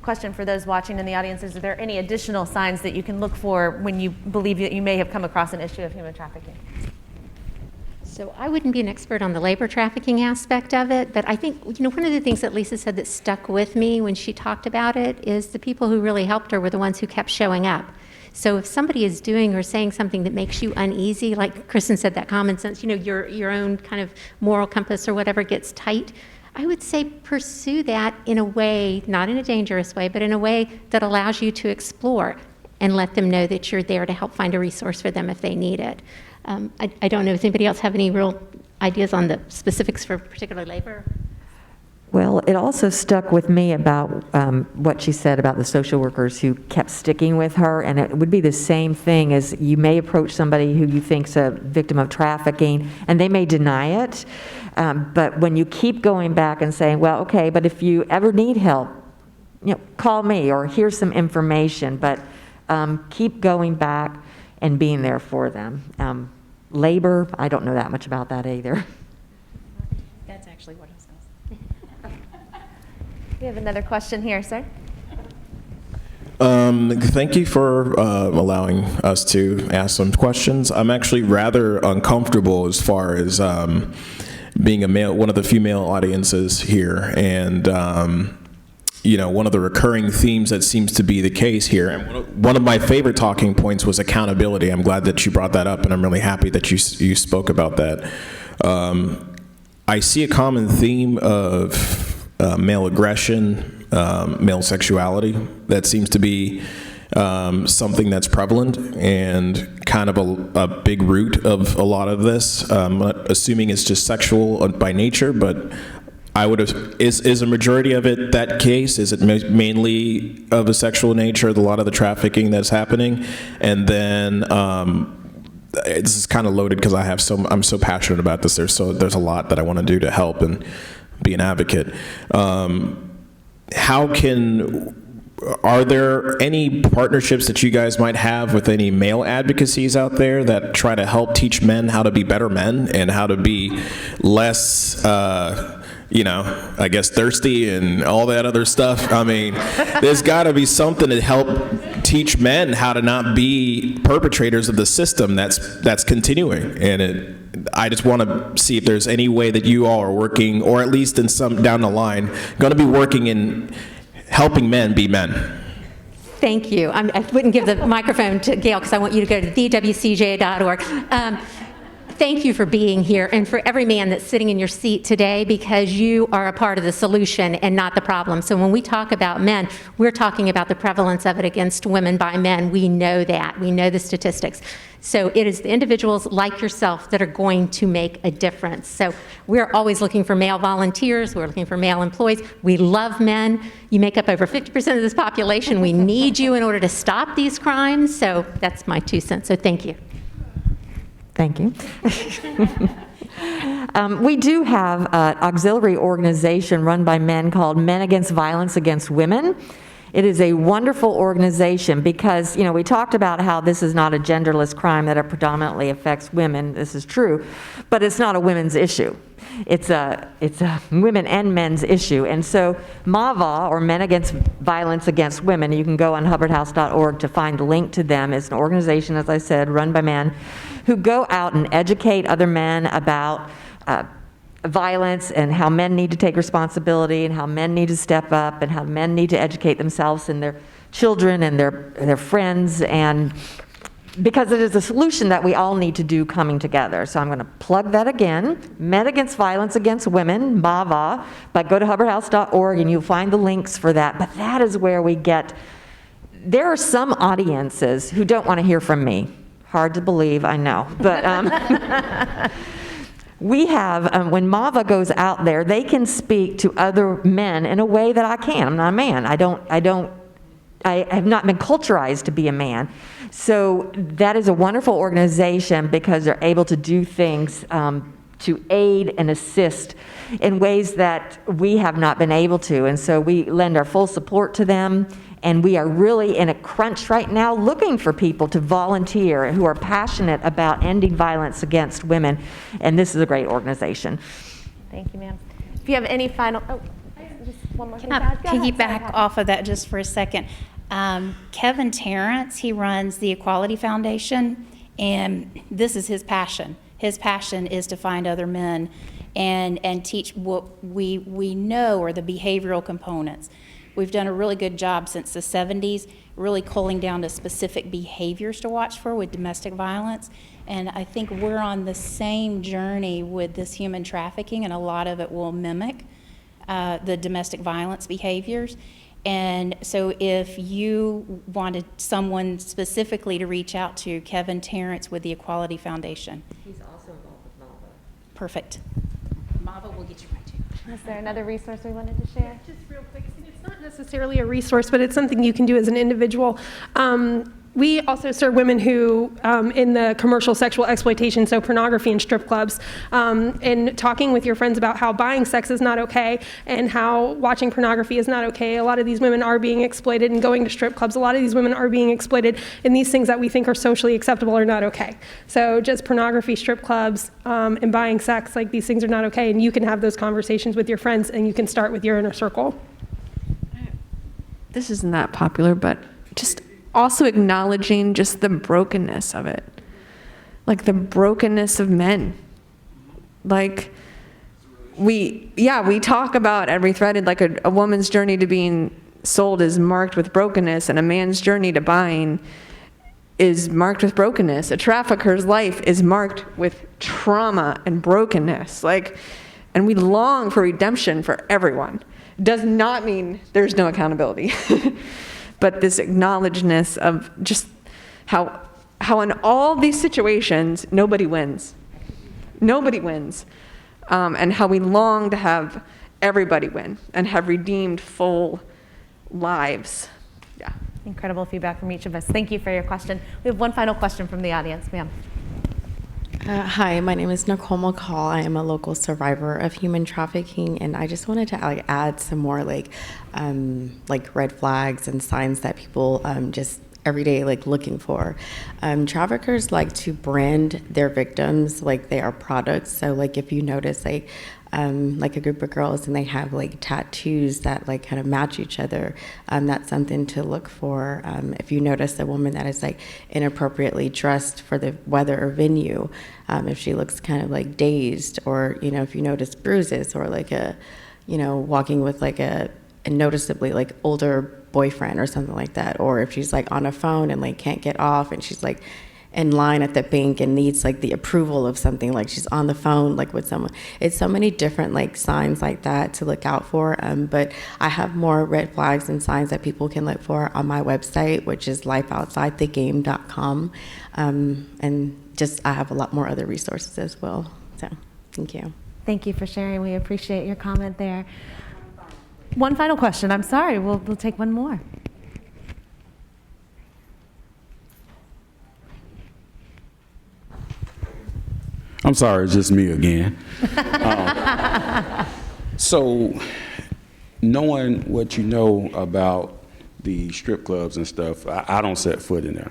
Question for those watching in the audience: is there any additional signs that you can look for when you believe that you may have come across an issue of human trafficking? So I wouldn't be an expert on the labor trafficking aspect of it, but I think, one of the things that Lisa said that stuck with me when she talked about it is the people who really helped her were the ones who kept showing up. So if somebody is doing or saying something that makes you uneasy, like Kristin said, that common sense, your own kind of moral compass or whatever gets tight, I would say pursue that in a way, not in a dangerous way, but in a way that allows you to explore and let them know that you're there to help find a resource for them if they need it. I don't know, does anybody else have any real ideas on the specifics for particular labor? Well, it also stuck with me about what she said about the social workers who kept sticking with her, and it would be the same thing as you may approach somebody who you think's a victim of trafficking, and they may deny it, but when you keep going back and saying, well, okay, but if you ever need help, call me, or here's some information, but keep going back and being there for them. Labor, I don't know that much about that either. That's actually what I was going to say. We have another question here, sir. Thank you for allowing us to ask some questions. I'm actually rather uncomfortable as far as being one of the female audiences here, and one of the recurring themes that seems to be the case here. And one of my favorite talking points was accountability. I'm glad that you brought that up, and I'm really happy that you spoke about that. I see a common theme of male aggression, male sexuality. That seems to be something that's prevalent and kind of a big root of a lot of this. I'm not assuming it's just sexual by nature, but I would have, is a majority of it that case? Is it mainly of a sexual nature, a lot of the trafficking that's happening? And then this is kind of loaded because I'm so passionate about this. There's a lot that I want to do to help and be an advocate. Are there any partnerships that you guys might have with any male advocacies out there that try to help teach men how to be better men and how to be less I guess thirsty and all that other stuff? I mean, there's got to be something to help teach men how to not be perpetrators of the system that's continuing. And I just want to see if there's any way that you all are working, or at least in some down the line, going to be working in helping men be men. Thank you. I wouldn't give the microphone to Gail because I want you to go to thewcj.org. Thank you for being here, and for every man that's sitting in your seat today, because you are a part of the solution and not the problem. So when we talk about men, we're talking about the prevalence of it against women by men. We know that. We know the statistics. So it is the individuals like yourself that are going to make a difference. So we're always looking for male volunteers. We're looking for male employees. We love men. You make up over 50% of this population. We need you in order to stop these crimes. So that's my 2 cents. So thank you. Thank you. We do have an auxiliary organization run by men called Men Against Violence Against Women. It is a wonderful organization because, we talked about how this is not a genderless crime that it predominantly affects women. This is true, but it's not a women's issue. It's a women and men's issue. And so MAVA, or Men Against Violence Against Women, you can go on hubbardhouse.org to find a link to them. It's an organization, as I said, run by men who go out and educate other men about violence and how men need to take responsibility and how men need to step up and how men need to educate themselves in their children and their friends, and because it is a solution that we all need to do coming together. So I'm going to plug that again. Men Against Violence Against Women, MAVA, but go to hubbardhouse.org and you'll find the links for that. But that is where we get, there are some audiences who don't want to hear from me. Hard to believe, I know. But we have, when MAVA goes out there, they can speak to other men in a way that I can. I'm not a man. I have not been culturized to be a man. So that is a wonderful organization because they're able to do things to aid and assist in ways that we have not been able to. And so we lend our full support to them. And we are really in a crunch right now looking for people to volunteer who are passionate about ending violence against women. And this is a great organization. Thank you, ma'am. If you have any final, just one more thing. Can I piggyback off of that just for a second? Kevin Terrence, he runs the Equality Foundation, and this is his passion. His passion is to find other men and teach what we know are the behavioral components. We've done a really good job since the 70s, really culling down to specific behaviors to watch for with domestic violence. And I think we're on the same journey with this human trafficking, and a lot of it will mimic the domestic violence behaviors. And so if you wanted someone specifically to reach out to, Kevin Terrence with the Equality Foundation. He's also involved with MAVA. Perfect. MAVA will get you right to. Is there another resource we wanted to share? Just real quick, and it's not necessarily a resource, but it's something you can do as an individual. We also serve women who, in the commercial sexual exploitation, so pornography and strip clubs, and talking with your friends about how buying sex is not okay and how watching pornography is not okay. A lot of these women are being exploited, and going to strip clubs, a lot of these women are being exploited, and these things that we think are socially acceptable are not okay. So just pornography, strip clubs, and buying sex, like these things are not okay, and you can have those conversations with your friends, and you can start with your inner circle. This isn't that popular, but just also acknowledging just the brokenness of it. Like the brokenness of men. Like we talk about at Rethreaded, like a woman's journey to being sold is marked with brokenness, and a man's journey to buying is marked with brokenness. A trafficker's life is marked with trauma and brokenness. And we long for redemption for everyone. Does not mean there's no accountability. But this acknowledgedness of just how in all these situations, nobody wins. Nobody wins. And how we long to have everybody win and have redeemed full lives. Yeah. Incredible feedback from each of us. Thank you for your question. We have one final question from the audience, ma'am. Hi, my name is Nicole McCall. I am a local survivor of human trafficking, and I just wanted to add some more like red flags and signs that people just every day looking for. Traffickers like to brand their victims like they are products. So if you notice a group of girls and they have tattoos that kind of match each other, that's something to look for. If you notice a woman that is inappropriately dressed for the weather or venue, if she looks kind of dazed, or if you notice bruises, or walking with a noticeably older boyfriend or something like that, or if she's on a phone and can't get off, and she's in line at the bank and needs the approval of something, she's on the phone with someone. It's so many different signs like that to look out for, but I have more red flags and signs that people can look for on my website, which is lifeoutsidethegame.com, and just I have a lot more other resources as well. So thank you. Thank you for sharing. We appreciate your comment there. One final question. I'm sorry. We'll take one more. I'm sorry, it's just me again. So, knowing what you know about the strip clubs and stuff, I don't set foot in there,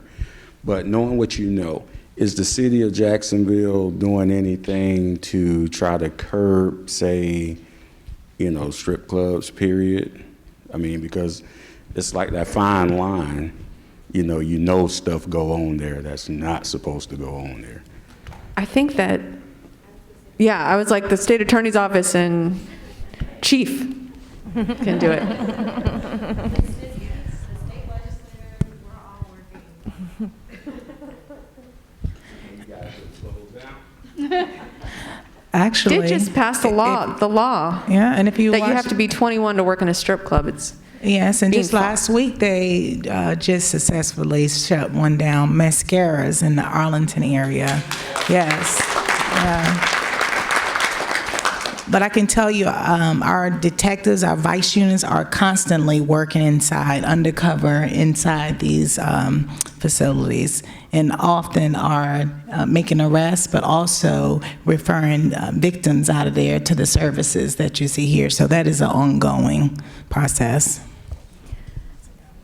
but knowing what you know, is the city of Jacksonville doing anything to try to curb, say, strip clubs, period? I mean, because it's like that fine line, stuff go on there that's not supposed to go on there. I think that, I was the state attorney's office and chief can do it. Actually, Did just pass the law. Yeah, and if you that you watch- have to be 21 to work in a strip club. It's Yes, and being just last week, they just successfully shut one down, Mascaras in the Arlington area. Yes. But I can tell you, our detectives, our vice units are constantly working undercover inside these facilities, and often are making arrests, but also referring victims out of there to the services that you see here. So that is an ongoing process.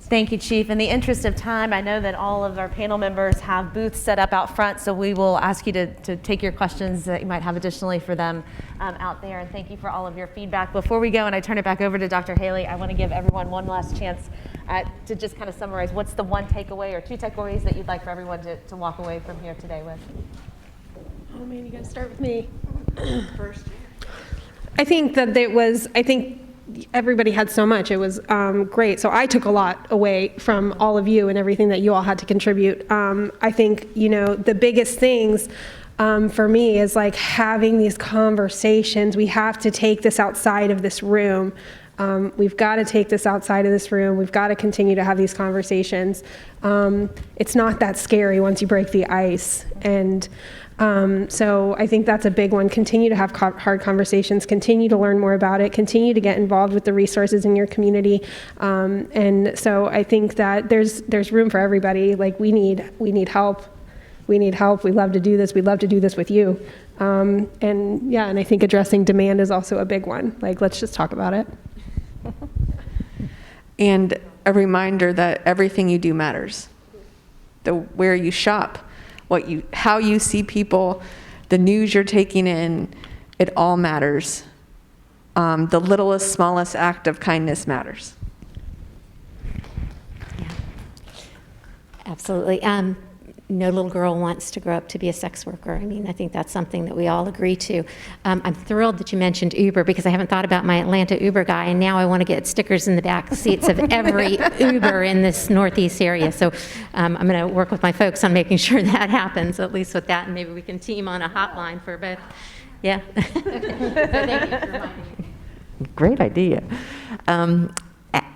Thank you, Chief. In the interest of time, I know that all of our panel members have booths set up out front, so we will ask you to take your questions that you might have additionally for them out there. And thank you for all of your feedback. Before we go and I turn it back over to Dr. Haley, I want to give everyone one last chance to just kind of summarize what's the one takeaway or two takeaways that you'd like for everyone to walk away from here today with. Oh man, you gotta start with me. First. I think that everybody had so much. It was great. So I took a lot away from all of you and everything that you all had to contribute. I think, the biggest things for me is like having these conversations. We have to take this outside of this room. We've got to take this outside of this room. We've got to continue to have these conversations. It's not that scary once you break the ice. And so I think that's a big one. Continue to have hard conversations, continue to learn more about it, continue to get involved with the resources in your community. And so I think that there's room for everybody. Like we need help. We need help. We love to do this. We'd love to do this with you. And I think addressing demand is also a big one. Like, let's just talk about it. and a reminder that everything you do matters. Where you shop, how you see people, the news you're taking in, it all matters. The littlest, smallest act of kindness matters. Yeah, absolutely. No little girl wants to grow up to be a sex worker. I mean, I think that's something that we all agree to. I'm thrilled that you mentioned Uber because I haven't thought about my Atlanta Uber guy, and now I want to get stickers in the back seats of every Uber in this Northeast area. So I'm going to work with my folks on making sure that happens, at least with that, and maybe we can team on a hotline for both. Yeah. So thank you for reminding me. Great idea.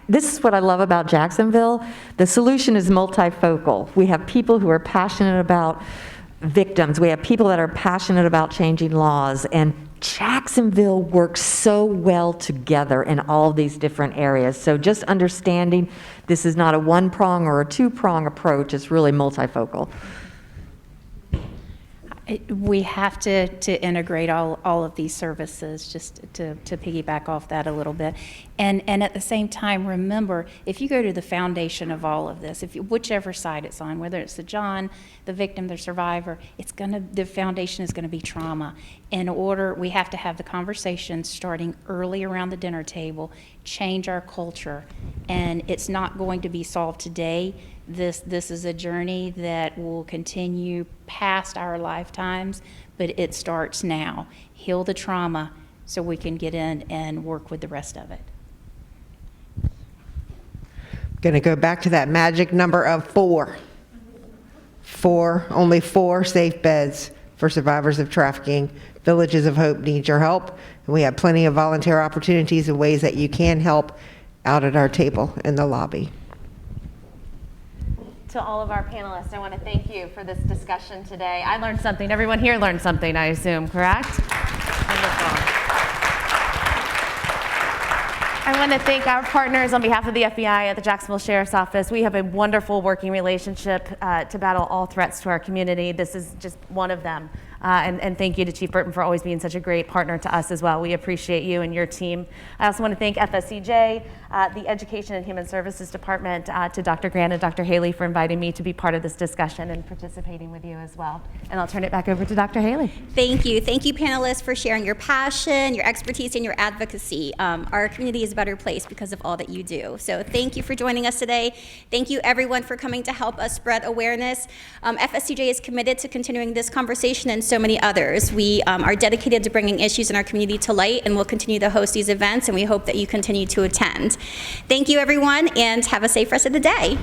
This is what I love about Jacksonville. The solution is multifocal. We have people who are passionate about victims. We have people that are passionate about changing laws. And Jacksonville works so well together in all of these different areas. So just understanding this is not a one-prong or a two-prong approach. It's really multifocal. We have to integrate all of these services, just to piggyback off that a little bit. And at the same time, remember, if you go to the foundation of all of this, whichever side it's on, whether it's the victim, the survivor, the foundation is going to be trauma. We have to have the conversation starting early around the dinner table, change our culture, and it's not going to be solved today. This is a journey that will continue past our lifetimes, but it starts now. Heal the trauma so we can get in and work with the rest of it. Going to go back to that magic number of 4. Only 4 safe beds for survivors of trafficking. Villages of Hope needs your help, and we have plenty of volunteer opportunities and ways that you can help out at our table in the lobby. To all of our panelists, I want to thank you for this discussion today. I learned something. Everyone here learned something, I assume, correct? Wonderful. I want to thank our partners on behalf of the FBI at the Jacksonville Sheriff's Office. We have a wonderful working relationship to battle all threats to our community. This is just one of them. And thank you to Chief Burton for always being such a great partner to us as well. We appreciate you and your team. I also want to thank FSCJ, the Education and Human Services Department, to Dr. Grant and Dr. Haley for inviting me to be part of this discussion and participating with you as well. And I'll turn it back over to Dr. Haley. Thank you. Thank you, panelists, for sharing your passion, your expertise, and your advocacy. Our community is a better place because of all that you do. So thank you for joining us today. Thank you, everyone, for coming to help us spread awareness. FSCJ is committed to continuing this conversation and so many others. We are dedicated to bringing issues in our community to light, and we'll continue to host these events, and we hope that you continue to attend. Thank you, everyone, and have a safe rest of the day.